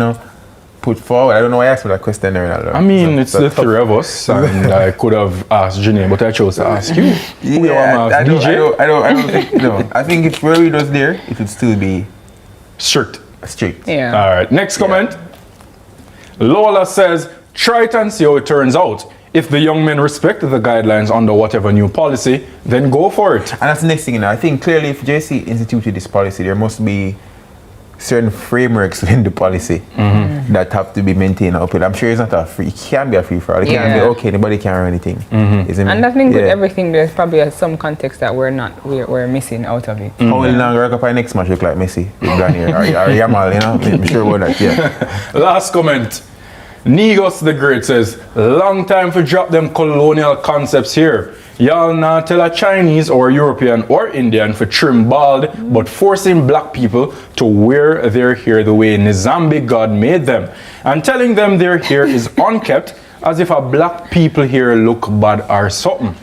put forward. I don't know why I asked me that question there. I mean, it's the three of us, and I could have asked Ginny, but I chose to ask you. I don't think, no. I think if Roel Reid was there, it would still be strict. Yeah. All right. Next comment. Lola says, try it and see how it turns out. If the young men respect the guidelines under whatever new policy, then go for it. And that's the next thing. I think clearly if JC instituted this policy, there must be certain frameworks within the policy that have to be maintained. I'm sure it's not it can't be a free for all. It can't be okay, nobody can run anything. And I think with everything, there's probably some context that we're missing out of it. How will long work up our next match look like Messi with blonde hair or Yamal, I'm sure about that, yeah. Last comment. Negos the Great says, long time for drop them colonial concepts here. Y'all not tell a Chinese or European or Indian for trim bald, but forcing black people to wear their hair the way Nizambi God made them, and telling them their hair is unkept as if a black people hair look bad or something.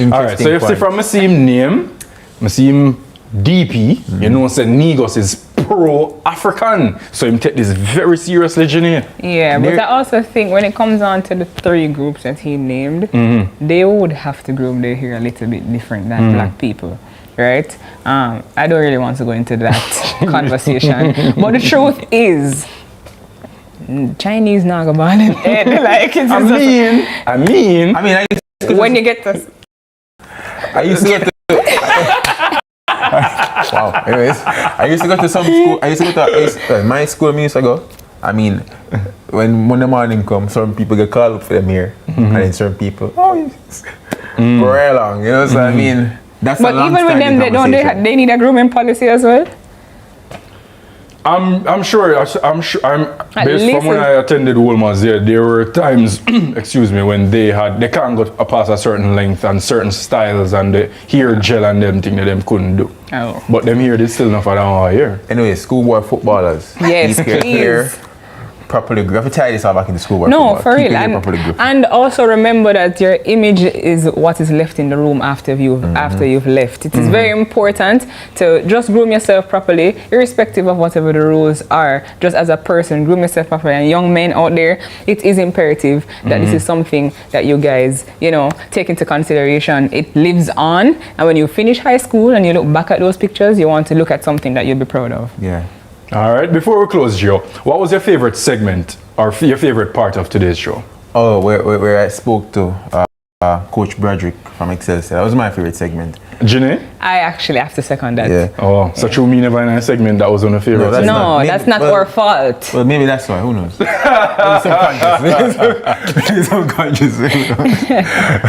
Alright, so you see from my same name, my same DP, you know, say Negos is pro-African, so him take this very seriously, Janine. Yeah, but I also think when it comes on to the three groups that he named, they would have to groom their hair a little bit different than black people, right? I don't really want to go into that conversation, but the truth is, Chinese not go ban it. I mean, when you get to, I used to go to. Wow. Anyways, I used to go to some school. I used to go to my school many years ago. I mean, when Monday morning comes, some people get called up for them here, and then some people, for very long, So I mean, that's but a long even with them, they need a grooming policy as well. I'm sure. Based from when I attended Wolmer's, there were times, excuse me, when they can't go past a certain length and certain styles and the hair gel and them thing that them couldn't do. Oh. But them here, they still enough for them here. Anyway, schoolboy footballers. Yes, keep your hair properly gripped. You have to tie this all back in the schoolboy No, football. for Keep real. your hair properly gripped. And also remember that your image is what is left in the room after you've left. It is very important to just groom yourself properly, irrespective of whatever the rules are. Just as a person, groom yourself properly. And young men out there, it is imperative that this is something that you guys, take into consideration. It lives on, and when you finish high school and you look back at those pictures, you want to look at something that you'll be proud of. Yeah. All right, before we close, Joe, what was your favorite segment or your favorite part of today's show? Oh, where I spoke to Coach Broderick from Excelsior. That was my favorite segment. Janae? I actually have to second that. Yeah. Oh, so true, me never in a segment that was one of your favorites. No, that's not our fault. Well, maybe that's why. Who knows? Maybe subconscious.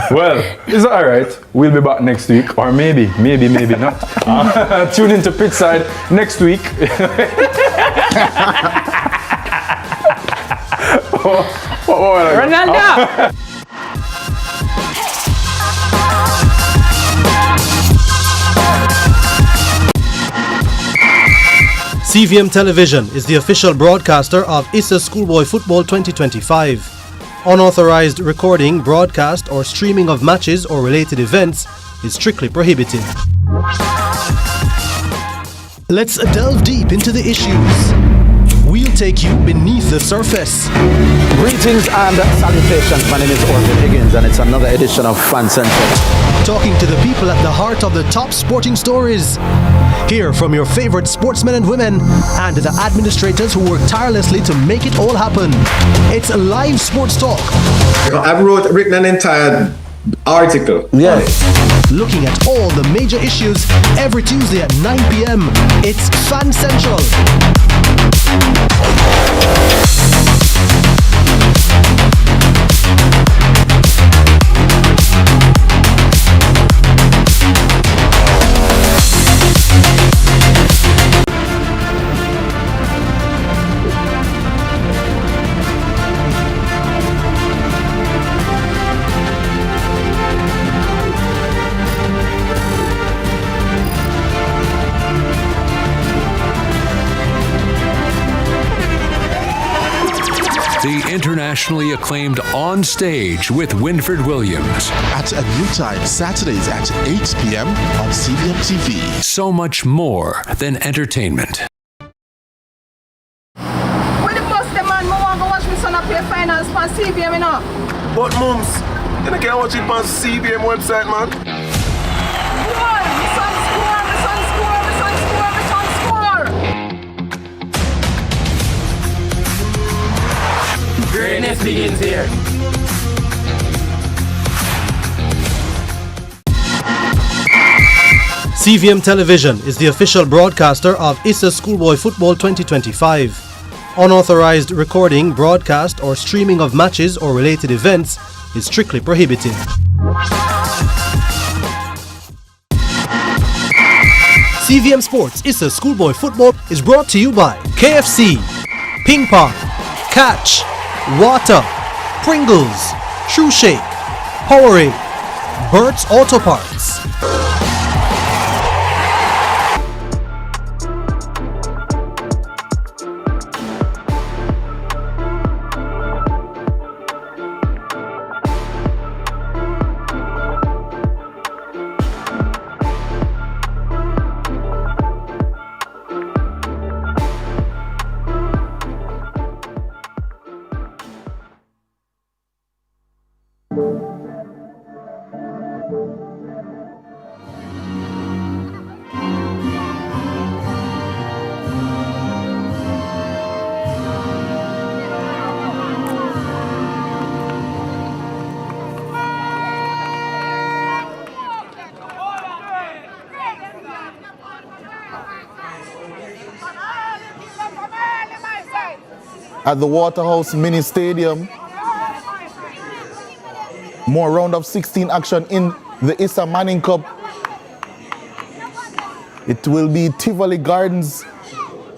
Well, it's all right. We'll be back next week, or maybe not. Tune into Pitchside next week. Ronaldo! CVM Television is the official broadcaster of ISA Schoolboy Football 2025. Unauthorized recording, broadcast or streaming of matches or related events is strictly prohibited. Let's delve deep into the issues. We'll take you beneath the surface. Greetings and salutations. My name is Orville Higgins, and it's another edition of Fan Central. Talking to the people at the heart of the top sporting stories. Hear from your favorite sportsmen and women and the administrators who work tirelessly to make it all happen. It's a live sports talk. I've written an entire article. Yeah. Looking at all the major issues every Tuesday at 9 p.m. It's Fan Central. The internationally acclaimed On Stage with Winfred Williams. At a new time, Saturdays at 8 p.m. on CVM TV. So much more than entertainment. When the bus the man, I want to watch my son up play finals for CVM, you know. But mums, you can't watch it on CVM website, man. Why? My son score, my son score, my son score, my son score. Greatness begins here. CVM Television is the official broadcaster of ISA Schoolboy Football 2025. Unauthorized recording, broadcast or streaming of matches or related events is strictly prohibited. CVM Sports ISA Schoolboy Football is brought to you by KFC, Ping Pong, Catch, Water, Pringles, True Shake, Powerade, Burt's Auto Parts. At the Waterhouse Mini Stadium, more round of 16 action in the ISA Manning Cup. It will be Tivoli Gardens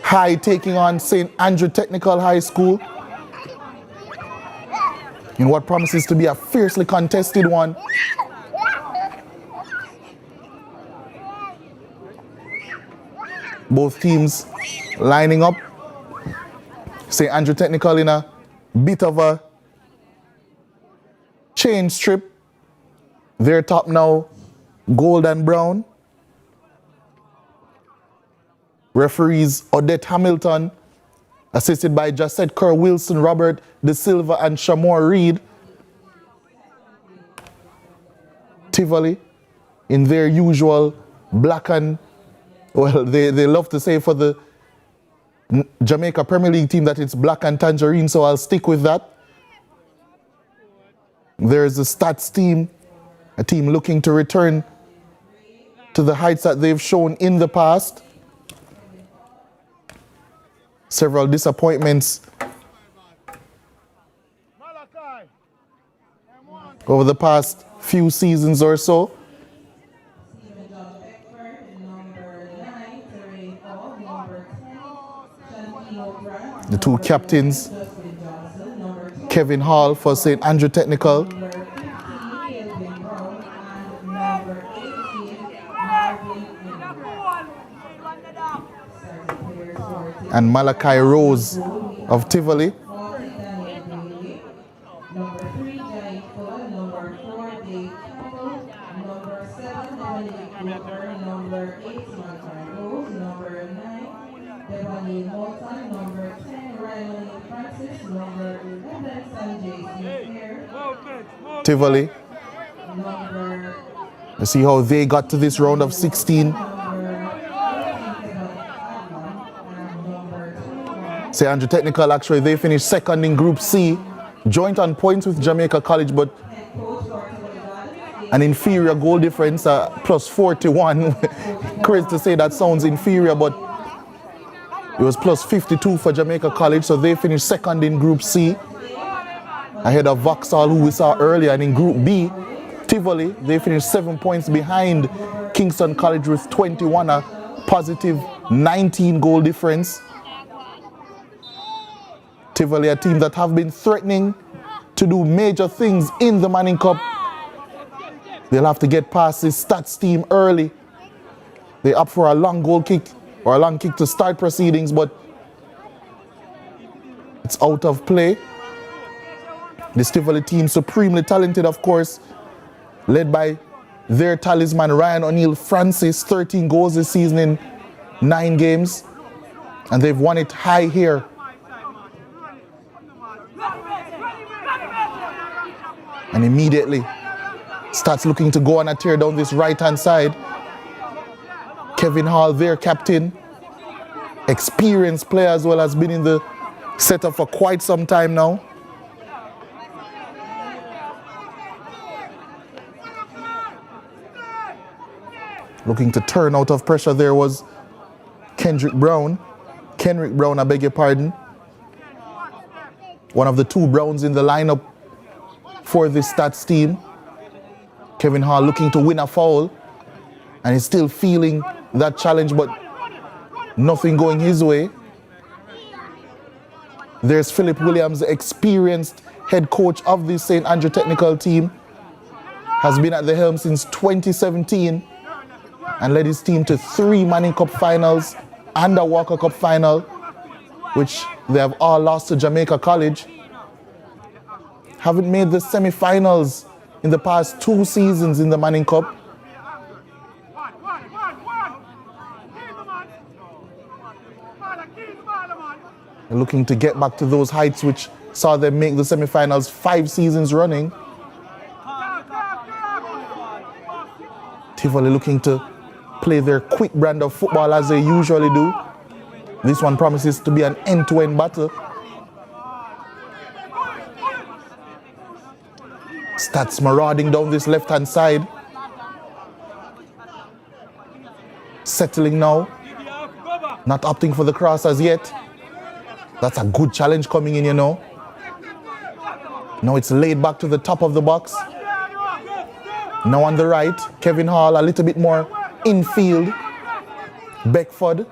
High taking on St. Andrew Technical High School in what promises to be a fiercely contested one. Both teams lining up. St. Andrew Technical in a bit of a change strip. Their top now, gold and brown. Referees Odette Hamilton, assisted by Jacette Kerr Wilson, Robert De Silva, and Shamor Reed. Tivoli in their usual black and, well, they love to say for the Jamaica Premier League team that it's black and tangerine, so I'll stick with that. There's the STATHS team, a team looking to return to the heights that they've shown in the past. Several disappointments over the past few seasons or so. The two captains, Kevin Hall for St. Andrew Technical, and Malachi Rose of Tivoli. Tivoli. Let's see how they got to this round of 16. St. Andrew Technical, actually, they finished second in Group C, joint on points with Jamaica College, but an inferior goal difference, plus 41. Crazy to say that sounds inferior, but it was plus 52 for Jamaica College, so they finished second in Group C, ahead of Vauxhall, who we saw earlier, and in Group B, Tivoli, they finished 7 points behind Kingston College with 21, a positive 19 goal difference. Tivoli, a team that have been threatening to do major things in the Manning Cup. They'll have to get past this STATHS team early. They opt for a long goal kick or a long kick to start proceedings, but it's out of play. This Tivoli team, supremely talented, of course, led by their talisman Ryan O'Neill Francis, 13 goals this season in 9 games, and they've won it high here. And immediately, STATHS looking to go on a tear down this right-hand side. Kevin Hall, their captain, experienced player as well, has been in the setup for quite some time now. Looking to turn out of pressure there was Kenrick Brown, I beg your pardon. One of the two Browns in the lineup for this STATHS team. Kevin Hall looking to win a foul, and he's still feeling that challenge, but nothing going his way. There's Philip Williams, the experienced head coach of the St. Andrew Technical team. Has been at the helm since 2017 and led his team to 3 Manning Cup finals and a Walker Cup final, which they have all lost to Jamaica College. Haven't made the semi-finals in the past 2 seasons in the Manning Cup. They're looking to get back to those heights which saw them make the semi-finals 5 seasons running. Tivoli looking to play their quick brand of football as they usually do. This one promises to be an end-to-end battle. STATHS marauding down this left-hand side. Settling now. Not opting for the cross as yet. That's a good challenge coming in, you know. Now it's laid back to the top of the box. Now on the right, Kevin Hall a little bit more infield. Beckford.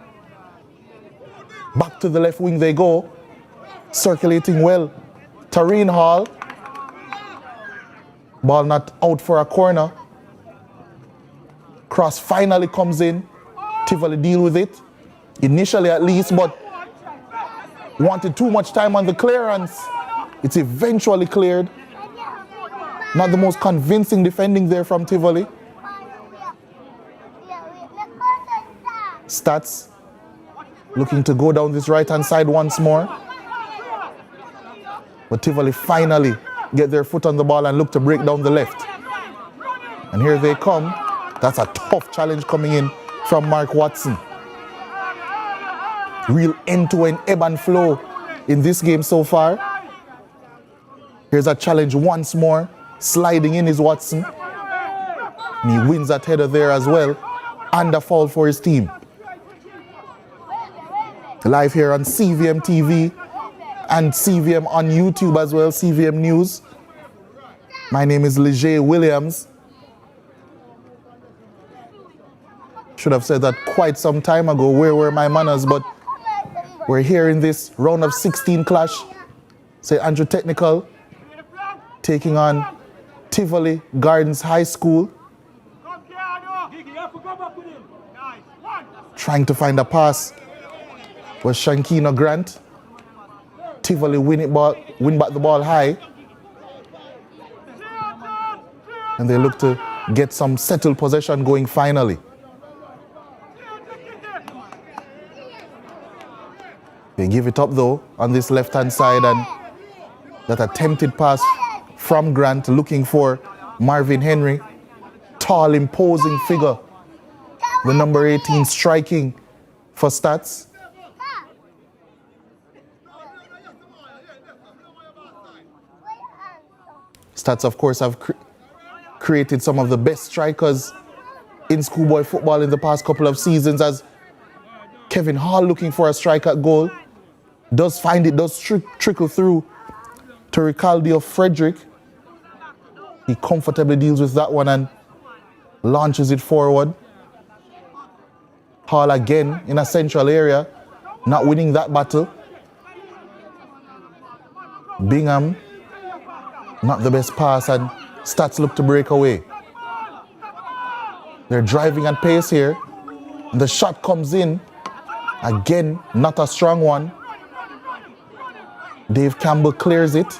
Back to the left wing they go. Circulating well. Tareen Hall. Ball not out for a corner. Cross finally comes in. Tivoli deal with it. Initially at least, but wanted too much time on the clearance. It's eventually cleared. Not the most convincing defending there from Tivoli. STATHS looking to go down this right-hand side once more. But Tivoli finally get their foot on the ball and look to break down the left. And here they come. That's a tough challenge coming in from Mark Watson. real end-to-end ebb and flow in this game so far. Here's a challenge once more. Sliding in is Watson. And he wins that header there as well. And a foul for his team. Live here on CVM TV and CVM on YouTube as well, CVM News. My name is Leger Williams. Should have said that quite some time ago. Where were my manners? But we're here in this round of 16 clash. St. Andrew Technical taking on Tivoli Gardens High School. Trying to find a pass was Shankina Grant. Tivoli win back the ball high. And they look to get some settled possession going finally. They give it up though on this left-hand side, and that attempted pass from Grant looking for Marvin Henry. Tall, imposing figure. The number 18 striking for Stats. Stats, of course, have created some of the best strikers in schoolboy football in the past couple of seasons, as Kevin Hall looking for a strike at goal. Does find it, does trickle through to Ricaldio Frederick. He comfortably deals with that one and launches it forward. Hall again in a central area, not winning that battle. Bingham, not the best pass, and Stats look to break away. They're driving at pace here. The shot comes in. Again, not a strong one. Dave Campbell clears it.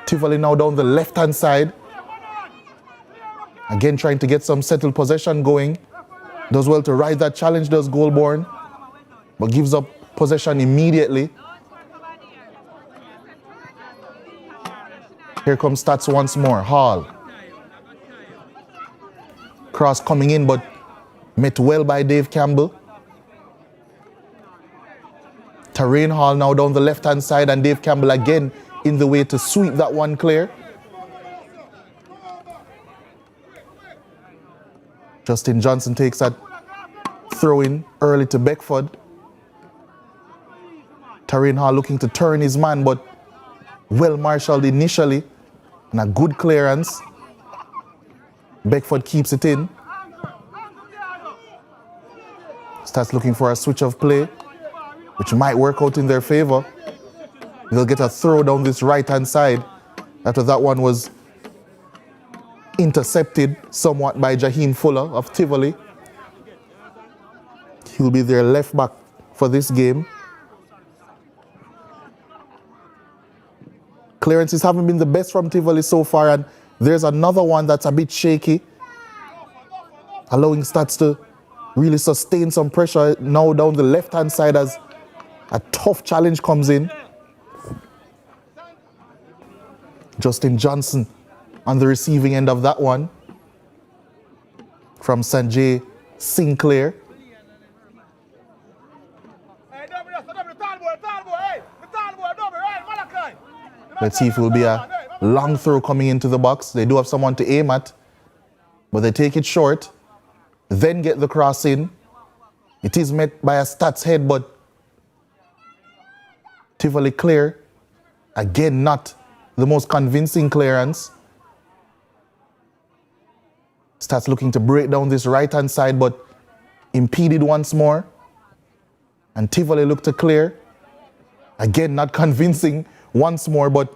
Tivoli now down the left-hand side. Again, trying to get some settled possession going. Does well to ride that challenge, does Goalborn, but gives up possession immediately. Here comes Stats once more. Hall. Cross coming in, but met well by Dave Campbell. Terrain Hall now down the left-hand side, and Dave Campbell again in the way to sweep that one clear. Justin Johnson takes that throw in early to Beckford. Terrain Hall looking to turn his man, but well marshaled initially, and a good clearance. Beckford keeps it in. Starts looking for a switch of play, which might work out in their favor. They'll get a throw down this right-hand side after that one was intercepted somewhat by Jaheim Fuller of Tivoli. He'll be their left back for this game. Clearances haven't been the best from Tivoli so far, and there's another one that's a bit shaky, allowing Stats to really sustain some pressure now down the left-hand side as a tough challenge comes in. Justin Johnson on the receiving end of that one from Sanjay Sinclair. Let's see if it will be a long throw coming into the box. They do have someone to aim at, but they take it short, then get the cross in. It is met by a Stats head, but Tivoli clear. Again, not the most convincing clearance. Stats looking to break down this right-hand side, but impeded once more. And Tivoli look to clear. Again, not convincing once more, but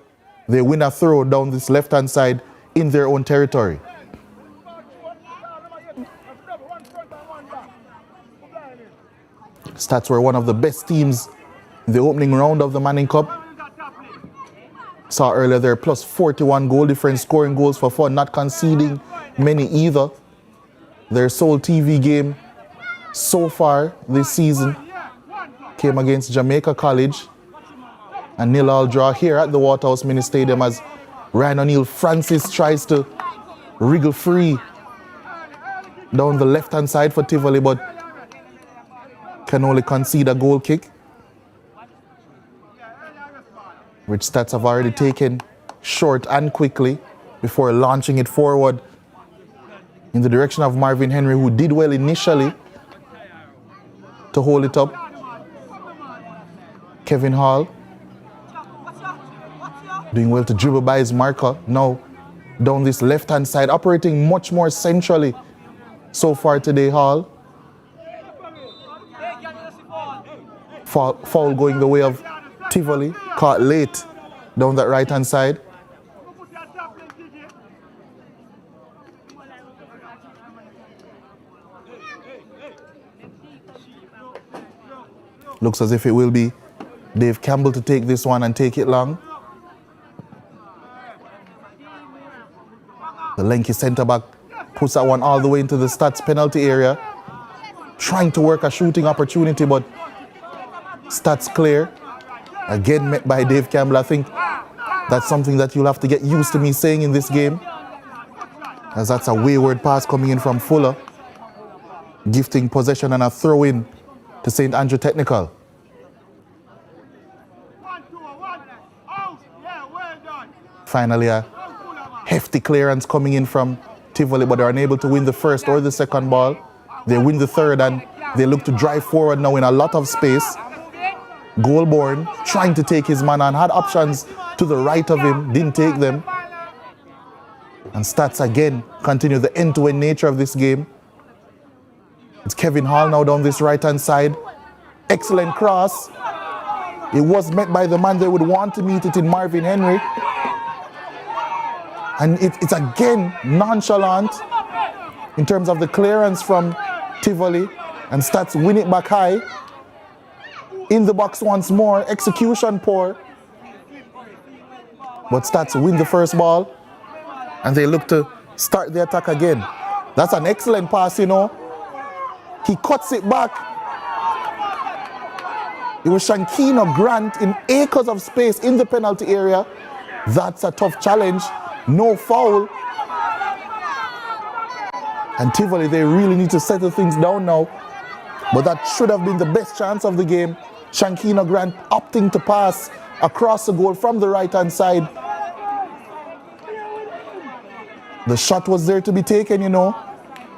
they win a throw down this left-hand side in their own territory. Stats were one of the best teams in the opening round of the Manning Cup. Saw earlier their plus 41 goal difference, scoring goals for fun, not conceding many either. Their sole TV game so far this season came against Jamaica College. A 0-0 draw here at the Waterhouse Mini Stadium as Ryan O'Neill Francis tries to wriggle free down the left-hand side for Tivoli, but can only concede a goal kick, which Stats have already taken short and quickly before launching it forward in the direction of Marvin Henry, who did well initially to hold it up. Kevin Hall doing well to dribble by his marker. Now down this left-hand side, operating much more centrally so far today, Hall. Foul going the way of Tivoli, caught late down that right-hand side. Looks as if it will be Dave Campbell to take this one and take it long. The lanky centre-back puts that one all the way into the Stats penalty area, trying to work a shooting opportunity, but Stats clear. Again met by Dave Campbell. I think that's something that you'll have to get used to me saying in this game, as that's a wayward pass coming in from Fuller, gifting possession and a throw-in to St. Andrew Technical. Finally, a hefty clearance coming in from Tivoli, but they're unable to win the first or the second ball. They win the third and they look to drive forward now in a lot of space. Goalborn trying to take his man on, had options to the right of him, didn't take them. And Stats again continue the end-to-end nature of this game. It's Kevin Hall now down this right-hand side. Excellent cross. It was met by the man they would want to meet it in Marvin Henry. And it's again nonchalant in terms of the clearance from Tivoli, and Stats win it back high. In the box once more, execution poor. But Stats win the first ball, and they look to start the attack again. That's an excellent pass, you know. He cuts it back. It was Shankino Grant in acres of space in the penalty area. That's a tough challenge. No foul. And Tivoli, they really need to settle things down now. But that should have been the best chance of the game. Shankino Grant opting to pass across the goal from the right-hand side. The shot was there to be taken, you know.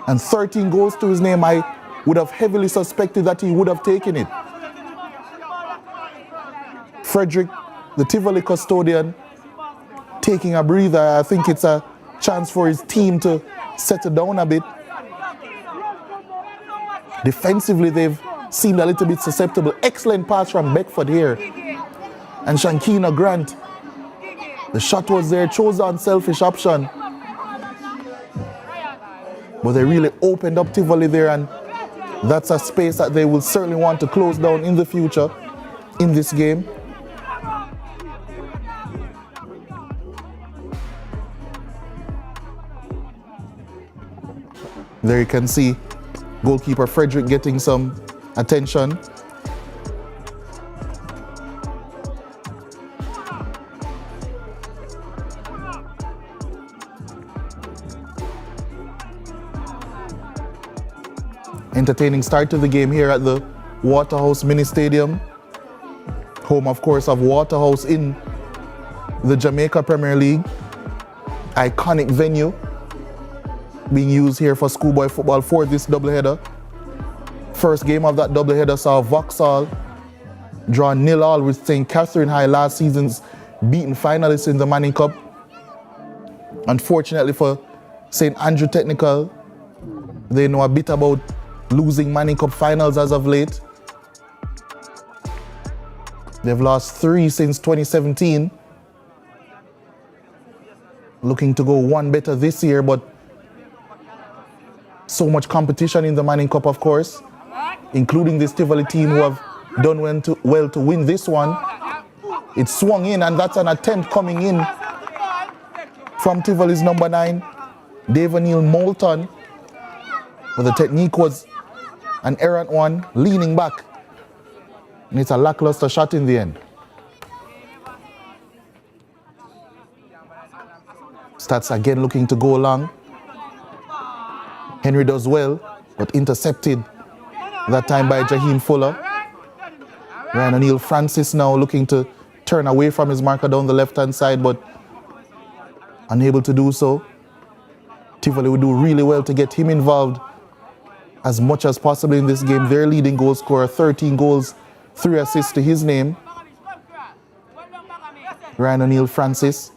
And 13 goals to his name. I would have heavily suspected that he would have taken it. Frederick, the Tivoli custodian, taking a breather. I think it's a chance for his team to settle down a bit. Defensively, they've seemed a little bit susceptible. Excellent pass from Beckford here. And Shankina Grant. The shot was there, chose the unselfish option. But they really opened up Tivoli there, and that's a space that they will certainly want to close down in the future in this game. There you can see goalkeeper Frederick getting some attention. Entertaining start to the game here at the Waterhouse Mini Stadium. Home, of course, of Waterhouse in the Jamaica Premier League. Iconic venue being used here for schoolboy football for this doubleheader. First game of that doubleheader saw Vauxhall draw 0-0 with St. Catherine High, last season's beaten finalists in the Manning Cup. Unfortunately for St. Andrew Technical, they know a bit about losing Manning Cup finals as of late. They've lost 3 since 2017. Looking to go one better this year, but so much competition in the Manning Cup, of course, including this Tivoli team who have done well to win this one. It swung in, and that's an attempt coming in from Tivoli's number 9, Dave O'Neill Moulton. But the technique was an errant one, leaning back. And it's a lackluster shot in the end. Stats again looking to go long. Henry does well, but intercepted That time by Jaheim Fuller. Ryan O'Neal Francis now looking to turn away from his marker down the left-hand side, but unable to do so. Tivoli would do really well to get him involved as much as possible in this game. Their leading goal scorer, 13 goals, 3 assists to his name. Ryan O'Neal Francis,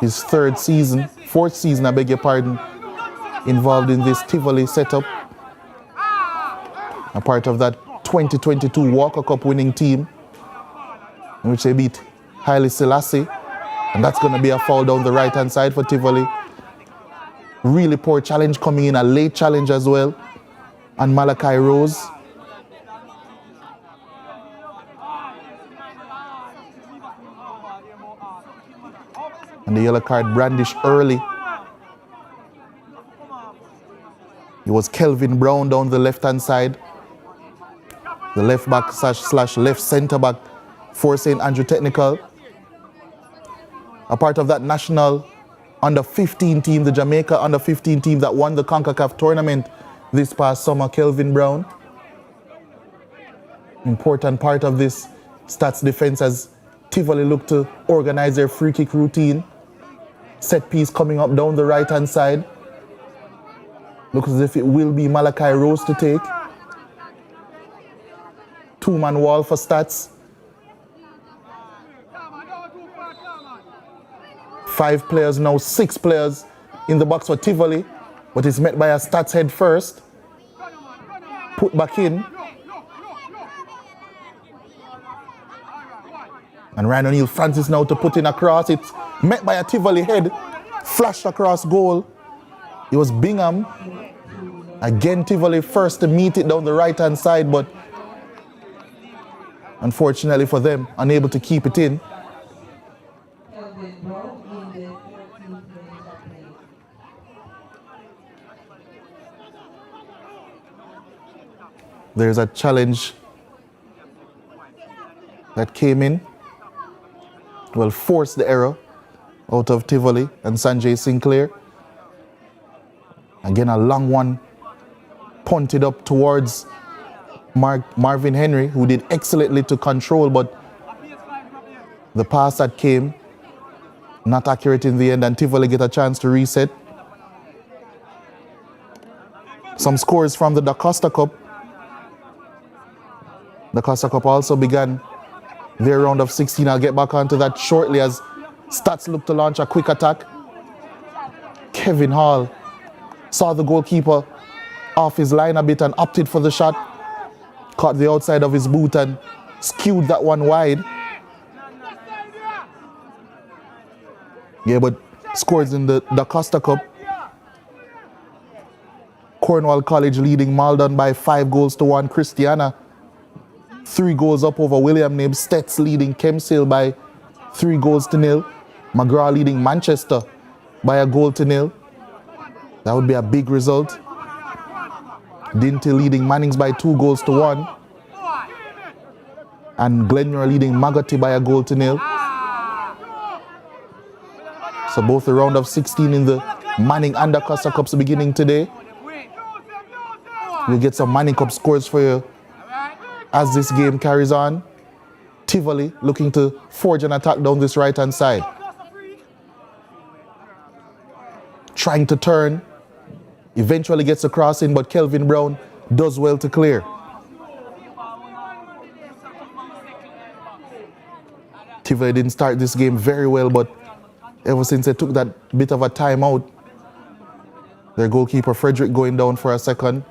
his fourth season, I beg your pardon, involved in this Tivoli setup. A part of that 2022 Walker Cup winning team, in which they beat Haile Selassie. And that's going to be a foul down the right-hand side for Tivoli. Really poor challenge coming in, a late challenge as well. And Malachi Rose. And the yellow card brandished early. It was Kelvin Brown down the left-hand side. The left back slash left centre back for St. Andrew Technical. A part of that national under-15 team, the Jamaica under-15 team that won the CONCACAF tournament this past summer, Kelvin Brown. Important part of this Stats defense as Tivoli look to organize their free kick routine. Set piece coming up down the right-hand side. Looks as if it will be Malachi Rose to take. Two-man wall for Stats. 5 players now, 6 players in the box for Tivoli, but it's met by a Stats head first. Put back in. And Ryan O'Neal Francis now to put in across. It's met by a Tivoli head. Flashed across goal. It was Bingham. Again, Tivoli first to meet it down the right-hand side, but unfortunately for them, unable to keep it in. There's a challenge that came in. Will force the error out of Tivoli and Sanjay Sinclair. Again, a long one punted up towards Marvin Henry, who did excellently to control, but the pass that came, not accurate in the end, and Tivoli get a chance to reset. Some scores from the Da Costa Cup. The Costa Cup also began their round of 16. I'll get back onto that shortly as Stats look to launch a quick attack. Kevin Hall saw the goalkeeper off his line a bit and opted for the shot. Caught the outside of his boot and skewed that one wide. Yeah, but scores in the Da Costa Cup. Cornwall College leading Maldon by 5-1. Christiana 3 goals up over William Knibb. Stets leading Kempsale by 3-0. McGraw leading Manchester by 1-0. That would be a big result. Dinty leading Mannings by 2-1. And Glenmore leading Magotty by 1-0. So both the round of 16 in the Manning and the Costa Cups beginning today. We'll get some Manning Cup scores for you as this game carries on. Tivoli looking to forge an attack down this right-hand side. Trying to turn. Eventually gets a cross in, but Kelvin Brown does well to clear. Tivoli didn't start this game very well, but ever since they took that bit of a timeout, their goalkeeper Frederick going down for a second,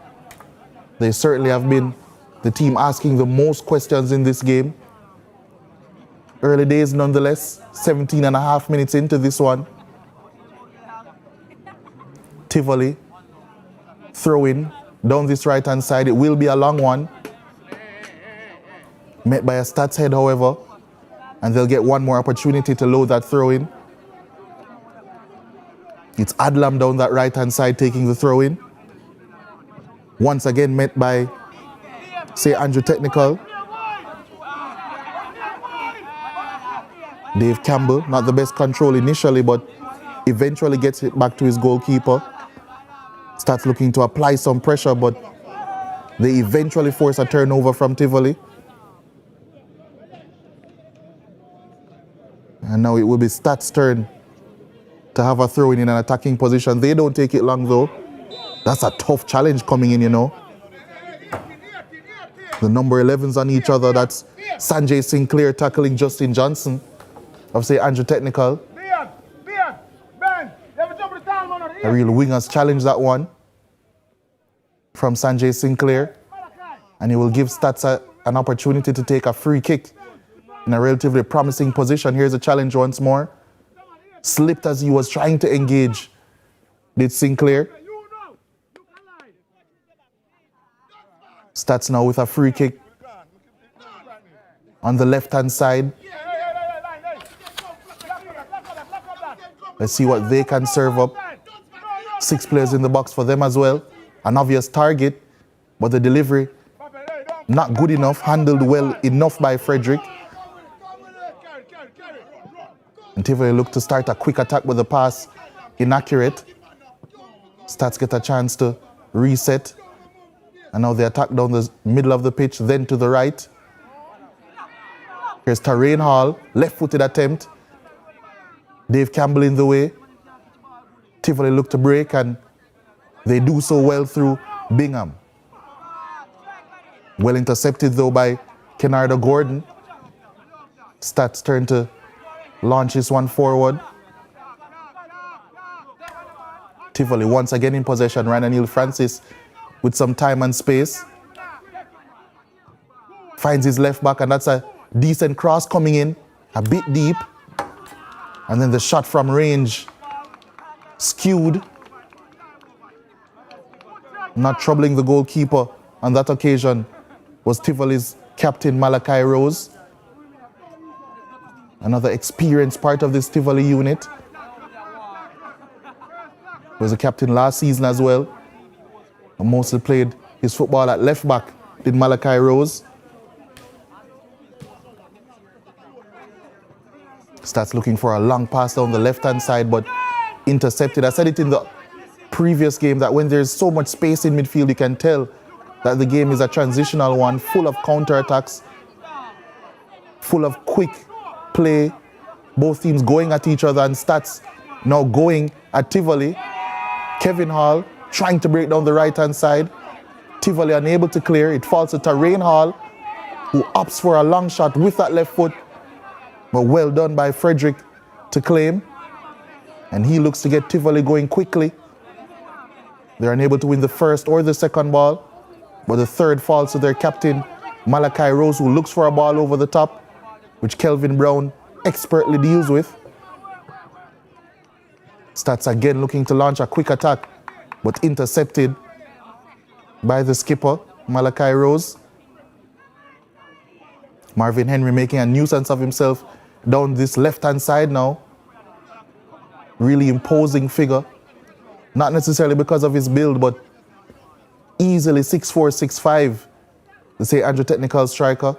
they certainly have been the team asking the most questions in this game. Early days nonetheless, 17.5 minutes into this one. Tivoli throw in down this right-hand side. It will be a long one. Met by a Stats head, however, and they'll get one more opportunity to load that throw in. It's Adlam down that right-hand side taking the throw in. Once again met by St. Andrew Technical. Dave Campbell, not the best control initially, but eventually gets it back to his goalkeeper. Starts looking to apply some pressure, but They eventually force a turnover from Tivoli. And now it will be Stats' turn to have a throw in an attacking position. They don't take it long though. That's a tough challenge coming in, you know. The number 11s on each other. That's Sanjay Sinclair tackling Justin Johnson of, say, Andrew Technical. A real wingers challenge that one from Sanjay Sinclair. And he will give Stats an opportunity to take a free kick in a relatively promising position. Here's a challenge once more. Slipped as he was trying to engage. Did Sinclair. Stats now with a free kick on the left-hand side. Let's see what they can serve up. 6 players in the box for them as well. An obvious target, but the delivery not good enough, handled well enough by Frederick. And Tivoli look to start a quick attack with the pass inaccurate. Stats get a chance to reset. And now they attack down the middle of the pitch, then to the right. Here's Terrain Hall, left-footed attempt. Dave Campbell in the way. Tivoli look to break, and they do so well through Bingham. Well intercepted though by Kenardo Gordon. Stats turn to launch this one forward. Tivoli once again in possession. Ryan Neil Francis with some time and space. Finds his left back, and that's a decent cross coming in, a bit deep. And then the shot from range skewed. Not troubling the goalkeeper on that occasion was Tivoli's captain Malachi Rose. Another experienced part of this Tivoli unit. Was a captain last season as well. And mostly played his football at left back, did Malachi Rose. Starts looking for a long pass down the left-hand side, but intercepted. I said it in the previous game that when there's so much space in midfield, you can tell that the game is a transitional one, full of counter-attacks, full of quick play, both teams going at each other, and Stats now going at Tivoli. Kevin Hall trying to break down the right-hand side. Tivoli unable to clear. It falls to Terrain Hall, who opts for a long shot with that left foot, but well done by Frederick to claim. And he looks to get Tivoli going quickly. They're unable to win the first or the second ball, but the third falls to their captain, Malachi Rose, who looks for a ball over the top, which Kelvin Brown expertly deals with. Stats again looking to launch a quick attack, but intercepted by the skipper, Malachi Rose. Marvin Henry making a nuisance of himself down this left-hand side now. Really imposing figure. Not necessarily because of his build, but easily 6'4", 6'5", the St. Andrew Technical striker.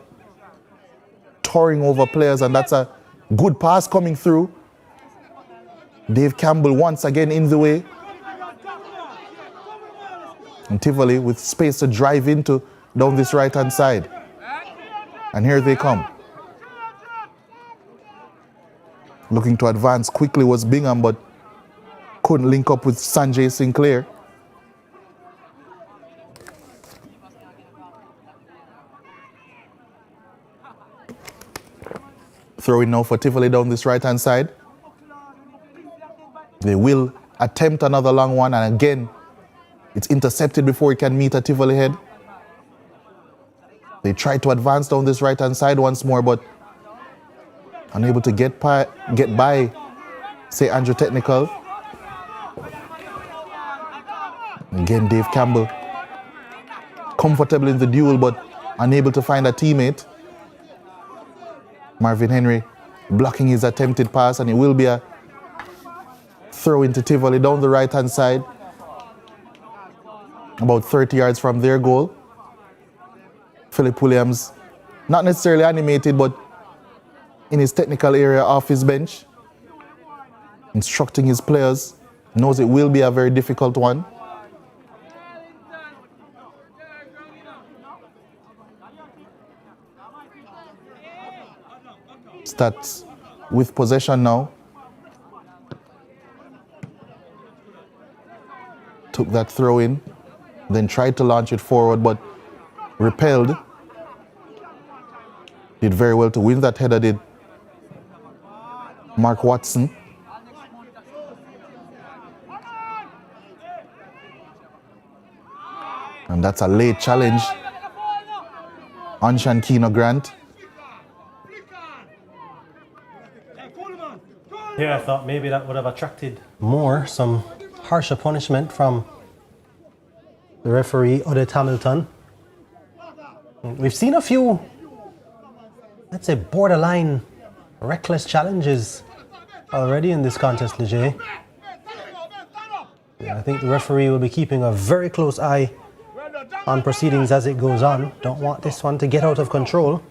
Touring over players, and that's a good pass coming through. Dave Campbell once again in the way. And Tivoli with space to drive into down this right-hand side. And here they come. Looking to advance quickly was Bingham, but couldn't link up with Sanjay Sinclair. Throwing now for Tivoli down this right-hand side. They will attempt another long one, and again, it's intercepted before it can meet a Tivoli head. They try to advance down this right-hand side once more, but unable to get by, say, Andrew Technical. Again, Dave Campbell comfortable in the duel, but unable to find a teammate. Marvin Henry blocking his attempted pass, and it will be a throw into Tivoli down the right-hand side, about 30 yards from their goal. Philip Williams, not necessarily animated, but in his technical area off his bench, instructing his players, knows it will be a very difficult one. Stats with possession now. Took that throw in, then tried to launch it forward, but repelled. Did very well to win that header, did Mark Watson. And that's a late challenge on Shankina Grant. Yeah, I thought maybe that would have attracted more, some harsher punishment from the referee, Odette Hamilton. We've seen a few, let's say, borderline reckless challenges already in this contest, Leger. Yeah, I think the referee will be keeping a very close eye on proceedings as it goes on. Don't want this one to get out of control.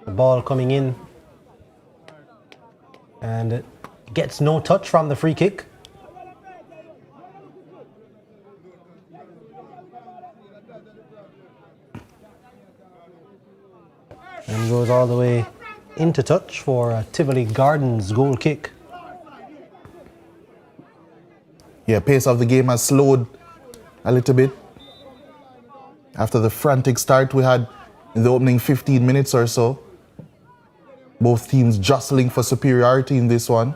The ball coming in, and it gets no touch from the free kick. And goes all the way into touch for Tivoli Gardens goal kick. Yeah, pace of the game has slowed a little bit. After the frantic start we had in the opening 15 minutes or so. Both teams jostling for superiority in this one.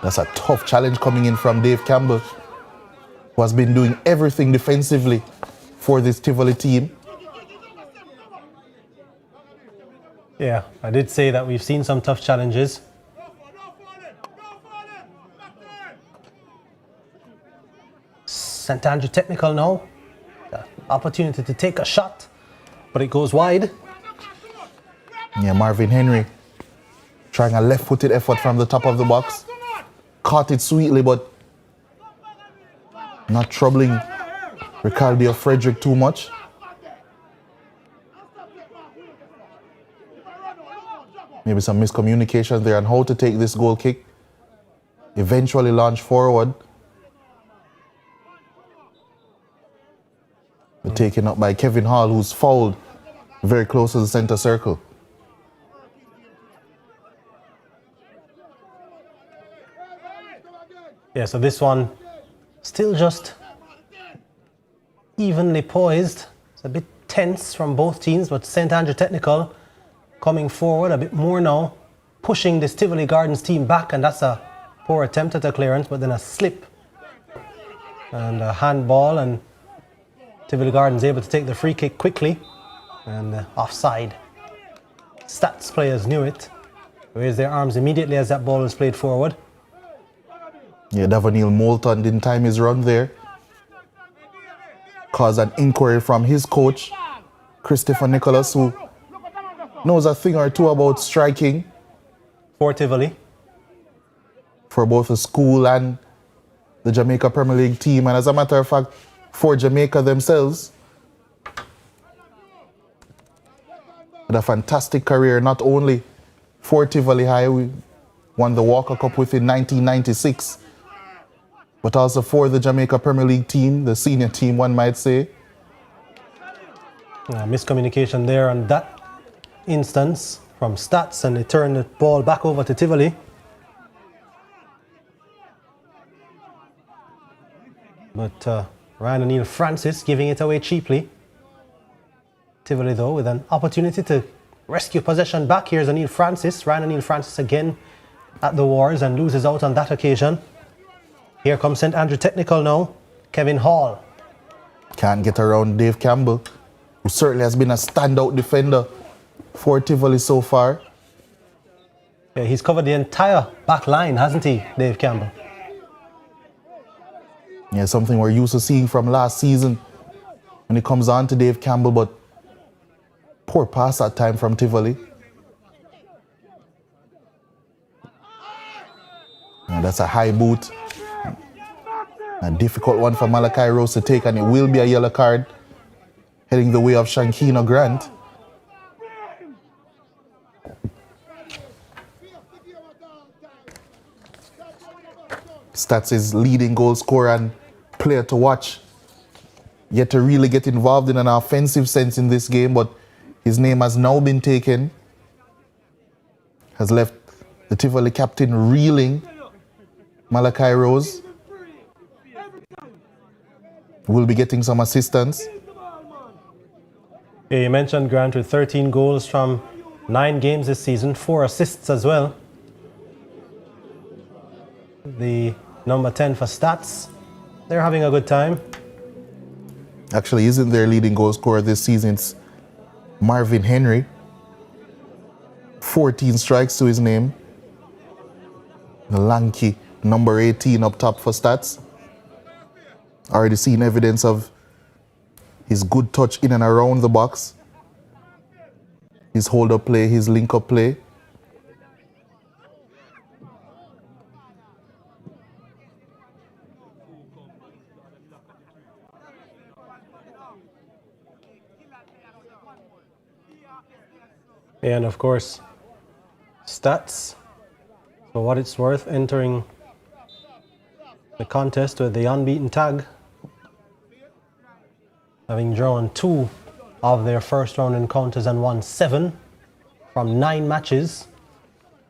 That's a tough challenge coming in from Dave Campbell, who has been doing everything defensively for this Tivoli team. Yeah, I did say that we've seen some tough challenges. St. Andrew technical now. The opportunity to take a shot, but it goes wide. Yeah, Marvin Henry trying a left-footed effort from the top of the box. Caught it sweetly, but not troubling Ricaldi or Frederick too much. Maybe some miscommunication there on how to take this goal kick. Eventually launch forward. But taken up by Kevin Hall, who's fouled very close to the center circle. Yeah, so this one still just evenly poised. It's a bit tense from both teams, but St. Andrew Technical coming forward a bit more now, pushing this Tivoli Gardens team back, and that's a poor attempt at a clearance, but then a slip and a handball, and Tivoli Gardens able to take the free kick quickly, and offside. Stats players knew it. Raised their arms immediately as that ball was played forward. Yeah, Davaniel Moulton didn't time his run there. Caused an inquiry from his coach, Christopher Nicholas, who knows a thing or two about striking. For Tivoli. For both the school and the Jamaica Premier League team. And as a matter of fact, for Jamaica themselves. Had a fantastic career, not only for Tivoli High, we won the Walker Cup with in 1996, but also for the Jamaica Premier League team, the senior team, one might say. Miscommunication there on that instance from Stats, and they turn the ball back over to Tivoli. But Ryan O'Neill Francis giving it away cheaply. Tivoli though with an opportunity to rescue possession back. Here's O'Neill Francis. Ryan O'Neill Francis again at the wars and loses out on that occasion. Here comes St. Andrew Technical now. Kevin Hall. Can't get around Dave Campbell, who certainly has been a standout defender for Tivoli so far. Yeah, he's covered the entire back line, hasn't he, Dave Campbell? Yeah, something we're used to seeing from last season when it comes on to Dave Campbell, but poor pass that time from Tivoli. And that's a high boot. A difficult one for Malachi Rose to take, and it will be a yellow card heading the way of Shankina Grant. Stats is leading goal scorer and player to watch. Yet to really get involved in an offensive sense in this game, but his name has now been taken. Has left the Tivoli captain reeling. Malachi Rose will be getting some assistance. Yeah, you mentioned Grant with 13 goals from 9 games this season, 4 assists as well. The number 10 for Stats, they're having a good time. Actually, isn't their leading goal scorer this season? It's Marvin Henry. 14 strikes to his name. The lanky number 18 up top for Stats. Already seen evidence of his good touch in and around the box. His hold-up play, his link-up play. And of course, Stats, for what it's worth, entering the contest with the unbeaten tag, having drawn 2 of their first round encounters and won 7 from 9 matches.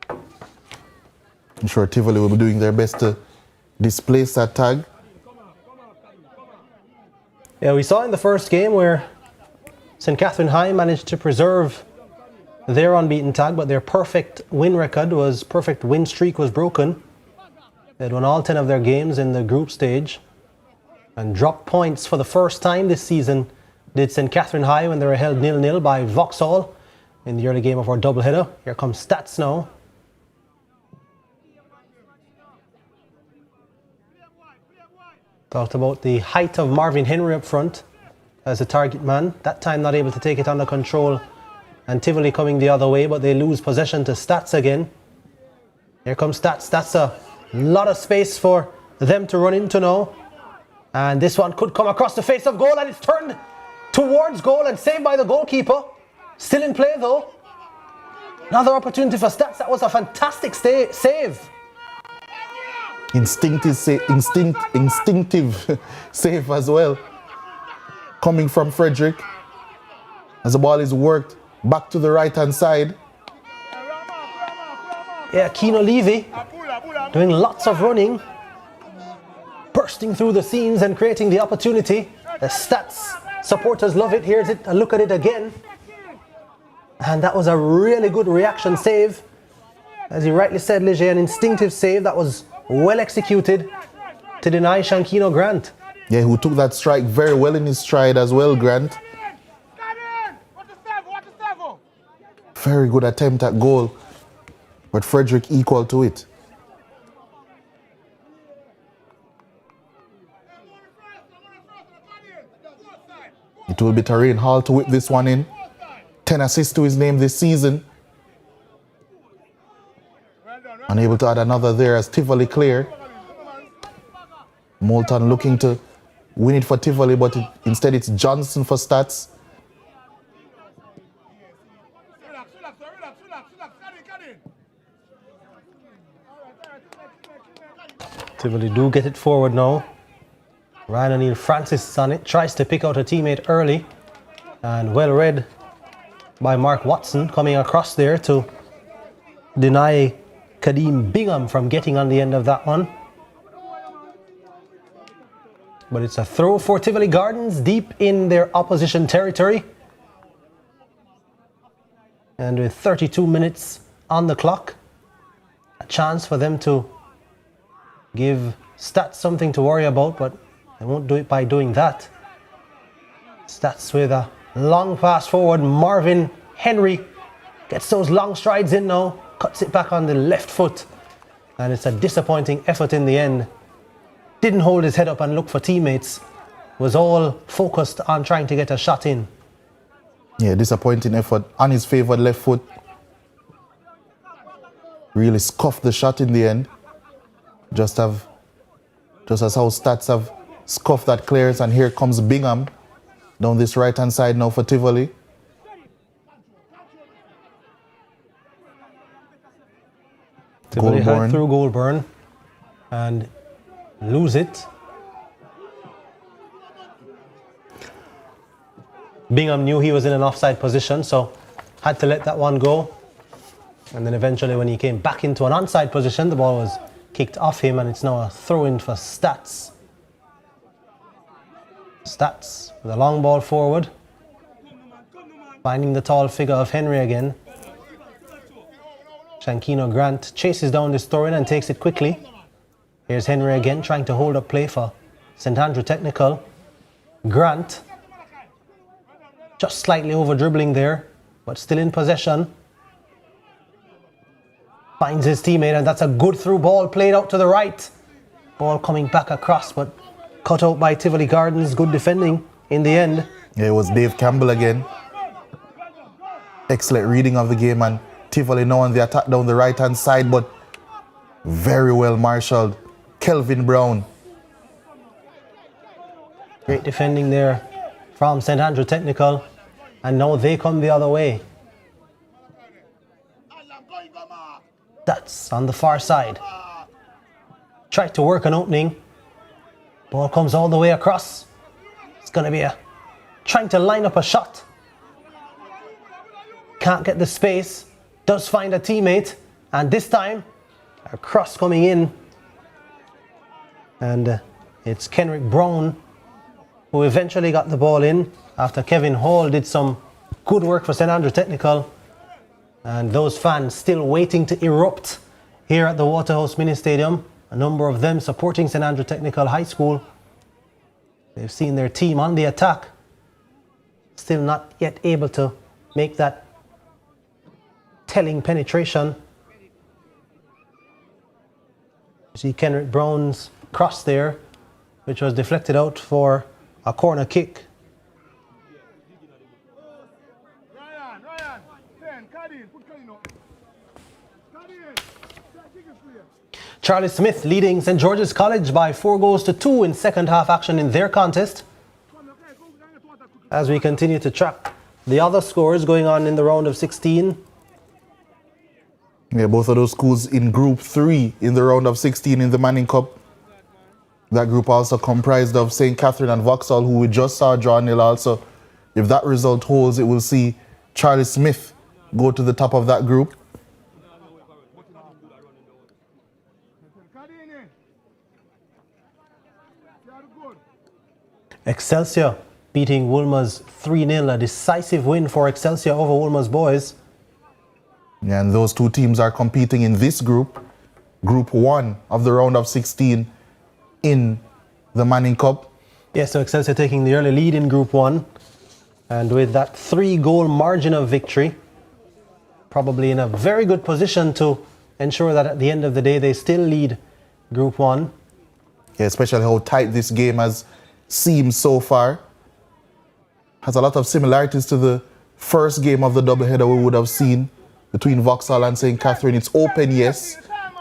I'm sure Tivoli will be doing their best to displace that tag. Yeah, we saw in the first game where St. Catherine High managed to preserve their unbeaten tag, but their perfect win streak was broken. They had won all 10 of their games in the group stage and dropped points for the first time this season. Did St. Catherine High when they were held 0-0 by Vauxhall in the early game of our doubleheader. Here comes Stats now. Talked about the height of Marvin Henry up front as a target man. That time not able to take it under control, and Tivoli coming the other way, but they lose possession to Stats again. Here comes Stats. That's a lot of space for them to run into now. And this one could come across the face of goal, and it's turned towards goal and saved by the goalkeeper. Still in play though. Another opportunity for Stats. That was a fantastic save. Instinctive save as well. Coming from Frederick. As the ball is worked back to the right-hand side. Yeah, Keno Levy doing lots of running, bursting through the seams and creating the opportunity. The Stats supporters love it. Here's it, a look at it again. And that was a really good reaction save. As you rightly said, Leger, an instinctive save that was well executed to deny Shankino Grant. Yeah, who took that strike very well in his stride as well, Grant. Very good attempt at goal, but Frederick equal to it. It will be Tarain Hall to whip this one in. 10 assists to his name this season. Unable to add another there as Tivoli clear. Moulton looking to win it for Tivoli, but instead it's Johnson for Stats. Tivoli do get it forward now. Ryan O'Neill Francis is on it, tries to pick out a teammate early, and well read by Mark Watson coming across there to deny Kadeem Bingham from getting on the end of that one. But it's a throw for Tivoli Gardens deep in their opposition territory. And with 32 minutes on the clock, a chance for them to give Stats something to worry about, but they won't do it by doing that. Stats with a long pass forward. Marvin Henry gets those long strides in now, cuts it back on the left foot, and it's a disappointing effort in the end. Didn't hold his head up and look for teammates, was all focused on trying to get a shot in. Yeah, disappointing effort on his favoured left foot. Really scuffed the shot in the end. Just as how Stats have scuffed that clearance, and here comes Bingham down this right-hand side now for Tivoli. Tivoli had through Goulburn, and lose it. Bingham knew he was in an offside position, so had to let that one go. And then eventually when he came back into an onside position, the ball was kicked off him, and it's now a throw-in for STATHS. STATHS with a long ball forward. Finding the tall figure of Henry again. Shankino Grant chases down this throw-in and takes it quickly. Here's Henry again trying to hold up play for St. Andrew Technical. Grant just slightly over dribbling there, but still in possession. Finds his teammate, and that's a good through ball played out to the right. Ball coming back across, but cut out by Tivoli Gardens. Good defending in the end. Yeah, it was Dave Campbell again. Excellent reading of the game, and Tivoli now on the attack down the right hand side, but very well marshaled. Kelvin Brown. Great defending there from St. Andrew Technical, and now they come the other way. That's on the far side. Tried to work an opening. Ball comes all the way across. It's going to be trying to line up a shot. Can't get the space. Does find a teammate, and this time a cross coming in. And it's Kenrick Brown who eventually got the ball in after Kevin Hall did some good work for St. Andrew Technical. And those fans still waiting to erupt here at the Waterhouse Mini Stadium. A number of them supporting St. Andrew Technical High School. They've seen their team on the attack. Still not yet able to make that telling penetration. You see Kenrick Brown's cross there, which was deflected out for a corner kick. Charlie Smith leading St. George's College by 4-2 in second half action in their contest. As we continue to track the other scores going on in the round of 16. Yeah, both of those schools in Group 3 in the round of 16 in the Manning Cup. That group also comprised of St. Catherine and Vauxhall, who we just saw draw nil also. If that result holds, it will see Charlie Smith go to the top of that group. Excelsior beating Woolmer's 3-0, a decisive win for Excelsior over Woolmer's boys. Yeah, and those two teams are competing in this group, Group 1 of the round of 16 in the Manning Cup. Yeah, so Excelsior taking the early lead in Group 1, and with that 3-goal margin of victory, probably in a very good position to ensure that at the end of the day they still lead Group 1. Yeah, especially how tight this game has seemed so far. Has a lot of similarities to the first game of the doubleheader we would have seen between Vauxhall and St. Catherine. It's open, yes.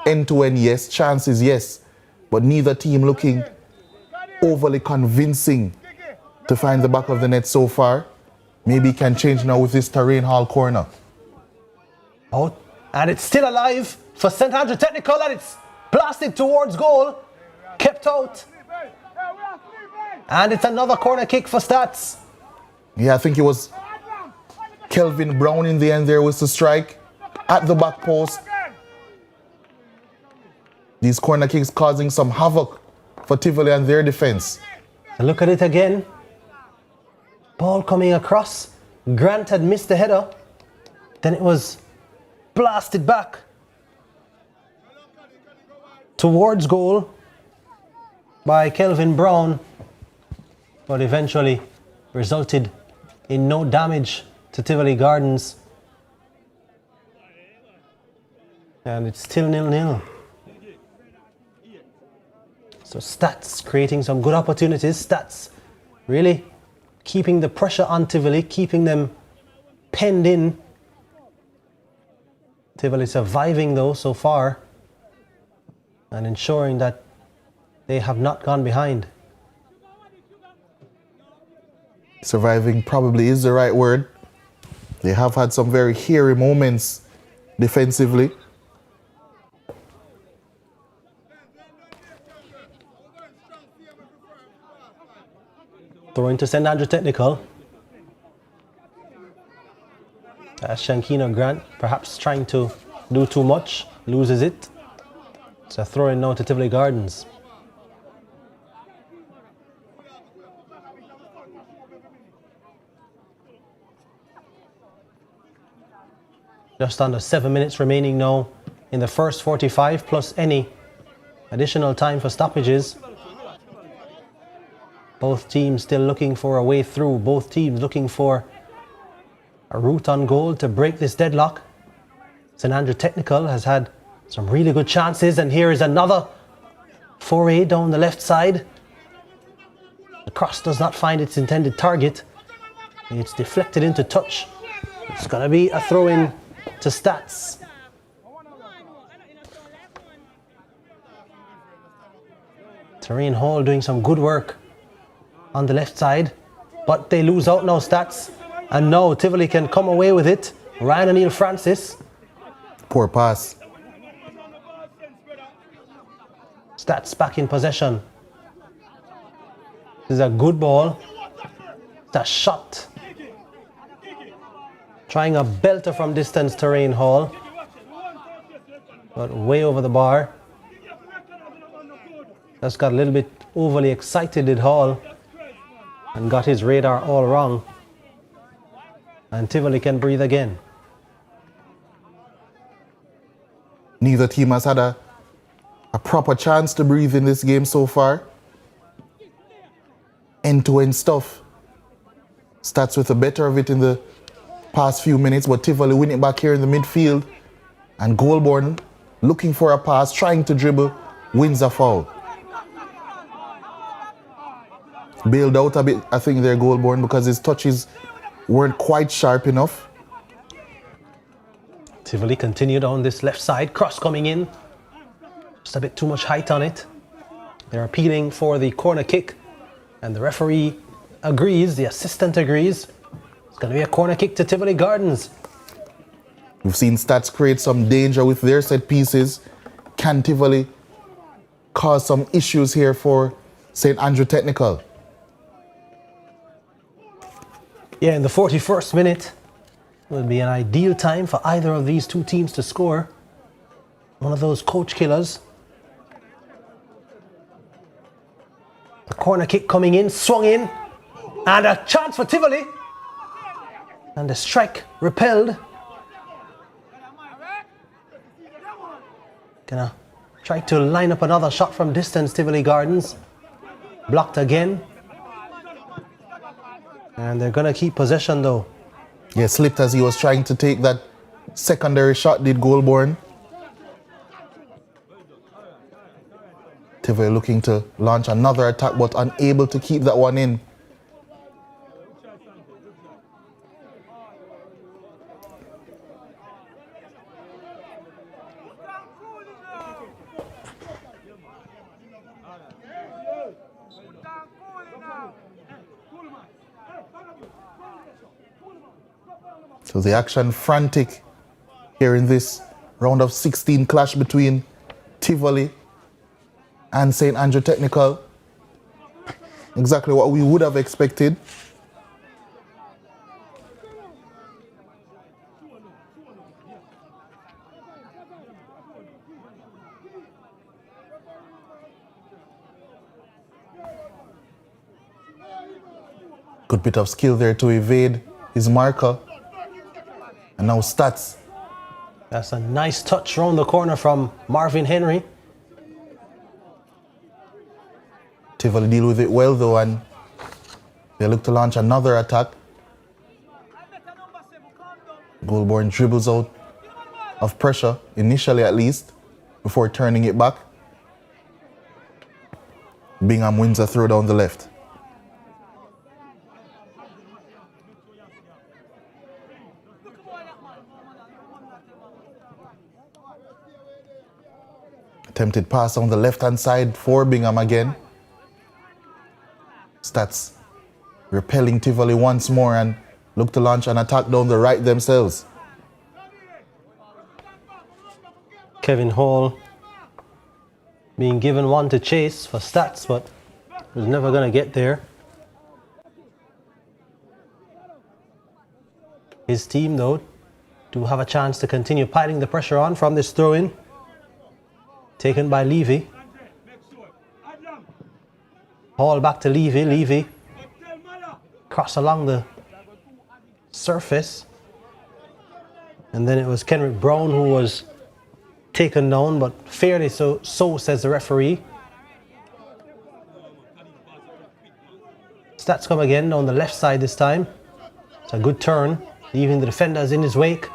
End-to-end, yes. Chances, yes. But neither team looking overly convincing to find the back of the net so far. Maybe it can change now with this Terrain Hall corner. Oh, and it's still alive for St. Andrew Technical, and it's blasted towards goal. Kept out. And it's another corner kick for STATHS. Yeah, I think it was Kelvin Brown in the end there was the strike at the back post. These corner kicks causing some havoc for Tivoli and their defense. And look at it again. Ball coming across. Grant had missed the header. Then it was blasted back towards goal by Kelvin Brown, but eventually resulted in no damage to Tivoli Gardens. And it's still 0-0. So STATHS creating some good opportunities. STATHS really keeping the pressure on Tivoli, keeping them penned in. Tivoli surviving though so far and ensuring that they have not gone behind. Surviving probably is the right word. They have had some very hairy moments defensively. Throw into St. Andrew Technical. Shankina Grant perhaps trying to do too much, loses it. So throw in now to Tivoli Gardens. Just under 7 minutes remaining now in the first 45, plus any additional time for stoppages. Both teams still looking for a way through. Both teams looking for a route on goal to break this deadlock. St. Andrew Technical has had some really good chances, and here is another foray down the left side. The cross does not find its intended target. It's deflected into touch. It's going to be a throw-in to STATHS. Terrain Hall doing some good work on the left side, but they lose out now, STATHS. And now Tivoli can come away with it. Ryan O'Neill Francis. Poor pass. STATHS back in possession. This is a good ball. It's a shot. Trying a belter from distance, Terrain Hall. But way over the bar. Just got a little bit overly excited, did Hall. And got his radar all wrong. And Tivoli can breathe again. Neither team has had a proper chance to breathe in this game so far. End-to-end stuff. STATHS with the better of it in the past few minutes, but Tivoli winning back here in the midfield. And Goalborn looking for a pass, trying to dribble, wins a foul. Bailed out a bit, I think, there, Goalborn, because his touches weren't quite sharp enough. Tivoli continued on this left side, cross coming in. Just a bit too much height on it. They're appealing for the corner kick, and the referee agrees, the assistant agrees. It's going to be a corner kick to Tivoli Gardens. We've seen STATHS create some danger with their set pieces. Can Tivoli cause some issues here for St. Andrew Technical? Yeah, in the 41st minute will be an ideal time for either of these two teams to score. One of those coach killers. The corner kick coming in, swung in, and a chance for Tivoli. And the strike repelled. Gonna try to line up another shot from distance, Tivoli Gardens. Blocked again. And they're gonna keep possession though. Yeah, slipped as he was trying to take that secondary shot, did Goalborn. Tivoli looking to launch another attack, but unable to keep that one in. So the action frantic here in this round of 16 clash between Tivoli and St. Andrew Technical. Exactly what we would have expected. Good bit of skill there to evade his marker. And now STATHS. That's a nice touch around the corner from Marvin Henry. Tivoli deal with it well though, and they look to launch another attack. Goalborn dribbles out of pressure, initially at least, before turning it back. Bingham wins a throw down the left. Attempted pass on the left-hand side for Bingham again. STATHS repelling Tivoli once more and look to launch an attack down the right themselves. Kevin Hall being given one to chase for STATHS, but was never going to get there. His team, though, do have a chance to continue piling the pressure on from this throw-in. Taken by Levy. Ball back to Levy. Levy. Cross along the surface. And then it was Kenrick Brown who was taken down, but fairly so says the referee. Stats come again on the left side this time. It's a good turn, leaving the defenders in his wake.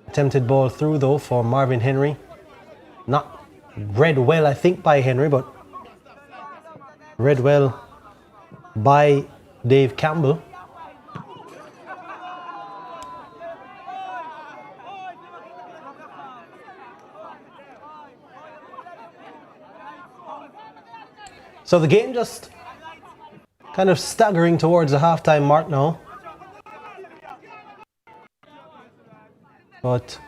Attempted ball through though for Marvin Henry. Not read well, I think, by Henry, but read well by Dave Campbell. So the game just kind of staggering towards the halftime mark now. But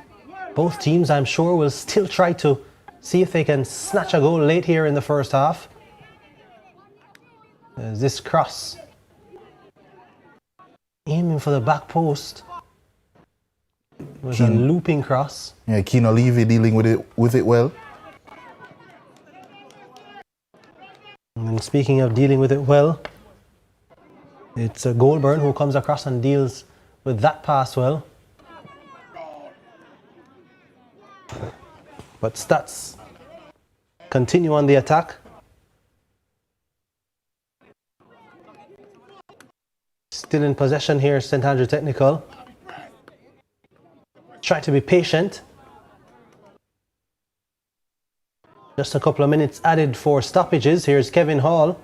both teams, I'm sure, will still try to see if they can snatch a goal late here in the first half. There's this cross. Aiming for the back post. It was a looping cross. Yeah, Keano Levy dealing with it well. And speaking of dealing with it well, it's Goulburn who comes across and deals with that pass well. But Stats continue on the attack. Still in possession here, St Andrew Technical. Try to be patient. Just a couple of minutes added for stoppages. Here's Kevin Hall.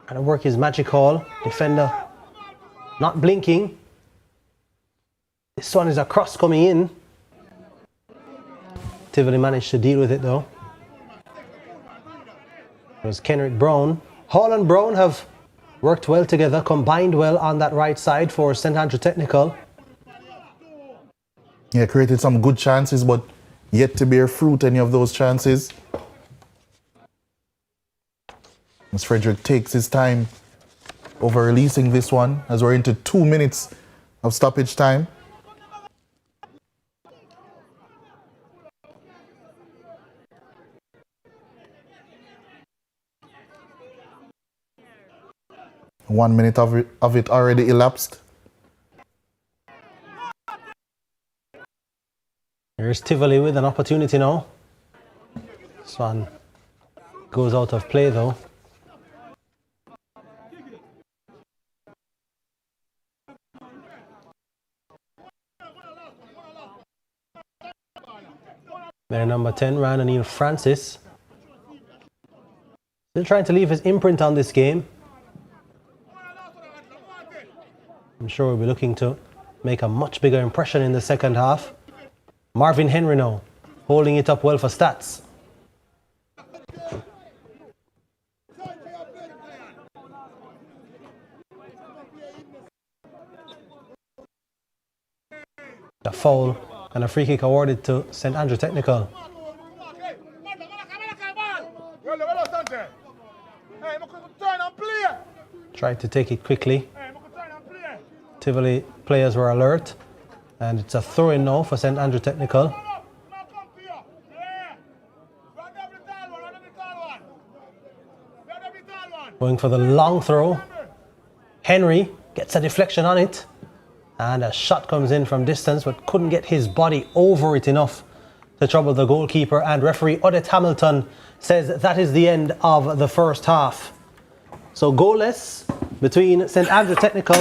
Trying to work his magic Hall. Defender not blinking. This one is a cross coming in. Tivoli managed to deal with it though. There's Kenrick Brown. Hall and Brown have worked well together, combined well on that right side for St Andrew Technical. Yeah, created some good chances, but yet to bear fruit any of those chances. As Frederick takes his time over releasing this one, as we're into 2 minutes of stoppage time. 1 minute of it already elapsed. Here's Tivoli with an opportunity now. This one goes out of play though. Their number 10, Ryan O'Neill Francis. Still trying to leave his imprint on this game. I'm sure we'll be looking to make a much bigger impression in the second half. Marvin Henry now, holding it up well for Stats. A foul and a free kick awarded to St Andrew Technical. Tried to take it quickly. Tivoli players were alert, and it's a throw-in now for St Andrew Technical. Going for the long throw. Henry gets a deflection on it, and a shot comes in from distance, but couldn't get his body over it enough to trouble the goalkeeper. And referee Odette Hamilton says that is the end of the first half. So goalless between St Andrew Technical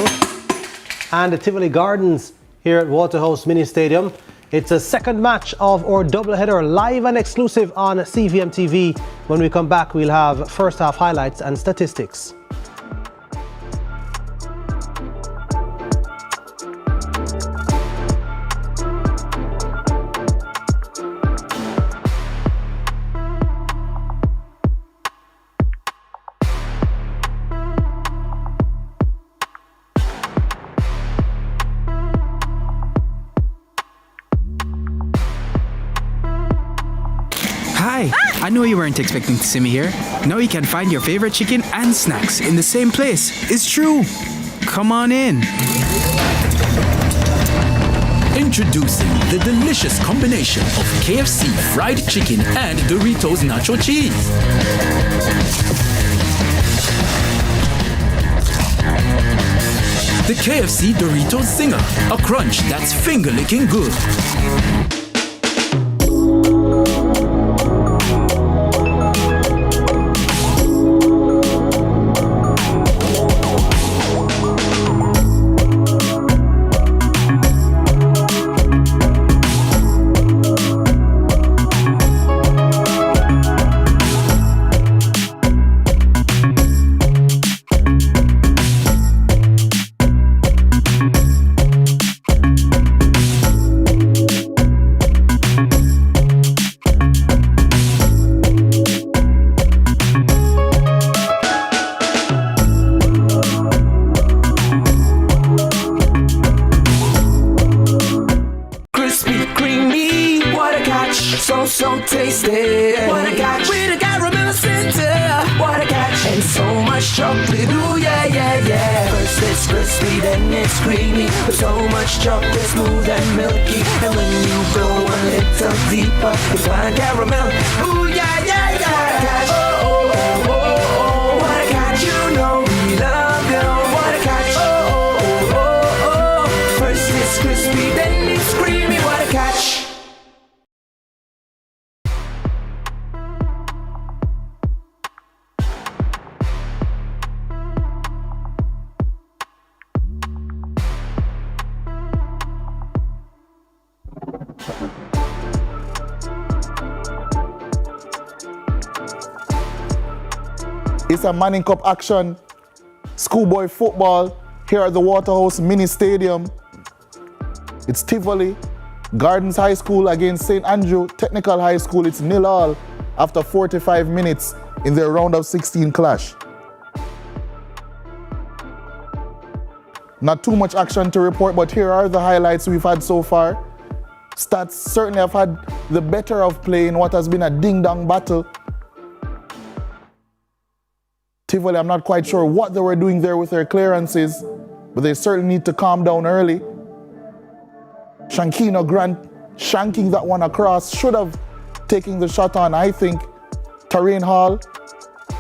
and the Tivoli Gardens here at Waterhouse Mini Stadium. It's a second match of our doubleheader, live and exclusive on CVM TV. When we come back, we'll have first half highlights and statistics. Hi, I know you weren't expecting to see me here. Now you can find your favorite chicken and snacks in the same place. It's true. Come on in. Introducing the delicious combination of KFC fried chicken and Doritos nacho cheese. The KFC Doritos Zinger, a crunch that's finger-licking good. So tasty. What a catch. With a caramel center. What a catch. And so much chocolate. Ooh, yeah, yeah, yeah. First it's crispy, then it's creamy. With so much chocolate, smooth and milky. And when you go a little deeper, you find caramel. Ooh, yeah, yeah, yeah. What a catch. Oh, oh, oh, oh, oh. What a catch. You know we love you. What a catch. Oh, oh, oh, oh, oh. First it's crispy, then it's creamy. What a catch. It's a Manning Cup action, schoolboy football here at the Waterhouse Mini Stadium. It's Tivoli, Gardens High School against St. Andrew Technical High School. It's 0-0 after 45 minutes in their round of 16 clash. Not too much action to report, but here are the highlights we've had so far. Stats certainly have had the better of play in what has been a ding-dong battle. Tivoli, I'm not quite sure what they were doing there with their clearances, but they certainly need to calm down early. Shankino Grant shanking that one across, should have taken the shot on, I think. Terrain Hall,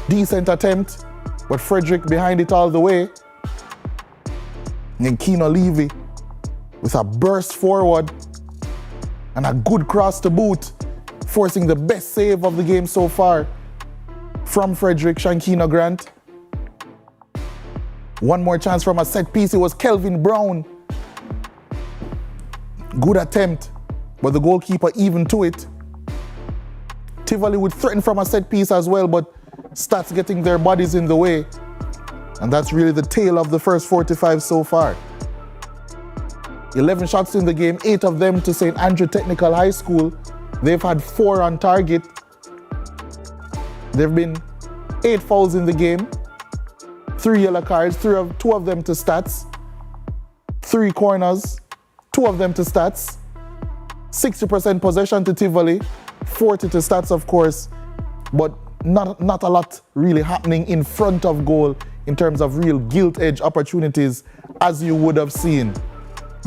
decent attempt, but Frederick behind it all the way. And Keno Levy with a burst forward and a good cross to boot, forcing the best save of the game so far from Frederick Shankino Grant. One more chance from a set piece. It was Kelvin Brown. Good attempt, but the goalkeeper even to it. Tivoli would threaten from a set piece as well, but Stats getting their bodies in the way. And that's really the tale of the first 45 so far. 11 shots in the game, 8 of them to St. Andrew Technical High School. They've had 4 on target. There have been 8 fouls in the game, 3 yellow cards, 2 of them to Stats, 3 corners, 2 of them to Stats, 60% possession to Tivoli, 40 to Stats of course, but not a lot really happening in front of goal in terms of real gilt-edge opportunities as you would have seen.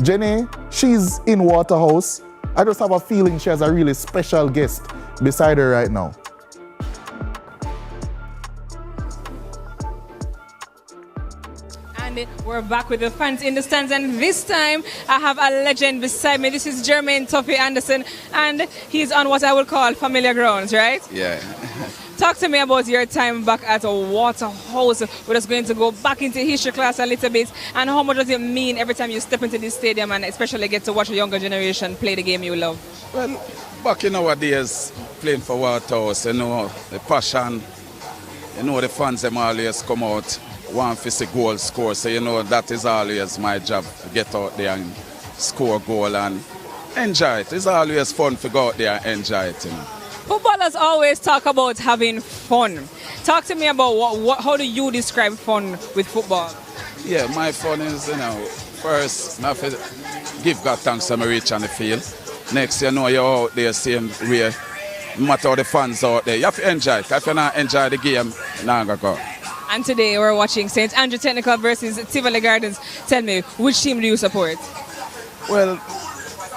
Jenny, she's in Waterhouse. I just have a feeling she has a really special guest beside her right now. And we're back with the fans in the stands, and this time I have a legend beside me. This is Jermaine Tuffy Anderson, and he's on what I would call familiar grounds, right? Yeah. Talk to me about your time back at Waterhouse. We're just going to go back into history class a little bit, and how much does it mean every time you step into this stadium and especially get to watch a younger generation play the game you love? Well, back in our days, playing for Waterhouse, you know, the passion, you know, the fans them always come out, want to see goal score, so you know that is always my job, to get out there and score a goal and enjoy it. It's always fun to go out there and enjoy it, you know. Footballers always talk about having fun. Talk to me about how do you describe fun with football? Yeah, my fun is, you know, first, I have to give God thanks when I reach on the field. Next, you know, you're out there same way. No matter how the fans out there, you have to enjoy it. If you not enjoy the game, you're not going to go. And today we're watching St. Andrew Technical versus Tivoli Gardens. Tell me, which team do you support? Well,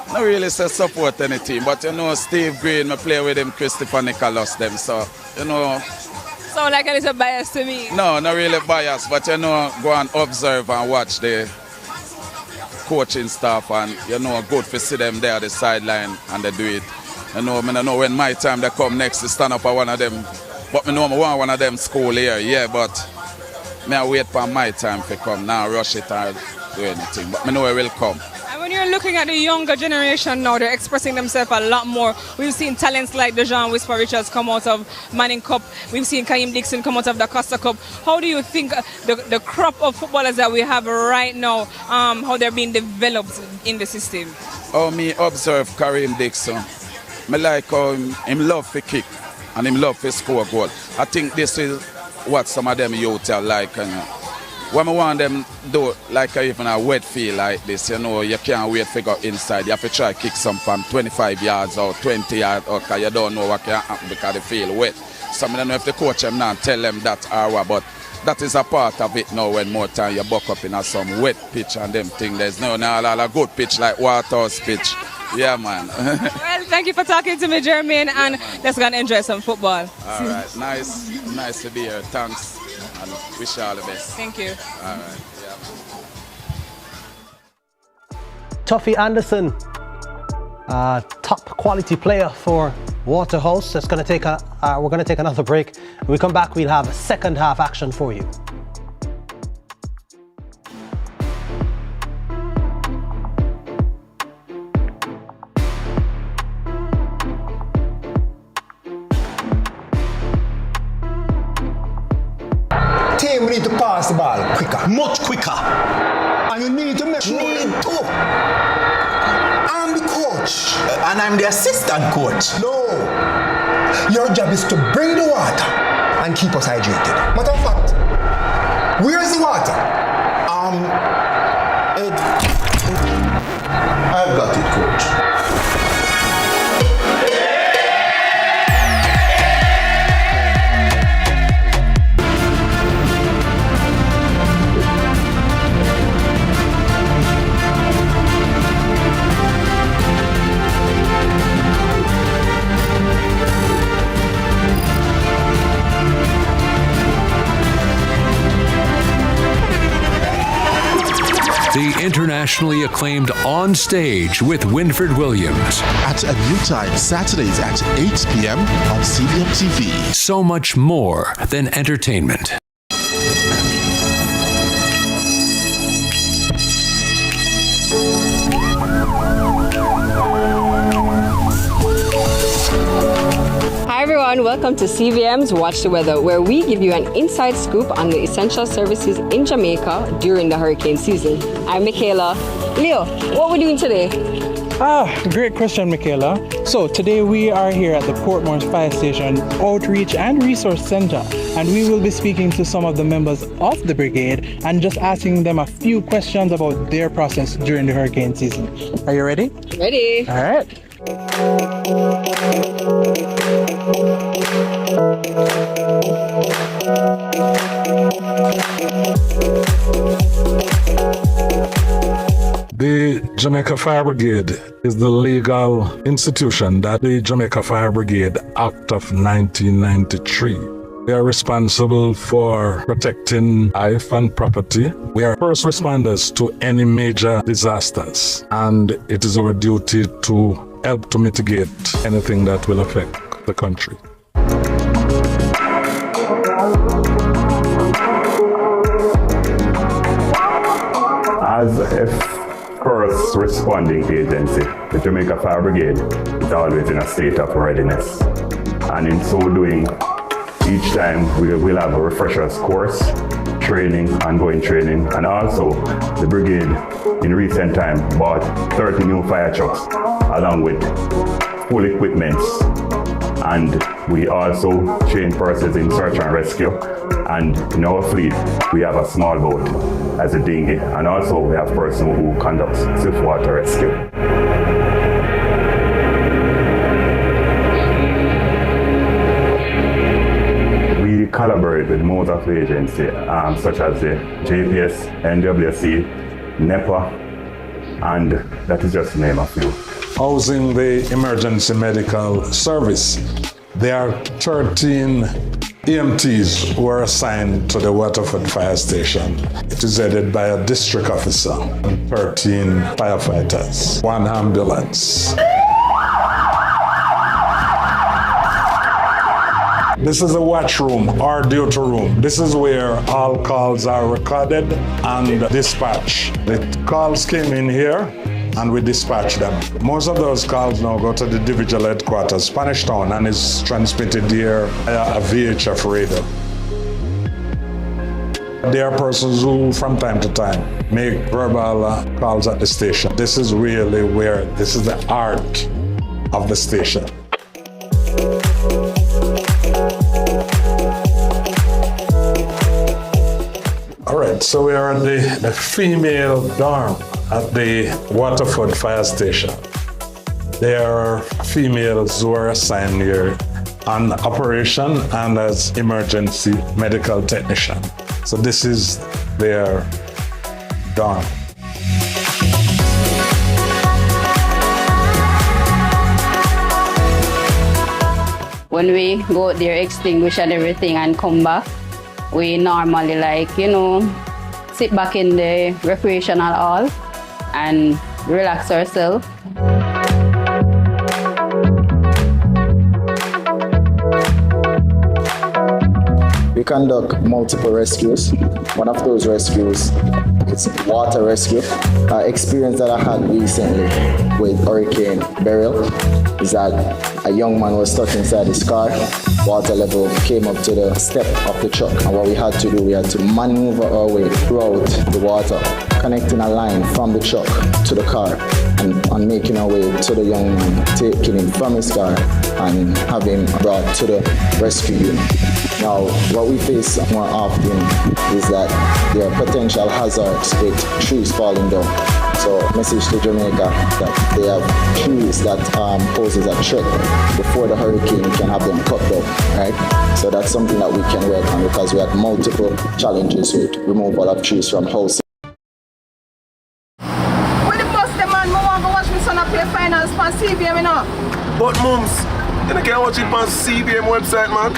not really say support any team, but you know Steve Green, I play with him, Christopher Nicholas them, so you know. Sound like a little bias to me. No, not really biased, but you know, go and observe and watch the coaching staff, and you know, good to see them there at the sideline and they do it. You know, I know when my time they come next to stand up at one of them, but I know I want one of them school here, yeah, but I wait for my time to come, now rush it or do anything, but I know it will come. And when you're looking at the younger generation now, they're expressing themselves a lot more. We've seen talents like Dejan Whisper Richards come out of Manning Cup. We've seen Kaim Dixon come out of the Costa Cup. How do you think the crop of footballers that we have right now, how they're being developed in the system? Oh, me observe Karim Dixon. I like how him love to kick and him love to score a goal. I think this is what some of them youth are like. When I want them do like even a wet field like this, you know, you can't wait to go inside. You have to try to kick some from 25 yards or 20 yards because you don't know what can happen because the field wet. So I don't know if the coach them now tell them that or what, but that is a part of it now when more time you buck up in some wet pitch and them thing. There's no a good pitch like Waterhouse pitch. Yeah, man. Well, thank you for talking to me, Jermaine, and let's go and enjoy some football. All right, nice to be here. Thanks, and wish you all the best. Thank you. All right, yeah. Tuffy Anderson, top quality player for Waterhouse. We're going to take another break. When we come back, we'll have second half action for you. We need to pass the ball quicker, much quicker. And you need to make sure. I'm the coach. And I'm the assistant coach. No. Your job is to bring the water and keep us hydrated. Matter of fact, where's the water? I've got it, coach. The internationally acclaimed On Stage with Winfred Williams. At a new time, Saturdays at 8 p.m. on CVM TV. So much more than entertainment. Hi everyone, welcome to CVM's Watch the Weather, where we give you an inside scoop on the essential services in Jamaica during the hurricane season. I'm Michaela. Leo, what are we doing today? Great question, Michaela. So today we are here at the Portmore Fire Station Outreach and Resource Center, and we will be speaking to some of the members of the brigade and just asking them a few questions about their process during the hurricane season. Are you ready? Ready. All right. The Jamaica Fire Brigade is the legal institution that the Jamaica Fire Brigade Act of 1993. We are responsible for protecting life and property. We are first responders to any major disasters, and it is our duty to help to mitigate anything that will affect the country. As a first responding agency, the Jamaica Fire Brigade is always in a state of readiness. And in so doing, each time we will have a refreshers course, training, ongoing training, and also the brigade in recent time bought 30 new fire trucks along with full equipment. And we also train persons in search and rescue. And in our fleet, we have a small boat as a dinghy. And also we have persons who conduct swiftwater rescue. We collaborate with most of the agencies, such as the JPS, NWC, NEPA, and that is just to name a few. Housing the emergency medical service. There are 13 EMTs who are assigned to the Waterford Fire Station. It is headed by a district officer and 13 firefighters, 1 ambulance. This is a watch room or duty room. This is where all calls are recorded and dispatched. The calls came in here and we dispatch them. Most of those calls now go to the divisional headquarters, Spanish Town, and is transmitted here via a VHF radio. There are persons who, from time to time, make verbal calls at the station. This is really where, this is the art of the station. All right, so we are at the female dorm at the Waterford Fire Station. There are females who are assigned here on operation and as emergency medical technician. So this is their dorm. When we go out there, extinguish and everything and come back, we normally sit back in the recreational hall and relax ourselves. We conduct multiple rescues. One of those rescues is water rescue. Experience that I had recently with Hurricane Beryl is that a young man was stuck inside his car. Water level came up to the step of the truck, and what we had to do, we had to maneuver our way throughout the water, connecting a line from the truck to the car, and making our way to the young man, taking him from his car and having him brought to the rescue unit. Now, what we face more often is that there are potential hazards with trees falling down. So, message to Jamaica that they have trees that poses a threat before the hurricane can have them cut down, right? So that's something that we can work on because we had multiple challenges with removal of trees from houses. When the bus the man, I want to watch my son play finals on CVM, But mums, you can't watch it on CVM website, man.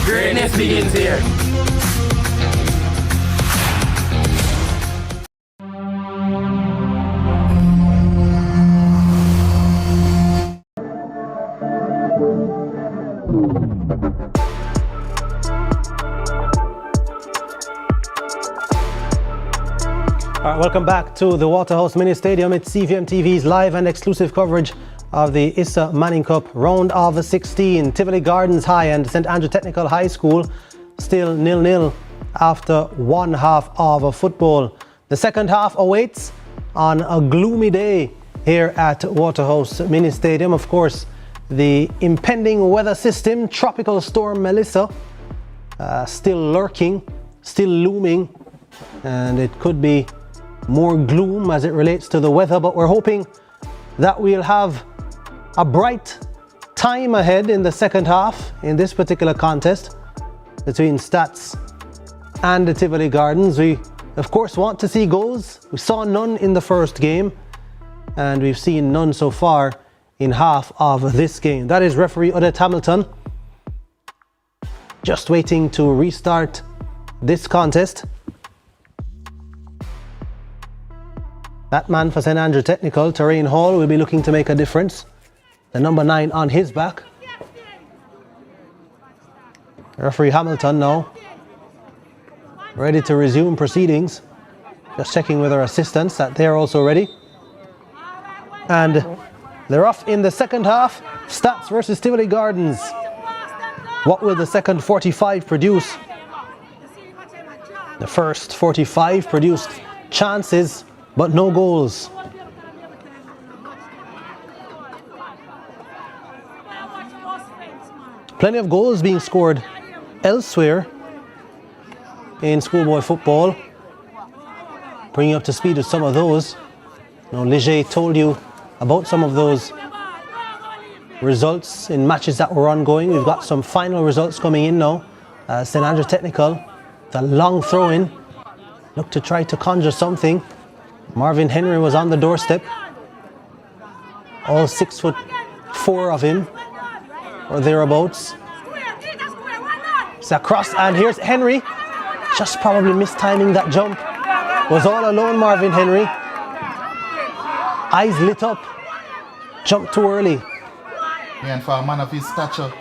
Greatness begins here. All right, welcome back to the Waterhouse Mini Stadium. It's CVM TV's live and exclusive coverage of the Issa Manning Cup round of 16. Tivoli Gardens High and St Andrew Technical High School still 0-0 after one half of football. The second half awaits on a gloomy day here at Waterhouse Mini Stadium. Of course, the impending weather system, Tropical Storm Melissa, still lurking, still looming, and it could be more gloom as it relates to the weather, but we're hoping that we'll have a bright time ahead in the second half in this particular contest between STATHS and the Tivoli Gardens. We, of course, want to see goals. We saw none in the first game, and we've seen none so far in half of this game. That is referee Odette Hamilton, just waiting to restart this contest. That man for St Andrew Technical, Terrain Hall, will be looking to make a difference. The number 9 on his back. Referee Hamilton now ready to resume proceedings. Just checking with our assistants that they're also ready. And they're off in the second half. STATHS versus Tivoli Gardens. What will the second 45 produce? The first 45 produced chances, but no goals. Plenty of goals being scored elsewhere in schoolboy football. Bringing up to speed with some of those. Now, Ligier told you about some of those results in matches that were ongoing. We've got some final results coming in now. St. Andrew Technical, the long throw-in, looked to try to conjure something. Marvin Henry was on the doorstep. All 6'4" of him, or thereabouts. It's a cross, and here's Henry. Just probably mistiming that jump. Was all alone, Marvin Henry. Eyes lit up. Jumped too early. Yeah, and for a man of his stature,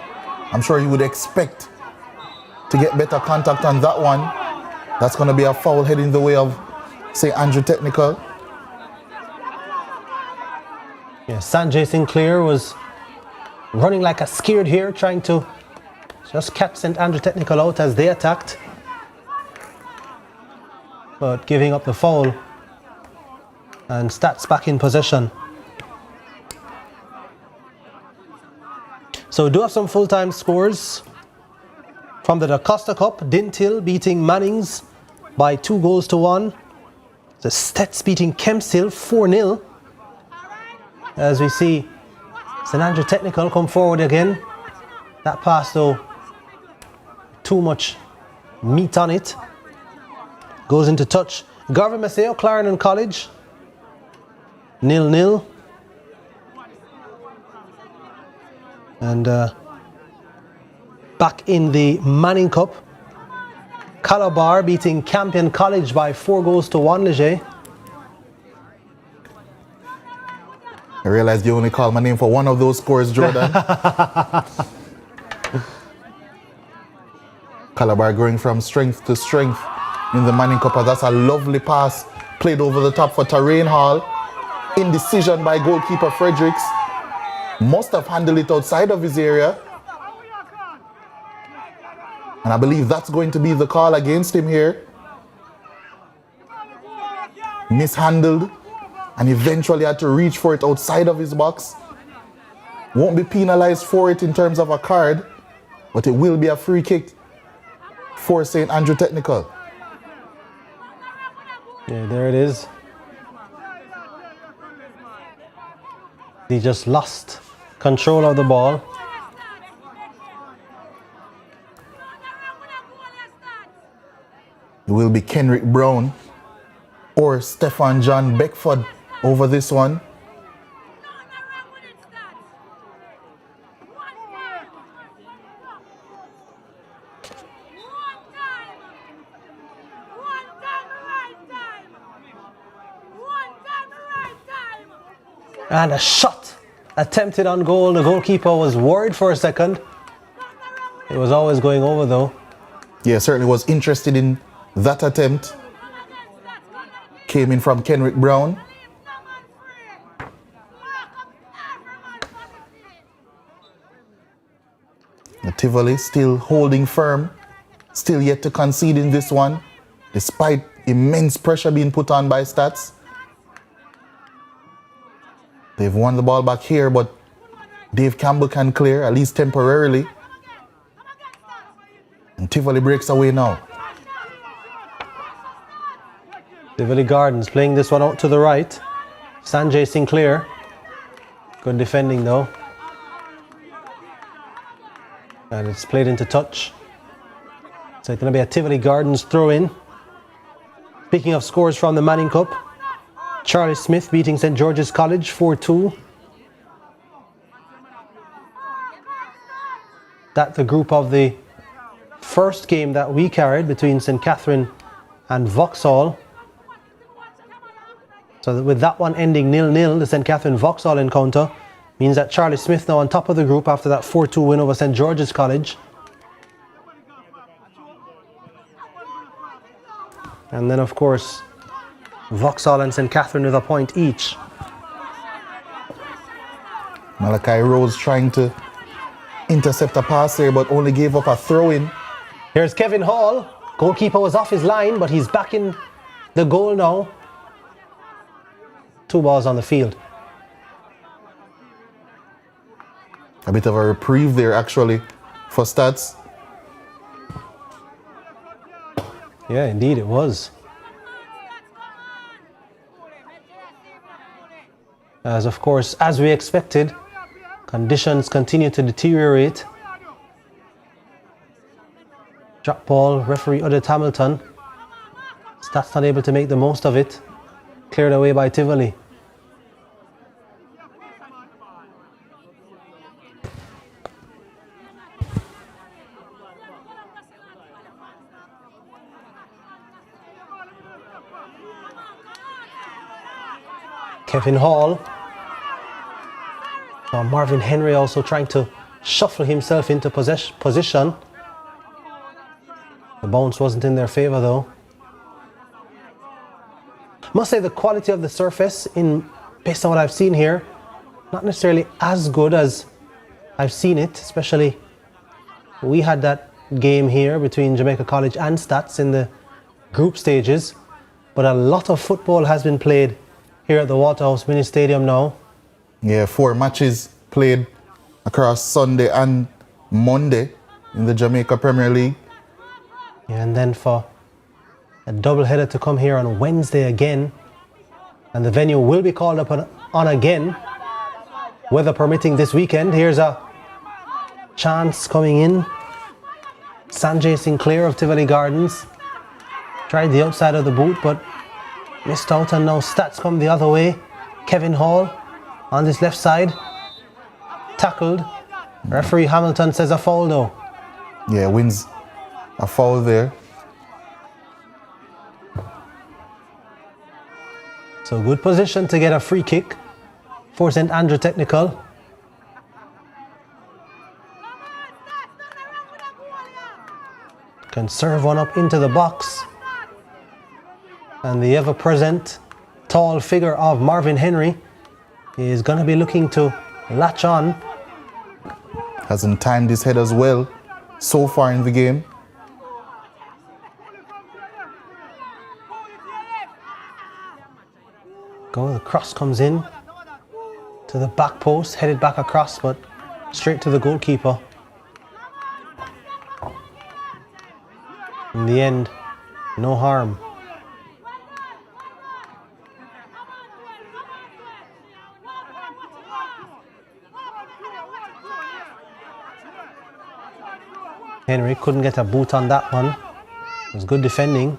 I'm sure he would expect to get better contact on that one. That's going to be a foul heading the way of St. Andrew Technical. Yeah, Sanjay Sinclair was running like a scared hare, trying to just catch St. Andrew Technical out as they attacked. But giving up the foul, and Stats back in possession. So we do have some full-time scores from the Da Costa Cup. Dintil beating Mannings by 2-1. The Stets beating Kempshill 4-0. As we see St. Andrew Technical come forward again. That pass though, too much meat on it. Goes into touch. Garvin Maceo, Clarendon College, 0-0. And back in the Manning Cup, Calabar beating Campion College by 4-1, Leger. I realized you only called my name for one of those scores, Jordan. Calabar going from strength to strength in the Manning Cup. That's a lovely pass played over the top for Terrain Hall. Indecision by goalkeeper Fredericks. Must have handled it outside of his area. And I believe that's going to be the call against him here. Mishandled and eventually had to reach for it outside of his box. Won't be penalized for it in terms of a card, but it will be a free kick for St. Andrew Technical. Yeah, there it is. He just lost control of the ball. It will be Kenrick Brown or Stefan John Beckford over this one. And a shot attempted on goal. The goalkeeper was worried for a second. It was always going over though. Yeah, certainly was interested in that attempt. Came in from Kenrick Brown. The Tivoli still holding firm. Still yet to concede in this one, despite immense pressure being put on by Stats. They've won the ball back here, but Dave Campbell can clear, at least temporarily. And Tivoli breaks away now. Tivoli Gardens playing this one out to the right. Sanjay Sinclair. Good defending though. And it's played into touch. So it's going to be a Tivoli Gardens throw in. Speaking of scores from the Manning Cup, Charlie Smith beating St. George's College 4-2. That's the group of the first game that we carried between St. Catherine and Vauxhall. So with that one ending 0-0, the St. Catherine Vauxhall encounter means that Charlie Smith now on top of the group after that 4-2 win over St. George's College. And then of course Vauxhall and St. Catherine with a point each. Malachi Rose trying to intercept a pass there, but only gave up a throw-in. Here's Kevin Hall. Goalkeeper was off his line, but he's back in the goal now. 2 balls on the field. A bit of a reprieve there actually for Stats. Yeah, indeed it was. As of course, as we expected, conditions continue to deteriorate. Drop ball, referee Odette Hamilton. Stats not able to make the most of it. Cleared away by Tivoli. Kevin Hall. Now Marvin Henry also trying to shuffle himself into position. The bounce wasn't in their favor though. Must say the quality of the surface, based on what I've seen here, not necessarily as good as I've seen it, especially we had that game here between Jamaica College and Stats in the group stages, but a lot of football has been played here at the Waterhouse Mini Stadium now. Yeah, 4 matches played across Sunday and Monday in the Jamaica Premier League. Yeah, and then for a double-header to come here on Wednesday again, and the venue will be called up on again, weather permitting this weekend. Here's a chance coming in. Sanjay Sinclair of Tivoli Gardens tried the outside of the boot but missed out, and now Stats come the other way. Kevin Hall on this left side, tackled. Referee Hamilton says a foul though. Yeah, wins a foul there. So good position to get a free kick for St. Andrew Technical. Can serve one up into the box. And the ever-present tall figure of Marvin Henry is going to be looking to latch on. Hasn't timed his head as well so far in the game. The cross comes in to the back post, headed back across, but straight to the goalkeeper. In the end, no harm. Henry couldn't get a boot on that one. It was good defending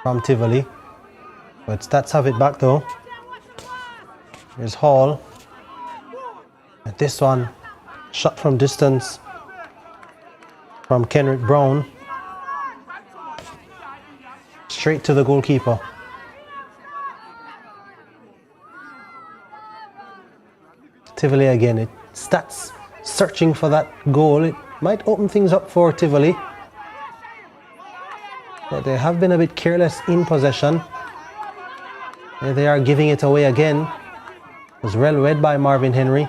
from Tivoli. But Stats have it back though. Here's Hall. And this one, shot from distance from Kenrick Brown. Straight to the goalkeeper. Tivoli again. Stats searching for that goal. It might open things up for Tivoli. But they have been a bit careless in possession. Here they are giving it away again. It was well read by Marvin Henry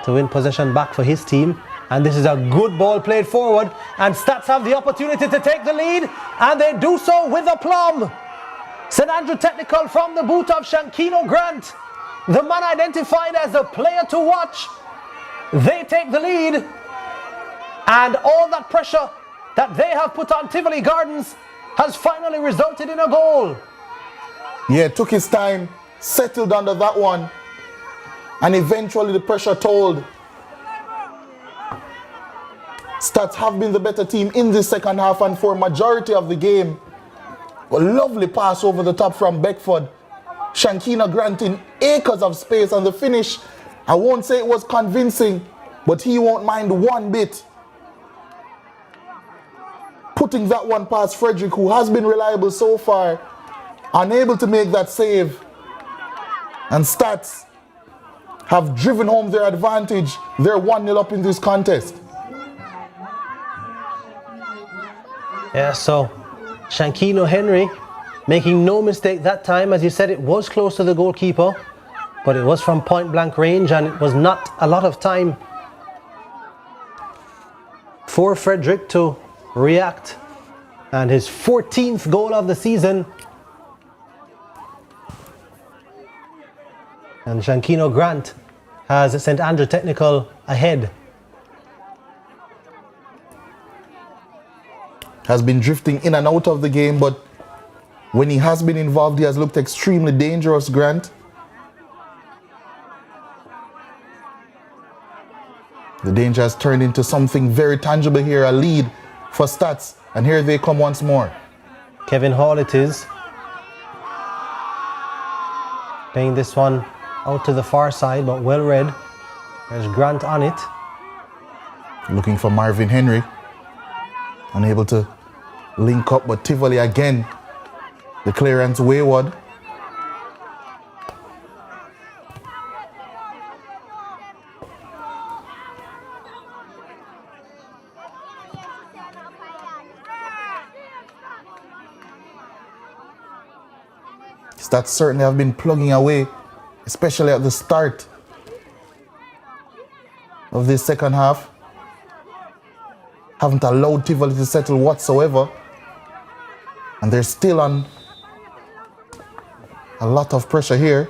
to win possession back for his team. And this is a good ball played forward. And Stats have the opportunity to take the lead. And they do so with aplomb. St. Andrew Technical from the boot of Shankino Grant, the man identified as a player to watch. They take the lead. And all that pressure that they have put on Tivoli Gardens has finally resulted in a goal. Yeah, took his time, settled under that one, and eventually the pressure told. Stats have been the better team in the second half and for majority of the game. A lovely pass over the top from Beckford. Shankina granting acres of space, and the finish, I won't say it was convincing, but he won't mind one bit. Putting that one past Frederick, who has been reliable so far, unable to make that save. And Stats have driven home their advantage. They're 1-0 up in this contest. Yeah, so Shankino Henry making no mistake that time. As you said, it was close to the goalkeeper, but it was from point blank range and it was not a lot of time for Frederick to react. And his 14th goal of the season. And Shankino Grant has St. Andrew Technical ahead. Has been drifting in and out of the game, but when he has been involved, he has looked extremely dangerous, Grant. The danger has turned into something very tangible here, a lead for Stats. And here they come once more. Kevin Hall it is. Playing this one out to the far side, but well read. There's Grant on it. Looking for Marvin Henry. Unable to link up, but Tivoli again. The clearance wayward. Stats certainly have been plugging away, especially at the start of this second half. Haven't allowed Tivoli to settle whatsoever. And they're still on a lot of pressure here.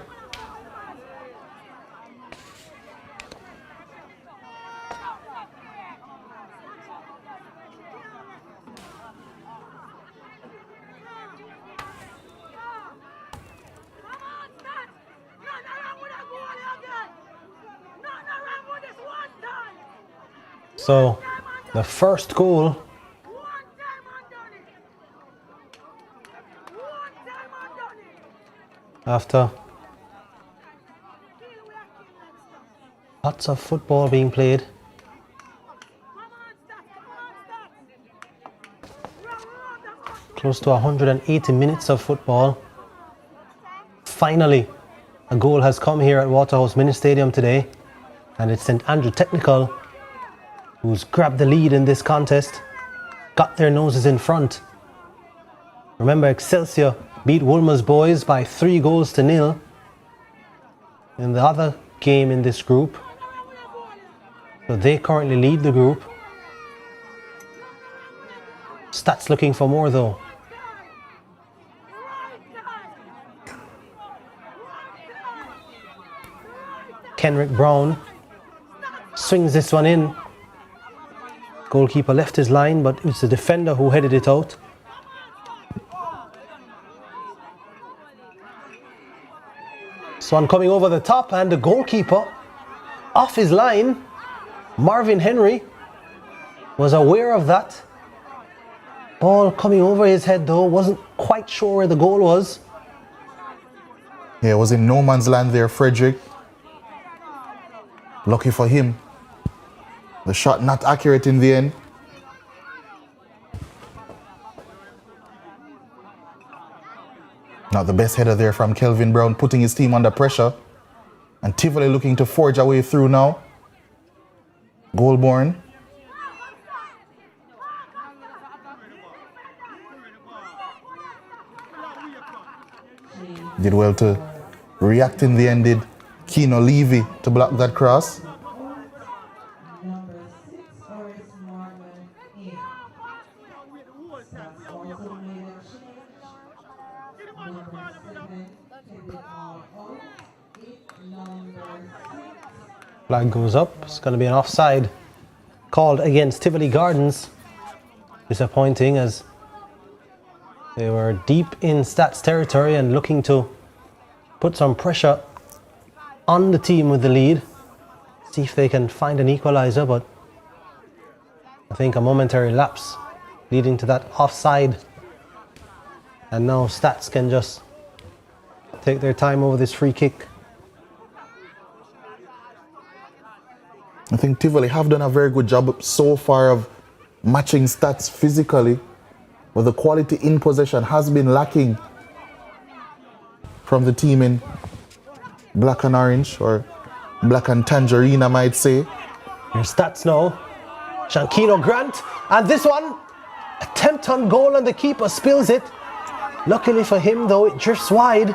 So, the first goal after lots of football being played. Close to 180 minutes of football. Finally, a goal has come here at Waterhouse Mini Stadium today, and it's St Andrew Technical who's grabbed the lead in this contest, got their noses in front. Remember, Excelsior beat Woolmer's boys by 3-0 in the other game in this group. So they currently lead the group. Stats looking for more though. Kenrick Brown swings this one in. Goalkeeper left his line, but it's the defender who headed it out. This one coming over the top, and the goalkeeper off his line. Marvin Henry was aware of that. Ball coming over his head though, wasn't quite sure where the goal was. Yeah, it was in no man's land there, Frederick. Lucky for him. The shot not accurate in the end. Not the best header there from Kelvin Brown, putting his team under pressure. And Tivoli looking to forge a way through now. Goalborn. Did well to react in the end, did Keno Levy to block that cross. Flag goes up. It's going to be an offside called against Tivoli Gardens. Disappointing, as they were deep in Stats territory and looking to put some pressure on the team with the lead. See if they can find an equalizer, but I think a momentary lapse leading to that offside. And now Stats can just take their time over this free kick. I think Tivoli have done a very good job so far of matching Stats physically, but the quality in possession has been lacking from the team in black and orange, or black and tangerine, I might say. Here's Stats now. Shankino Grant, and this one, attempt on goal and the keeper spills it. Luckily for him though, it drifts wide.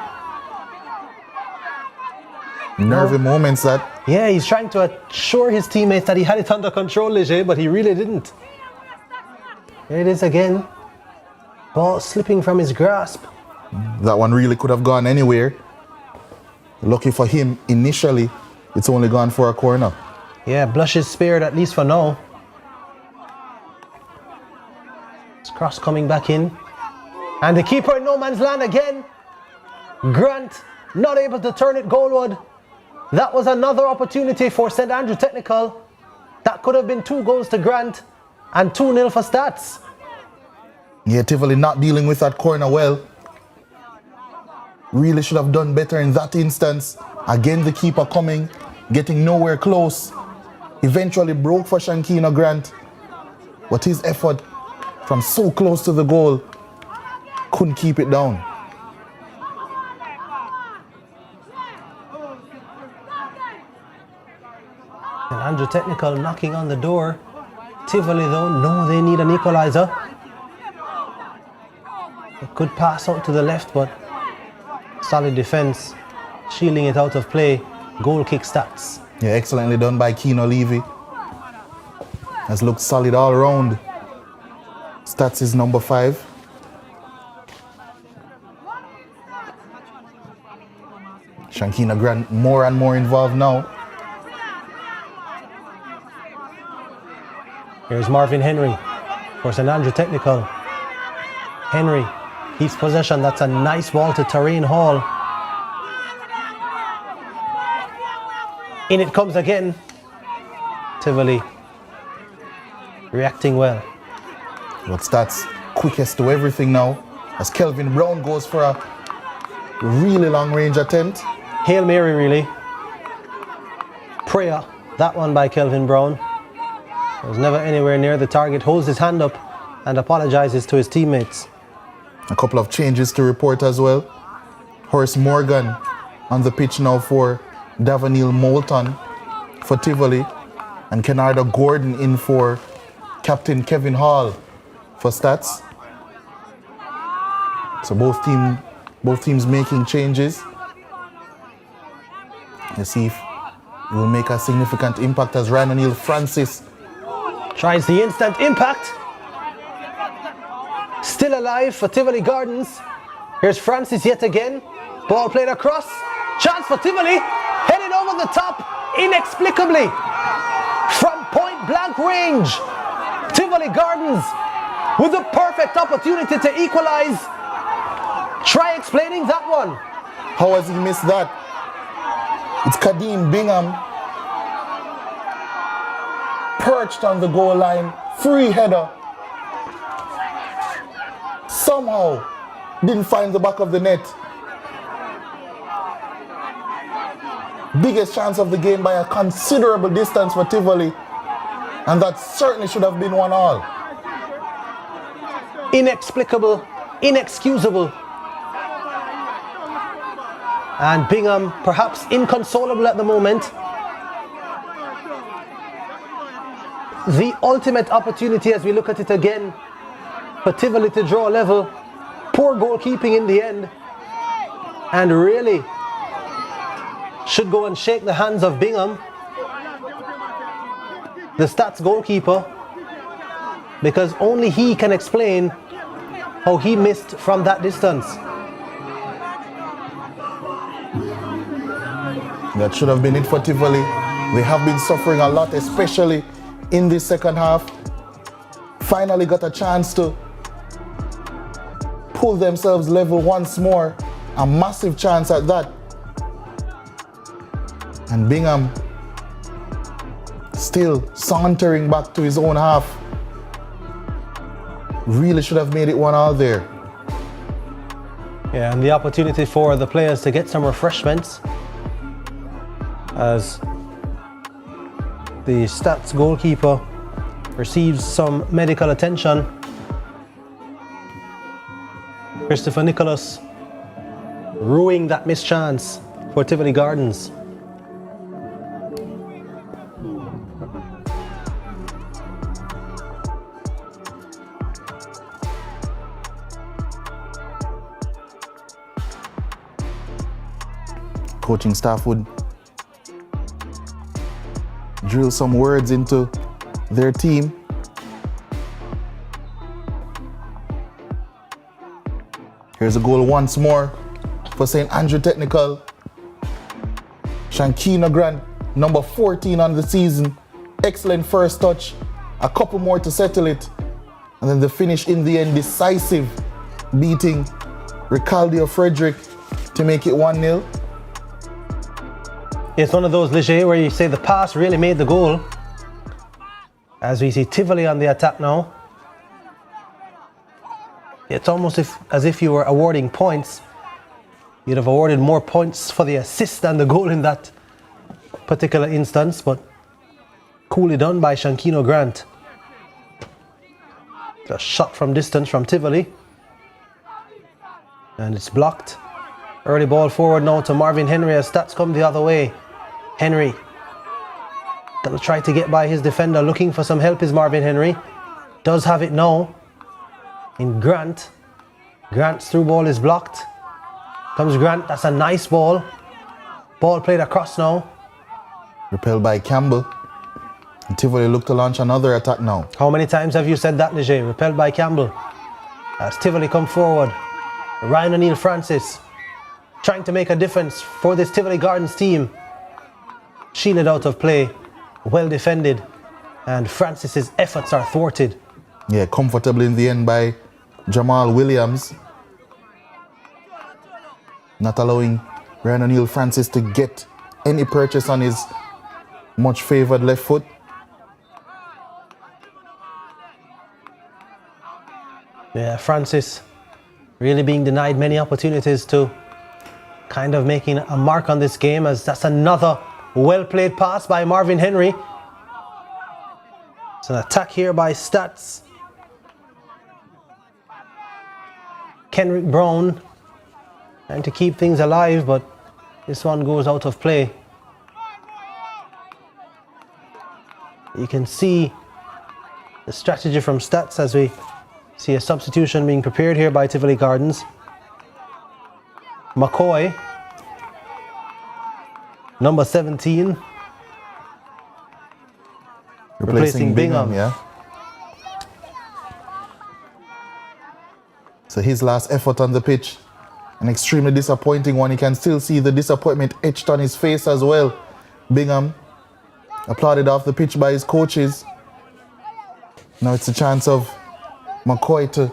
Nervy moments that. Yeah, he's trying to assure his teammates that he had it under control, Leger, but he really didn't. Here it is again. Ball slipping from his grasp. That one really could have gone anywhere. Lucky for him, initially, it's only gone for a corner. Yeah, Blush is spared at least for now. It's cross coming back in. And the keeper in no man's land again. Grant not able to turn it goalward. That was another opportunity for St Andrew Technical. That could have been 2 goals to Grant and 2-0 for Stats. Yeah, Tivoli not dealing with that corner well. Really should have done better in that instance. Again, the keeper coming, getting nowhere close. Eventually broke for Shankina Grant. But his effort from so close to the goal couldn't keep it down. And Andrew Technical knocking on the door. Tivoli though, no, they need an equalizer. It could pass out to the left, but solid defense, shielding it out of play. Goal kick Stats. Yeah, excellently done by Keano Levy. Has looked solid all around. Stats is number 5. Shankina Grant more and more involved now. Here's Marvin Henry for St. Andrew Technical. Henry keeps possession. That's a nice ball to Terrain Hall. In it comes again. Tivoli reacting well. But Stats quickest to everything now as Kelvin Brown goes for a really long range attempt. Hail Mary, really. Prayer, that one by Kelvin Brown. Was never anywhere near the target. Holds his hand up and apologizes to his teammates. A couple of changes to report as well. Horace Morgan on the pitch now for Davanil Moulton for Tivoli, and Kenarda Gordon in for Captain Kevin Hall for Stats. So both teams making changes. Let's see if it will make a significant impact as Ryan O'Neill Francis tries the instant impact. Still alive for Tivoli Gardens. Here's Francis yet again. Ball played across. Chance for Tivoli. Headed over the top inexplicably from point blank range. Tivoli Gardens with the perfect opportunity to equalize. Try explaining that one. How has he missed that? It's Kadeem Bingham perched on the goal line, free header. Somehow didn't find the back of the net. Biggest chance of the game by a considerable distance for Tivoli, and that certainly should have been 1-1. Inexplicable, inexcusable. And Bingham perhaps inconsolable at the moment. The ultimate opportunity as we look at it again for Tivoli to draw level. Poor goalkeeping in the end. And really should go and shake the hands of Bingham, the Stats goalkeeper, because only he can explain how he missed from that distance. That should have been it for Tivoli. They have been suffering a lot, especially in this second half. Finally got a chance to pull themselves level once more. A massive chance at that. And Bingham still sauntering back to his own half. Really should have made it 1-1 there. Yeah, and the opportunity for the players to get some refreshments as the Stats goalkeeper receives some medical attention. Christopher Nicholas ruining that missed chance for Tivoli Gardens. Coaching staff would drill some words into their team. Here's a goal once more for St. Andrew Technical. Shankina Grant, number 14 on the season. Excellent first touch. A couple more to settle it. And then the finish in the end, decisive, beating Ricaldio Frederick to make it 1-0. It's one of those, Leger, where you say the pass really made the goal. As we see Tivoli on the attack now. It's almost as if you were awarding points. You'd have awarded more points for the assist than the goal in that particular instance, but coolly done by Shankino Grant. A shot from distance from Tivoli. And it's blocked. Early ball forward now to Marvin Henry as Stats come the other way. Henry gonna try to get by his defender, looking for some help is Marvin Henry. Does have it now in Grant. Grant's through ball is blocked. Comes Grant, that's a nice ball. Ball played across now. Repelled by Campbell. And Tivoli look to launch another attack now. How many times have you said that, Leger? Repelled by Campbell. As Tivoli come forward. Ryan O'Neill Francis trying to make a difference for this Tivoli Gardens team. Shielded out of play. Well defended. And Francis's efforts are thwarted. Yeah, comfortable in the end by Jamal Williams. Not allowing Ryan O'Neill Francis to get any purchase on his much favored left foot. Yeah, Francis really being denied many opportunities to kind of making a mark on this game, as that's another well-played pass by Marvin Henry. It's an attack here by Stats. Kenrick Brown trying to keep things alive, but this one goes out of play. You can see the strategy from Stats as we see a substitution being prepared here by Tivoli Gardens. McCoy, number 17. Replacing Bingham. Yeah. So his last effort on the pitch, an extremely disappointing one. You can still see the disappointment etched on his face as well. Bingham applauded off the pitch by his coaches. Now it's a chance of McCoy to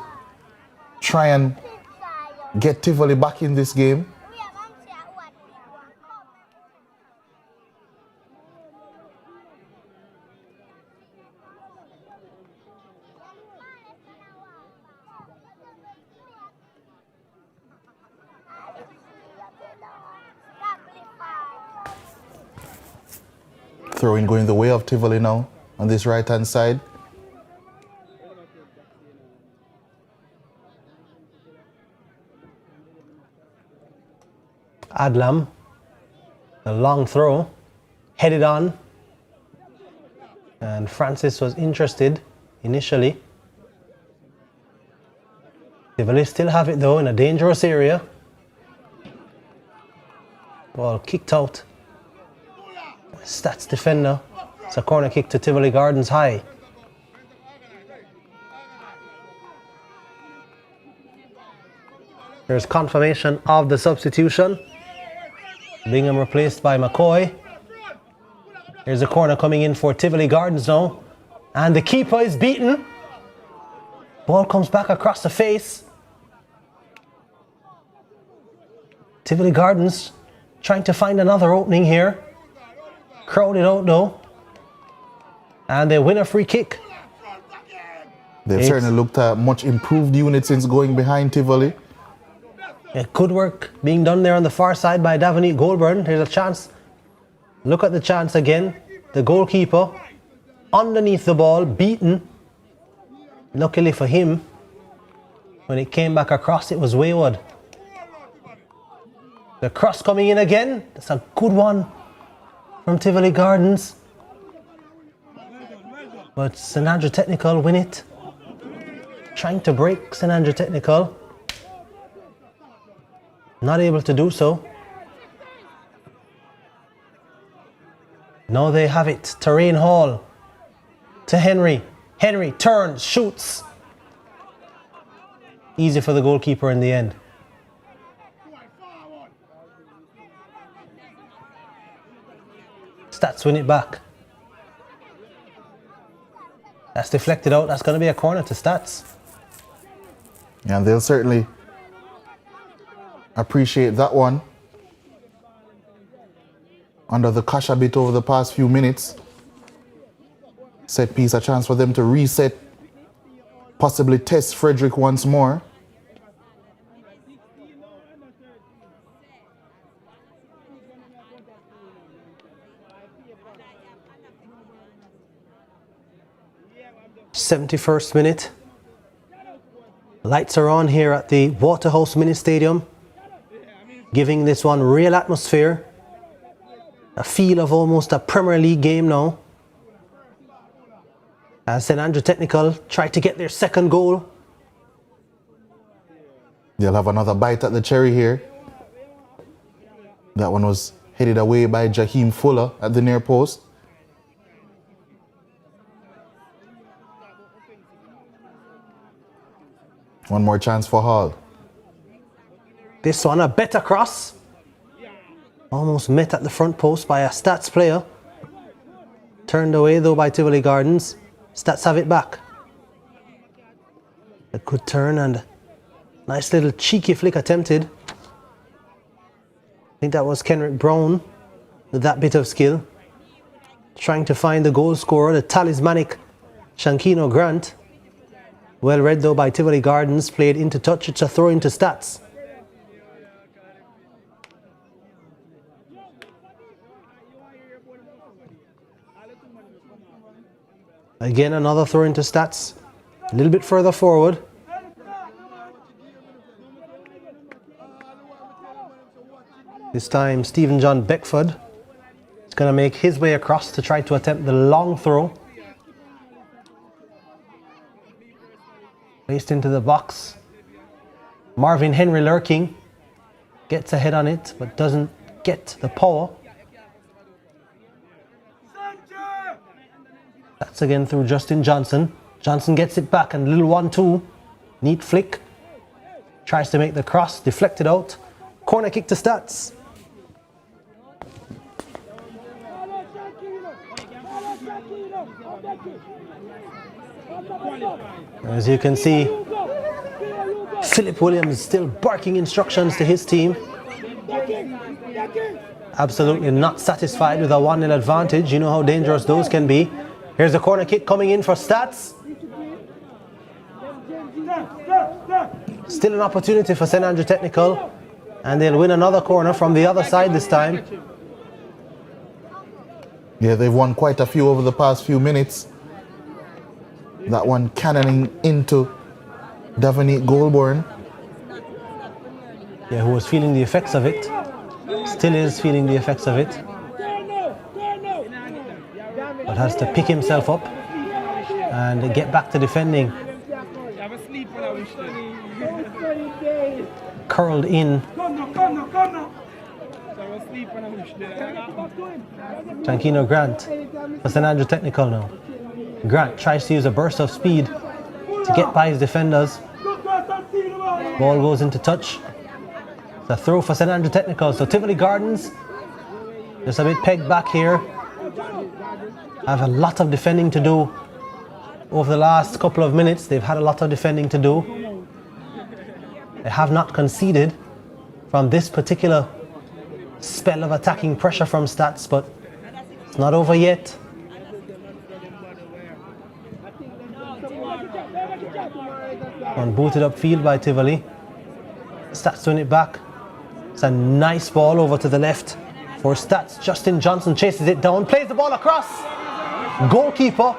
try and get Tivoli back in this game. Throwing going the way of Tivoli now on this right hand side. Adlam, a long throw, headed on, and Francis was interested initially. Tivoli still have it though in a dangerous area. Ball kicked out. Stats defender. It's a corner kick to Tivoli Gardens high. There's confirmation of the substitution. Bingham replaced by McCoy. Here's a corner coming in for Tivoli Gardens now. And the keeper is beaten. Ball comes back across the face. Tivoli Gardens trying to find another opening here. Crowded out though. And they win a free kick. They've certainly looked at much improved unit since going behind Tivoli. Yeah, good work being done there on the far side by Davinique Goulburn. Here's a chance. Look at the chance again. The goalkeeper underneath the ball, beaten. Luckily for him, when it came back across, it was wayward. The cross coming in again. That's a good one from Tivoli Gardens. But St Andrew Technical win it. Trying to break St Andrew Technical. Not able to do so. Now they have it. Terrain Hall to Henry. Henry turns, shoots. Easy for the goalkeeper in the end. Stats win it back. That's deflected out. That's going to be a corner to Stats. Yeah, and they'll certainly appreciate that one. Under the cosh a bit over the past few minutes. Set piece, a chance for them to reset, possibly test Frederick once more. '71st minute. Lights are on here at the Waterhouse Mini Stadium, giving this one real atmosphere. A feel of almost a Premier League game now. As St Andrew Technical tried to get their second goal. They'll have another bite at the cherry here. That one was headed away by Jaheim Fuller at the near post. One more chance for Hall. This one a better cross. Almost met at the front post by a Stats player. Turned away though by Tivoli Gardens. Stats have it back. A good turn and nice little cheeky flick attempted. I think that was Kenrick Brown with that bit of skill. Trying to find the goal scorer, the talismanic Shankino Grant. Well read though by Tivoli Gardens, played into touch. It's a throw into Stats. Again, another throw into Stats. A little bit further forward. This time, Stephen John Beckford is going to make his way across to try to attempt the long throw. Placed into the box. Marvin Henry lurking. Gets ahead on it, but doesn't get the power. That's again through Justin Johnson. Johnson gets it back and little 1-2. Neat flick. Tries to make the cross, deflected out. Corner kick to Stats. As you can see, Philip Williams still barking instructions to his team. Absolutely not satisfied with a 1-0 advantage. You know how dangerous those can be. Here's a corner kick coming in for Stats. Still an opportunity for St Andrew Technical, and they'll win another corner from the other side this time. Yeah, they've won quite a few over the past few minutes. That one cannoning into Davonique Goulbourne. Yeah, who was feeling the effects of it. Still is feeling the effects of it. But has to pick himself up and get back to defending. Curled in. Shankino Grant for St Andrew Technical now. Grant tries to use a burst of speed to get by his defenders. Ball goes into touch. It's a throw for St Andrew Technical. So Tivoli Gardens just a bit pegged back here. Have a lot of defending to do over the last couple of minutes. They've had a lot of defending to do. They have not conceded from this particular spell of attacking pressure from Stats, but it's not over yet. On booted up field by Tivoli. Stats win it back. It's a nice ball over to the left for Stats. Justin Johnson chases it down, plays the ball across. Goalkeeper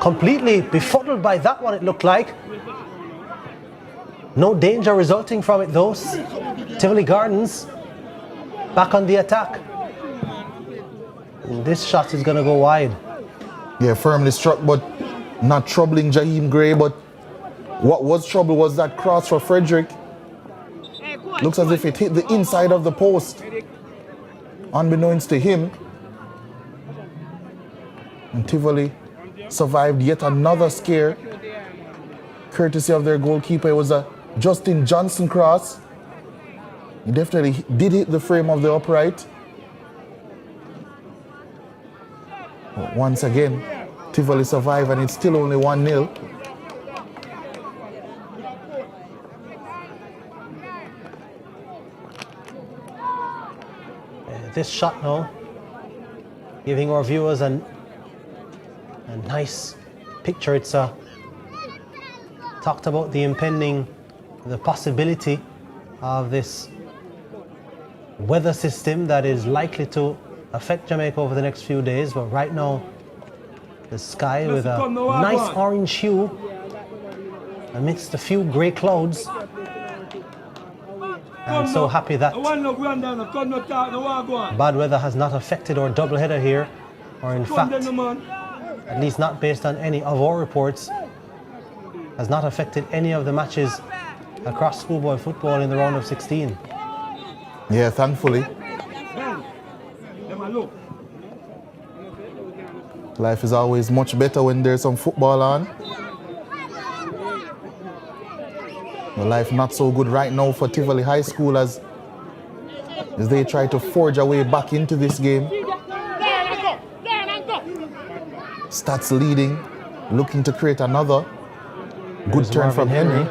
completely befuddled by that one, it looked like. No danger resulting from it though. Tivoli Gardens back on the attack. And this shot is going to go wide. Yeah, firmly struck, but not troubling Jaheim Gray. But what was trouble was that cross for Frederick. Looks as if it hit the inside of the post, unbeknownst to him. And Tivoli survived yet another scare, courtesy of their goalkeeper. It was a Justin Johnson cross. He definitely did hit the frame of the upright. But once again, Tivoli survived, and it's still only 1-0. This shot now giving our viewers a nice picture. It's talked about the possibility of this weather system that is likely to affect Jamaica over the next few days, but right now the sky with a nice orange hue amidst a few grey clouds. I'm so happy that bad weather has not affected our doubleheader here, or in fact, at least not based on any of our reports, has not affected any of the matches across schoolboy football in the round of 16. Yeah, thankfully. Life is always much better when there's some football on. The life not so good right now for Tivoli High School as they try to forge a way back into this game. STATHS leading, looking to create another. Good turn from Henry.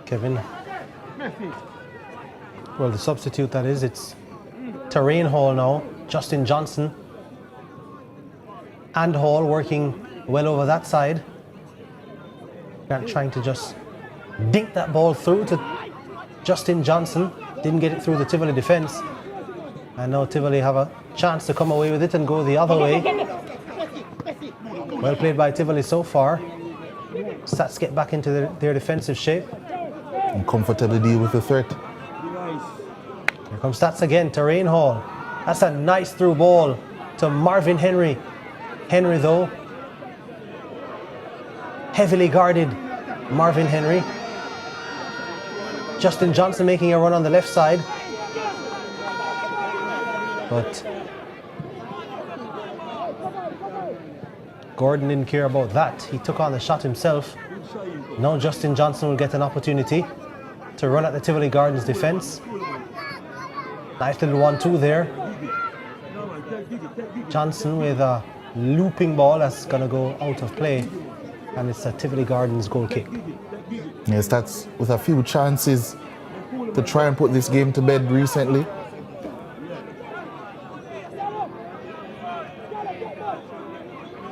Kevin. Well, the substitute that is, it's Terrain Hall now. Justin Johnson and Hall working well over that side. Trying to just dink that ball through to Justin Johnson. Didn't get it through the Tivoli defense. And now Tivoli have a chance to come away with it and go the other way. Well played by Tivoli so far. STATHS get back into their defensive shape. And comfortably deal with the threat. Here comes STATHS again, Terrain Hall. That's a nice through ball to Marvin Henry. Henry though, heavily guarded Marvin Henry. Justin Johnson making a run on the left side. But Gordon didn't care about that. He took on the shot himself. Now Justin Johnson will get an opportunity to run at the Tivoli Gardens defense. Nice little 1-2 there. Johnson with a looping ball that's going to go out of play. And it's a Tivoli Gardens goal kick. Yes, that's with a few chances to try and put this game to bed recently.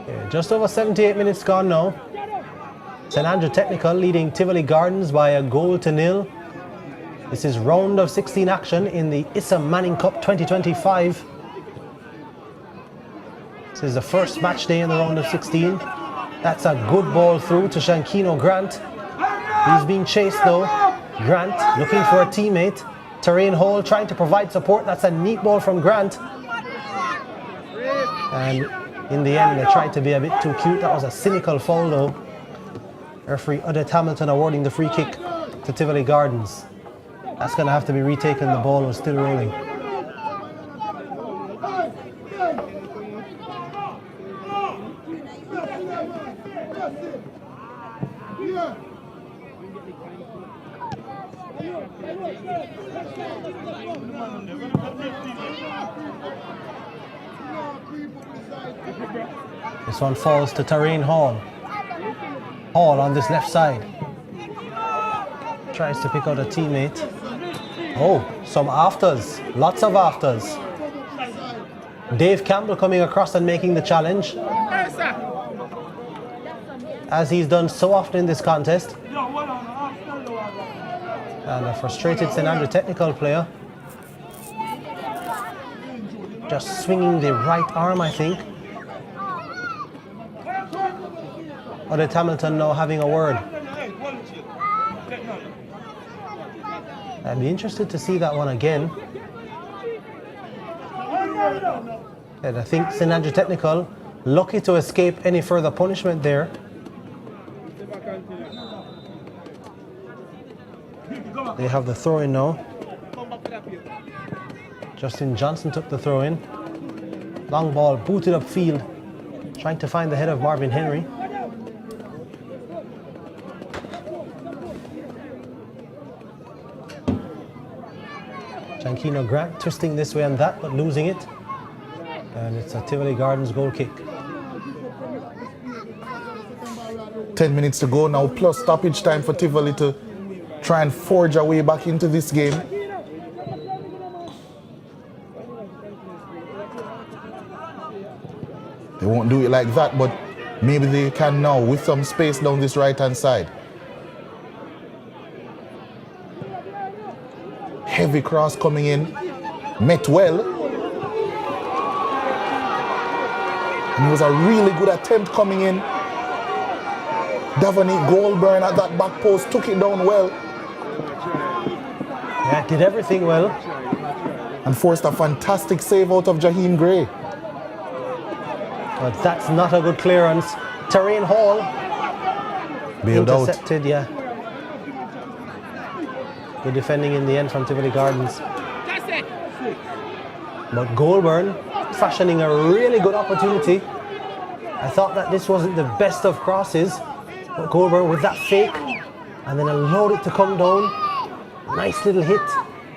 Yeah, just over 78 minutes gone now. St Andrew Technical leading Tivoli Gardens by a 1-0. This is round of 16 action in the Issa Manning Cup 2025. This is the first match day in the round of 16. That's a good ball through to Shankino Grant. He's being chased though. Grant looking for a teammate. Terrain Hall trying to provide support. That's a neat ball from Grant. And in the end, they tried to be a bit too cute. That was a cynical foul though. Referee Odette Hamilton awarding the free kick to Tivoli Gardens. That's going to have to be retaken. The ball was still rolling. This one falls to Terrain Hall. Hall on this left side. Tries to pick out a teammate. Oh, some afters. Lots of afters. Dave Campbell coming across and making the challenge, as he's done so often in this contest. And a frustrated St Andrew Technical player. Just swinging the right arm, I think. Odette Hamilton now having a word. I'd be interested to see that one again. And I think St Andrew Technical lucky to escape any further punishment there. They have the throw-in now. Justin Johnson took the throw-in. Long ball booted upfield, trying to find the head of Marvin Henry. Shankino Grant twisting this way and that, but losing it. And it's a Tivoli Gardens goal kick. 10 minutes to go now, plus stoppage time for Tivoli to try and forge a way back into this game. They won't do it like that, but maybe they can now with some space down this right-hand side. Heavy cross coming in, met well. And it was a really good attempt coming in. Davani Goalburn at that back post took it down well. Yeah, did everything well. And forced a fantastic save out of Jaheem Gray. But that's not a good clearance. Terrain Hall bailed out. intercepted, yeah. Good defending in the end from Tivoli Gardens. But Goalburn fashioning a really good opportunity. I thought that this wasn't the best of crosses, but Goalburn with that fake and then allowed it to come down. Nice little hit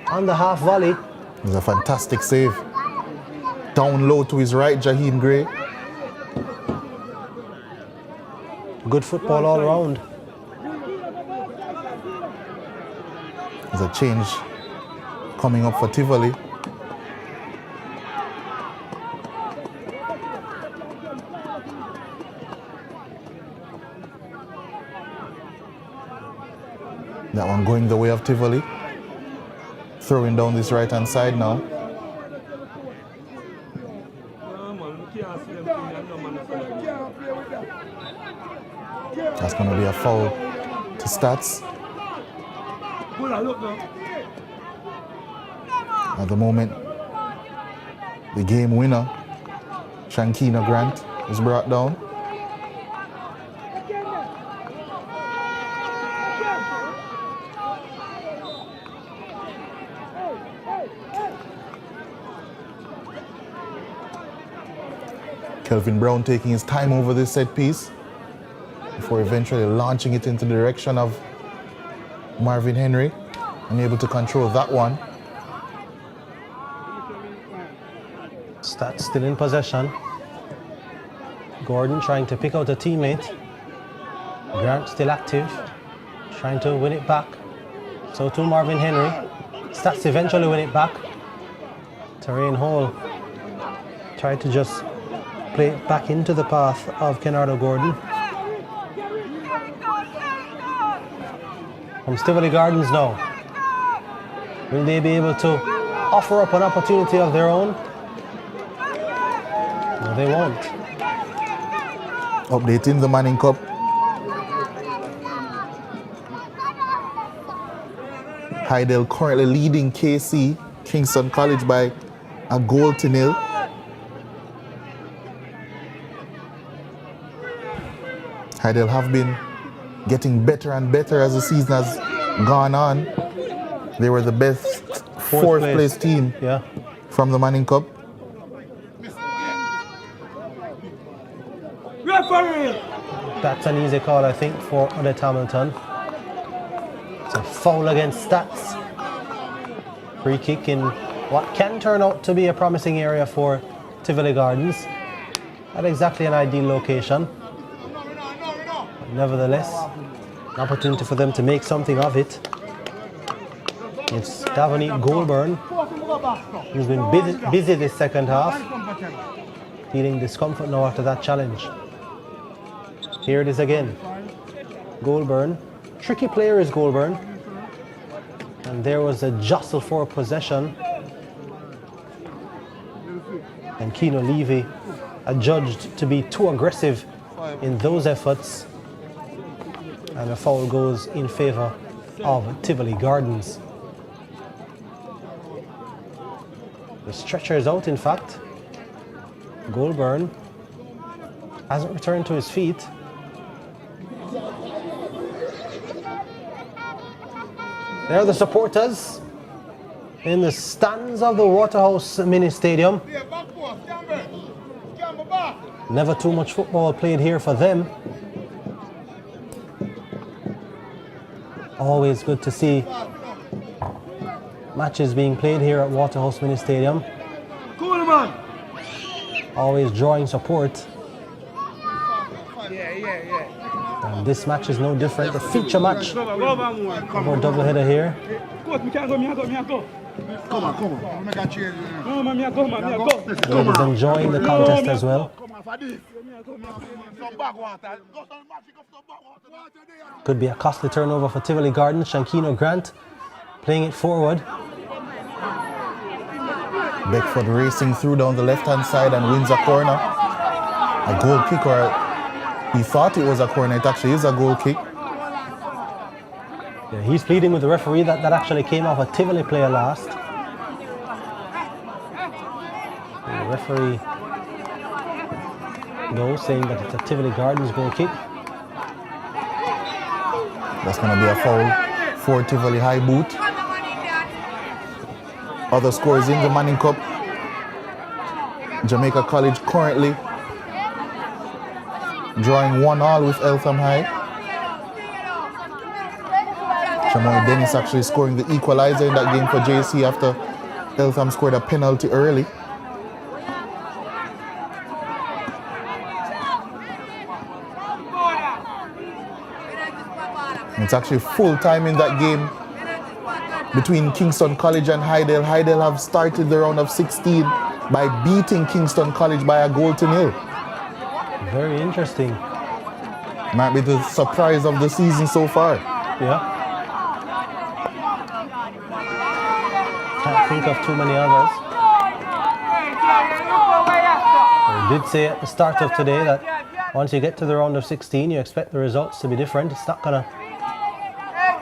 on the half volley. It was a fantastic save. Down low to his right, Jaheem Gray. Good football all around. There's a change coming up for Tivoli. That one going the way of Tivoli. Throwing down this right-hand side now. That's going to be a foul to STATHS. At the moment, the game winner, Shankina Grant, is brought down. Kelvin Brown taking his time over this set piece before eventually launching it into the direction of Marvin Henry, unable to control that one. STATHS still in possession. Gordon trying to pick out a teammate. Grant still active, trying to win it back. So too Marvin Henry. STATHS eventually win it back. Terrain Hall tried to just play it back into the path of Kenardo Gordon. From Tivoli Gardens now. Will they be able to offer up an opportunity of their own? No, they won't. Updating the Manning Cup. Hydel currently leading KC, Kingston College, by a goal to nil. Hydel have been getting better and better as the season has gone on. They were the best fourth place team from the Manning Cup. That's an easy call, I think, for Odette Hamilton. It's a foul against STATHS. Free kick in what can turn out to be a promising area for Tivoli Gardens. Not exactly an ideal location. But nevertheless, an opportunity for them to make something of it. It's Davani Goalburn, who's been busy this second half, feeling discomfort now after that challenge. Here it is again. Goalburn. Tricky player is Goalburn. And there was a jostle for possession. And Keno Levy adjudged to be too aggressive in those efforts. And a foul goes in favor of Tivoli Gardens. The stretcher is out, in fact. Goalburn hasn't returned to his feet. There are the supporters in the stands of the Waterhouse Mini Stadium. Never too much football played here for them. Always good to see matches being played here at Waterhouse Mini Stadium. Always drawing support. And this match is no different. The feature match of our doubleheader here. Ladies enjoying the contest as well. Could be a costly turnover for Tivoli Gardens. Shankino Grant playing it forward. Beckford racing through down the left-hand side and wins a corner. A goal kick, or he thought it was a corner. It actually is a goal kick. Yeah, he's pleading with the referee that actually came off a Tivoli player last. And the referee goes saying that it's a Tivoli Gardens goal kick. That's going to be a foul for Tivoli High boot. Other scores in the Manning Cup. Jamaica College currently drawing 1-1 with Eltham High. Chamoy Dennis actually scoring the equalizer in that game for JC after Eltham scored a penalty early. It's actually full time in that game between Kingston College and Hydale. Hydale have started the round of 16 by beating Kingston College by a 0-0. Very interesting. Might be the surprise of the season so far. Yeah. Can't think of too many others. We did say at the start of today that once you get to the round of 16, you expect the results to be different. It's not going to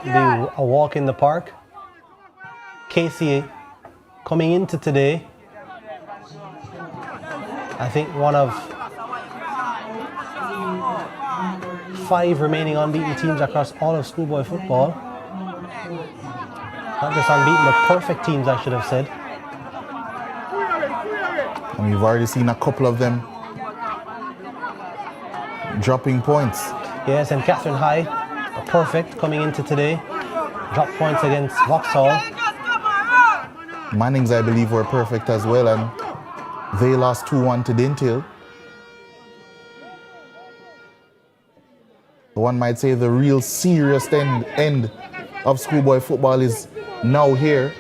be a walk in the park. Casey coming into today, I think one of 5 remaining unbeaten teams across all of schoolboy football. Not just unbeaten, but perfect teams, I should have said. And we've already seen a couple of them dropping points. Yes, and Catherine High, a perfect coming into today. Drop points against Vauxhall. Mannings, I believe, were perfect as well, and they lost 2-1 to Dintil. One might say the real serious end of schoolboy football is now here.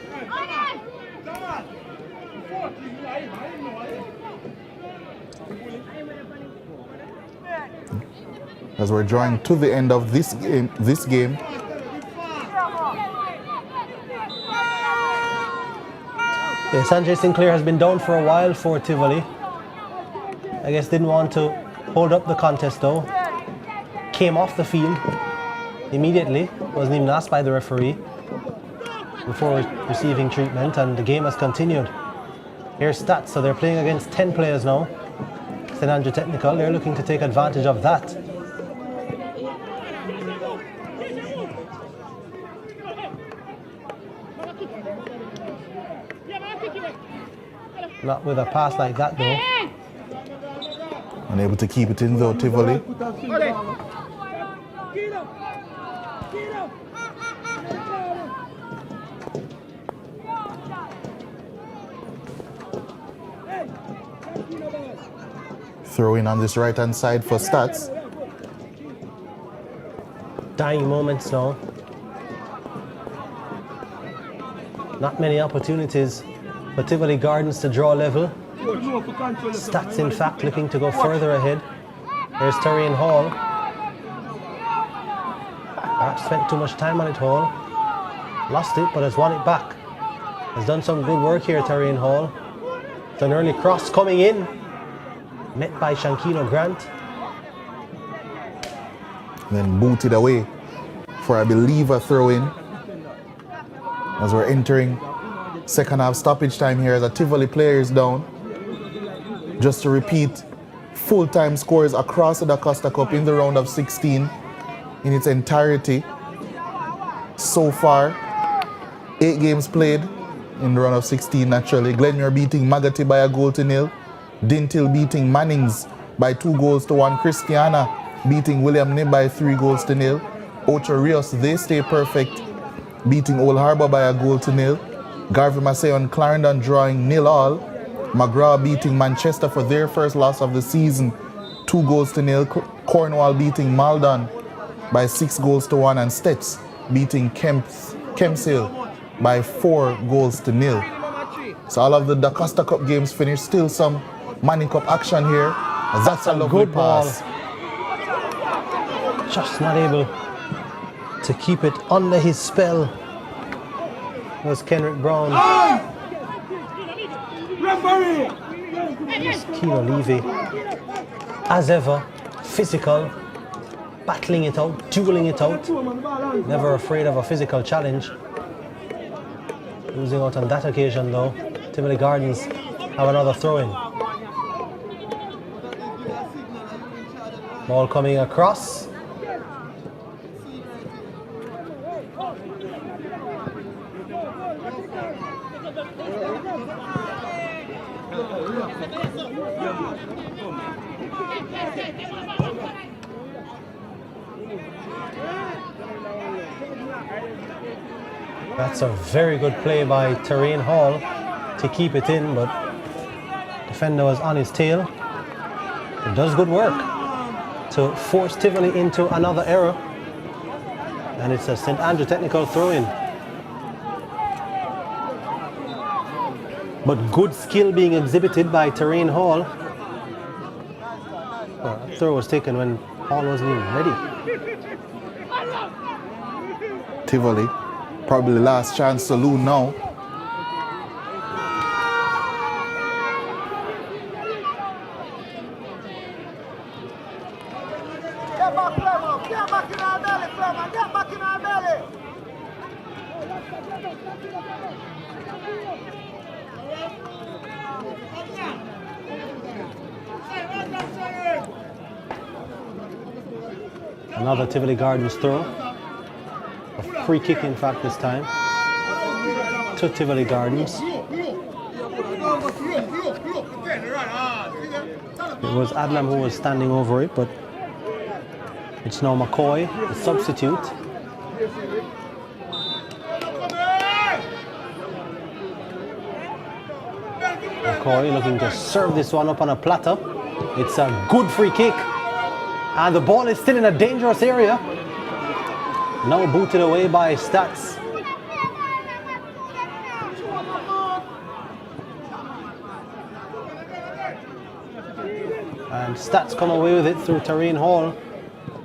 As we're drawing to the end of this game. Yeah, Sanjay Sinclair has been down for a while for Tivoli. I guess didn't want to hold up the contest though. Came off the field immediately, wasn't even asked by the referee before receiving treatment, and the game has continued. Here's stats, so they're playing against 10 players now. St. Andrew Technical, they're looking to take advantage of that. Not with a pass like that though. Unable to keep it in though, Tivoli. Throw in on this right hand side for Stats. Dying moments now. Not many opportunities for Tivoli Gardens to draw level. Stats, in fact, looking to go further ahead. There's Terrian Hall. Perhaps spent too much time on it, Hall. Lost it, but has won it back. Has done some good work here, Terrian Hall. It's an early cross coming in. Met by Shankino Grant. Then booted away for, I believe, a throw-in. As we're entering second half stoppage time here, as a Tivoli player is down. Just to repeat, full-time scores across the Da Costa Cup in the round of 16 in its entirety. So far, 8 games played in the round of 16 naturally. Glenmuir beating Magati by a 0-0. Dintil beating Mannings by 2-1. Christiana beating William Nib by 3-0. Ocho Rios, they stay perfect, beating Old Harbour by a 0-0. Garvey Massey and Clarendon drawing 0-0. McGraw beating Manchester for their first loss of the season, 2-0. Cornwall beating Maldon by 6-1. And Stets beating Kempshill by 4-0. So all of the Da Costa Cup games finished. Still some Manning Cup action here. That's a lovely good ball. pass. Just not able to keep it under his spell. Was Kenrick Brown. Keno Levy, as ever, physical, battling it out, dueling it out, never afraid of a physical challenge. Losing out on that occasion though. Tivoli Gardens have another throw-in. Ball coming across. That's a very good play by Terrain Hall to keep it in, but defender was on his tail. It does good work to force Tivoli into another error, and it's a St. Andrew technical throw-in. But good skill being exhibited by Terrain Hall. Well, that throw was taken when Hall wasn't even ready. Tivoli, probably last chance saloon now. Another Tivoli Gardens throw. A free kick, in fact, this time to Tivoli Gardens. It was Adlam who was standing over it, but it's now McCoy, the substitute. McCoy looking to serve this one up on a platter. It's a good free kick. And the ball is still in a dangerous area. Now booted away by STATHS. And STATHS come away with it through Terrain Hall.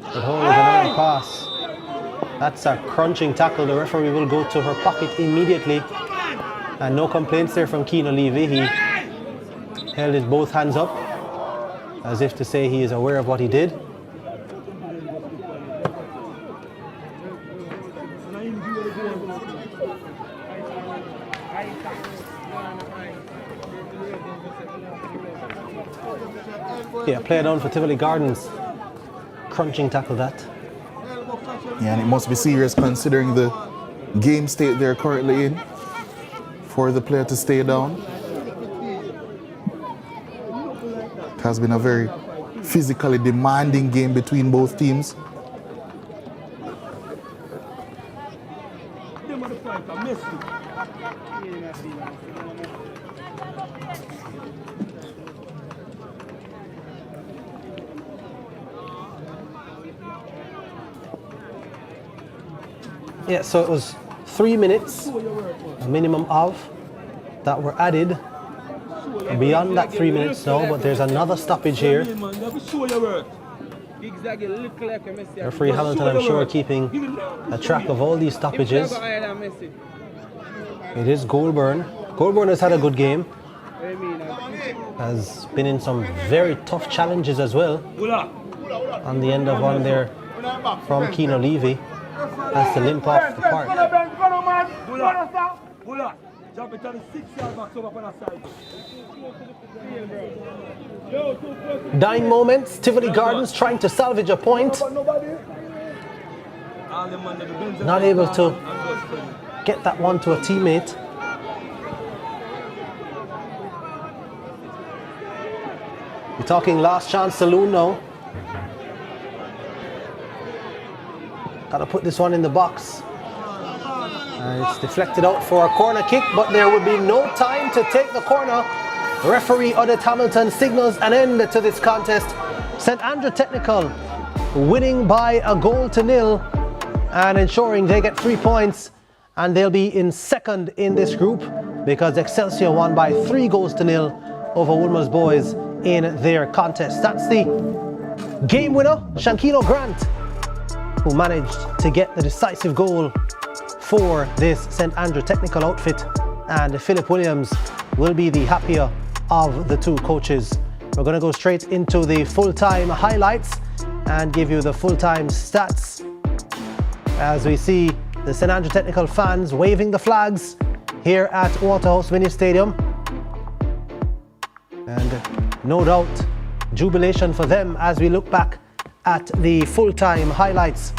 But Hall with another pass. That's a crunching tackle. The referee will go to her pocket immediately. And no complaints there from Keno Levy. He held his both hands up as if to say he is aware of what he did. Yeah, play down for Tivoli Gardens. Crunching tackle that. Yeah, and it must be serious considering the game state they're currently in for the player to stay down. It has been a very physically demanding game between both teams. Yeah, so it was 3 minutes, a minimum of, that were added. Beyond that 3 minutes now, but there's another stoppage here. Referee Hamilton, I'm sure, keeping a track of all these stoppages. It is Goulburn. Goulburn has had a good game. Has been in some very tough challenges as well. On the end of one there from Keno Levy. That's the limp off the park. Dying moments, Tivoli Gardens trying to salvage a point. Not able to get that one to a teammate. We're talking last chance saloon now. Gotta put this one in the box. And it's deflected out for a corner kick, but there would be no time to take the corner. Referee Odette Hamilton signals an end to this contest. St. Andrew Technical winning by a 0-0 and ensuring they get 3 points, and they'll be in second in this group because Excelsior won by 3-0 over Woodman's Boys in their contest. That's the game winner, Shankino Grant, who managed to get the decisive goal for this St. Andrew Technical outfit, and Philip Williams will be the happier of the two coaches. We're going to go straight into the full-time highlights and give you the full-time stats as we see the St. Andrew Technical fans waving the flags here at Waterhouse Mini Stadium, and no doubt jubilation for them as we look back at the full-time highlights.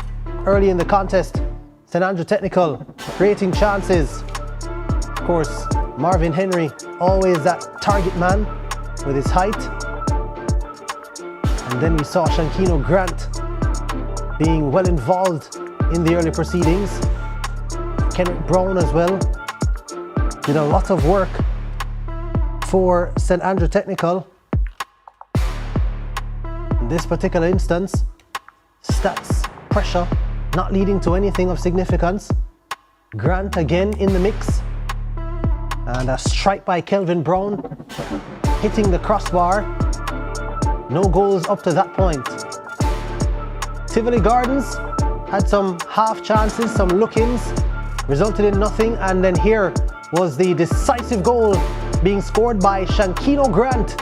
Early in the contest, St. Andrew Technical creating chances. Of course, Marvin Henry, always that target man with his height. And then we saw Shankino Grant being well involved in the early proceedings. Kenneth Brown as well did a lot of work for St. Andrew Technical. In this particular instance, stats pressure not leading to anything of significance. Grant again in the mix, and a strike by Kelvin Brown hitting the crossbar. No goals up to that point. Tivoli Gardens had some half chances, some look-ins, resulted in nothing, and then here was the decisive goal being scored by Shankino Grant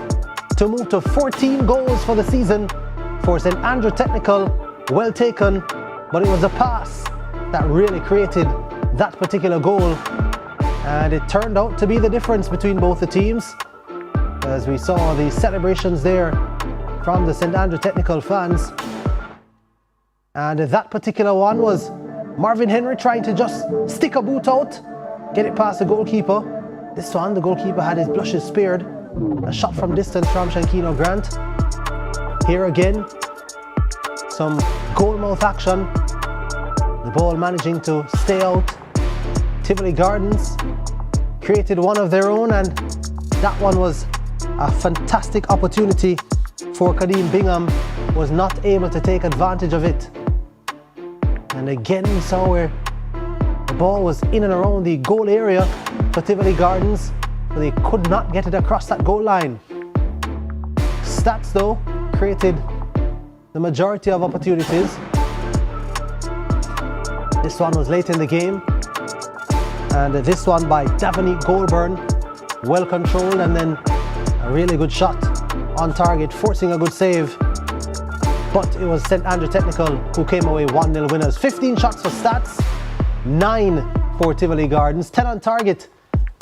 to move to 14 goals for the season for St. Andrew Technical. Well taken, but it was a pass that really created that particular goal, and it turned out to be the difference between both the teams, as we saw the celebrations there from the St. Andrew Technical fans. And that particular one was Marvin Henry trying to just stick a boot out, get it past the goalkeeper. This one, the goalkeeper had his blushes spared. A shot from distance from Shankino Grant. Here again, some goalmouth action. The ball managing to stay out. Tivoli Gardens created one of their own, and that one was a fantastic opportunity for Kadeem Bingham, was not able to take advantage of it. And again we saw where the ball was in and around the goal area for Tivoli Gardens, but they could not get it across that goal line. Stats though created the majority of opportunities. This one was late in the game, and this one by Davani Goulburn, well controlled, and then a really good shot on target, forcing a good save. But it was St. Andrew Technical who came away 1-0 winners. 15 shots for Stats, 9 for Tivoli Gardens, 10 on target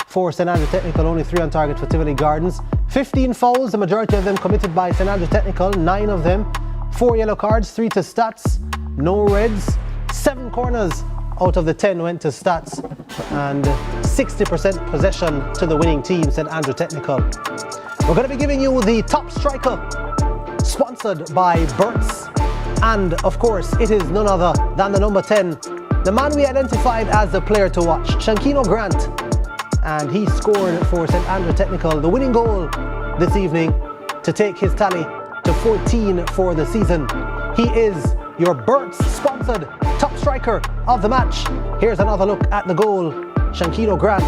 for St. Andrew Technical, only 3 on target for Tivoli Gardens. 15 fouls, the majority of them committed by St. Andrew Technical, 9 of them. 4 yellow cards, 3 to Stats, no reds. 7 corners out of the 10 went to Stats, and 60% possession to the winning team, St. Andrew Technical. We're going to be giving you the top striker, sponsored by Burt's, and of course it is none other than the number 10, the man we identified as the player to watch, Shankino Grant, and he scored for St. Andrew Technical the winning goal this evening to take his tally to 14 for the season. He is your Burt's sponsored top striker of the match. Here's another look at the goal. Shankino Grant,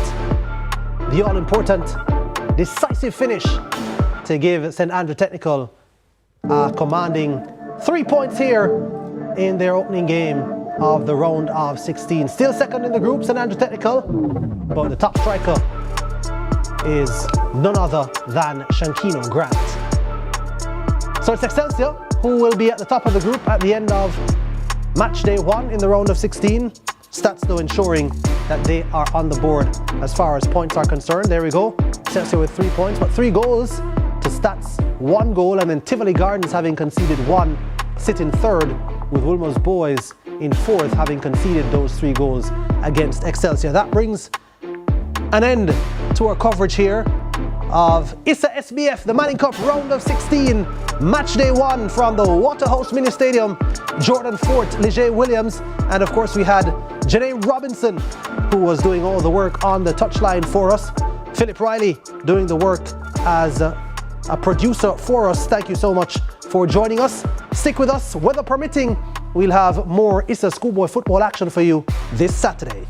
the all-important decisive finish to give St. Andrew Technical a commanding 3 points here in their opening game of the round of 16. Still second in the group, St. Andrew Technical, but the top striker is none other than Shankino Grant. So it's Excelsior who will be at the top of the group at the end of match day 1 in the round of 16. Stats though ensuring that they are on the board as far as points are concerned. There we go, Excelsior with 3 points, but 3 goals to Stats, 1 goal, and then Tivoli Gardens having conceded 1, sit in third, with Woolmer's Boys in fourth, having conceded those 3 goals against Excelsior. That brings an end to our coverage here of ISA SBF, the Manning Cup round of 16, match day 1 from the Waterhouse Mini Stadium. Jordan Fort, Leger Williams, and of course we had Janae Robinson, who was doing all the work on the touchline for us. Philip Riley doing the work as a producer for us. Thank you so much for joining us. Stick with us, weather permitting. We'll have more ISA schoolboy football action for you this Saturday.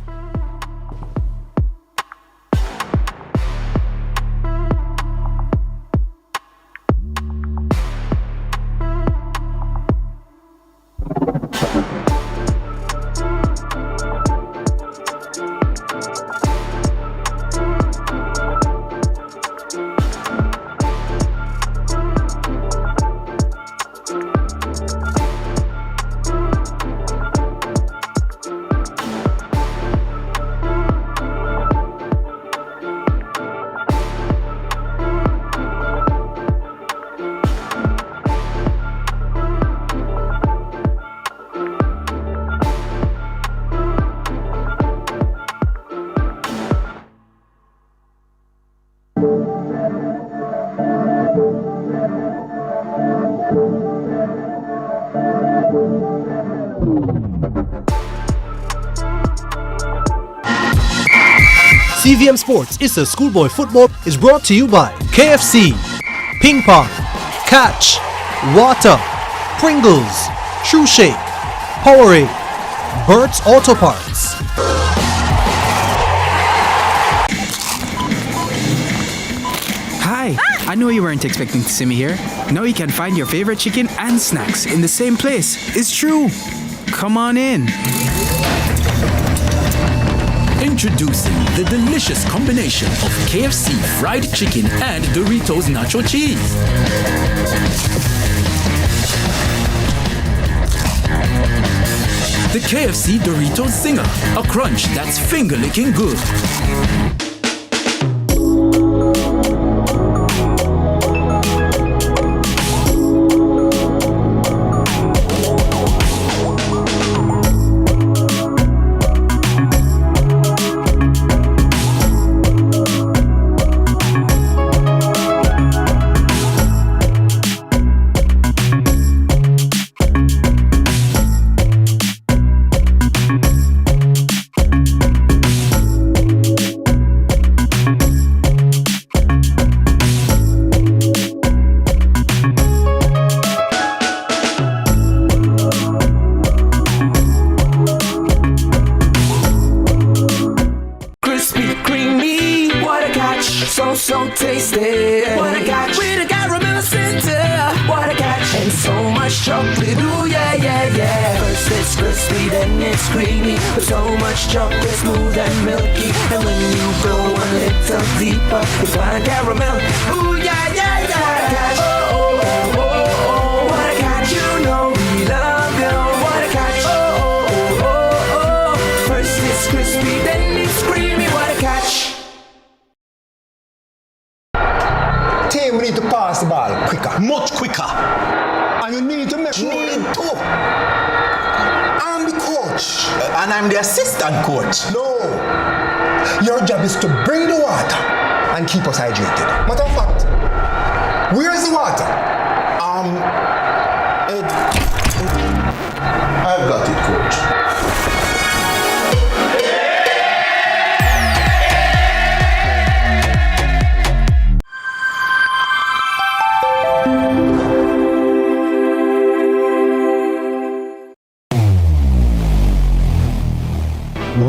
CVM Sports Issa Schoolboy Football is brought to you by KFC, Ping Pong, Catch, Water, Pringles, True Shake, Powerade, Burt's Auto Parts. Hi, I know you weren't expecting to see me here. Now you can find your favorite chicken and snacks in the same place. It's true. Come on in. Introducing the delicious combination of KFC fried chicken and Doritos nacho cheese. The KFC Doritos Zinger, a crunch that's finger-licking good. So tasty. What a catch. With a caramel center. What a catch. And so much chocolate. Ooh, yeah, yeah, yeah. First it's crispy, then it's creamy. With so much chocolate, smooth and milky. And when you go a little deeper, you find caramel. Ooh, yeah, yeah, yeah. What a catch. Oh, oh, oh, oh, oh. What a catch. You know we love you. What a catch. Oh, oh, oh, oh. First it's crispy, then it's creamy. What a catch. Team, we need to pass the ball quicker, much quicker. And you need to make sure. Need to. I'm the coach. And I'm the assistant coach. No. Your job is to bring the water and keep us hydrated. Matter of fact, where's the water? I've got it, coach.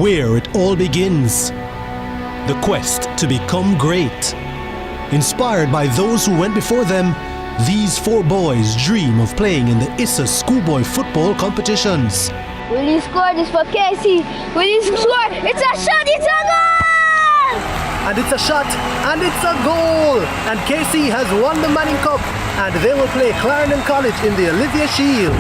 Where it all begins. The quest to become great. Inspired by those who went before them, these four boys dream of playing in the Issa Schoolboy Football competitions. Will you score this for Casey? Will you score? It's a shot, it's a goal! And it's a shot, and it's a goal! And Casey has won the Manning Cup, and they will play Clarendon College in the Olivia Shield.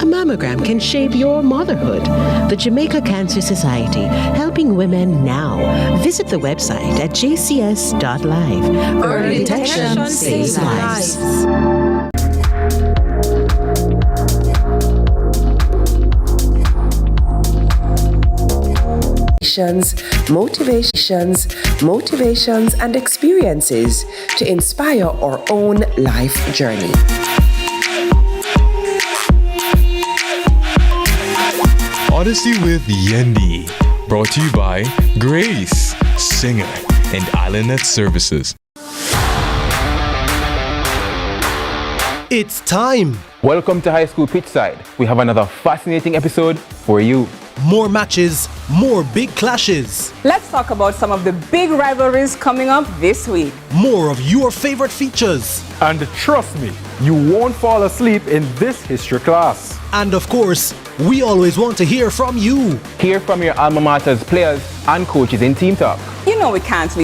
Mammogram can shape your motherhood. The Jamaica Cancer Society, helping women now. Visit the website at jcs.live. Early detection saves lives. Motivations, and experiences to inspire our own life journey. Odyssey with Yendi, brought to you by Grace, Singer, and IslandNet Services. It's time! Welcome to High School Pitchside. We have another fascinating episode for you. More matches, more big clashes. Let's talk about some of the big rivalries coming up this week. More of your favorite features. And trust me, you won't fall asleep in this history class. And of course, we always want to hear from you. Hear from your alma mater's players and coaches in Team Talk. You know we can't leave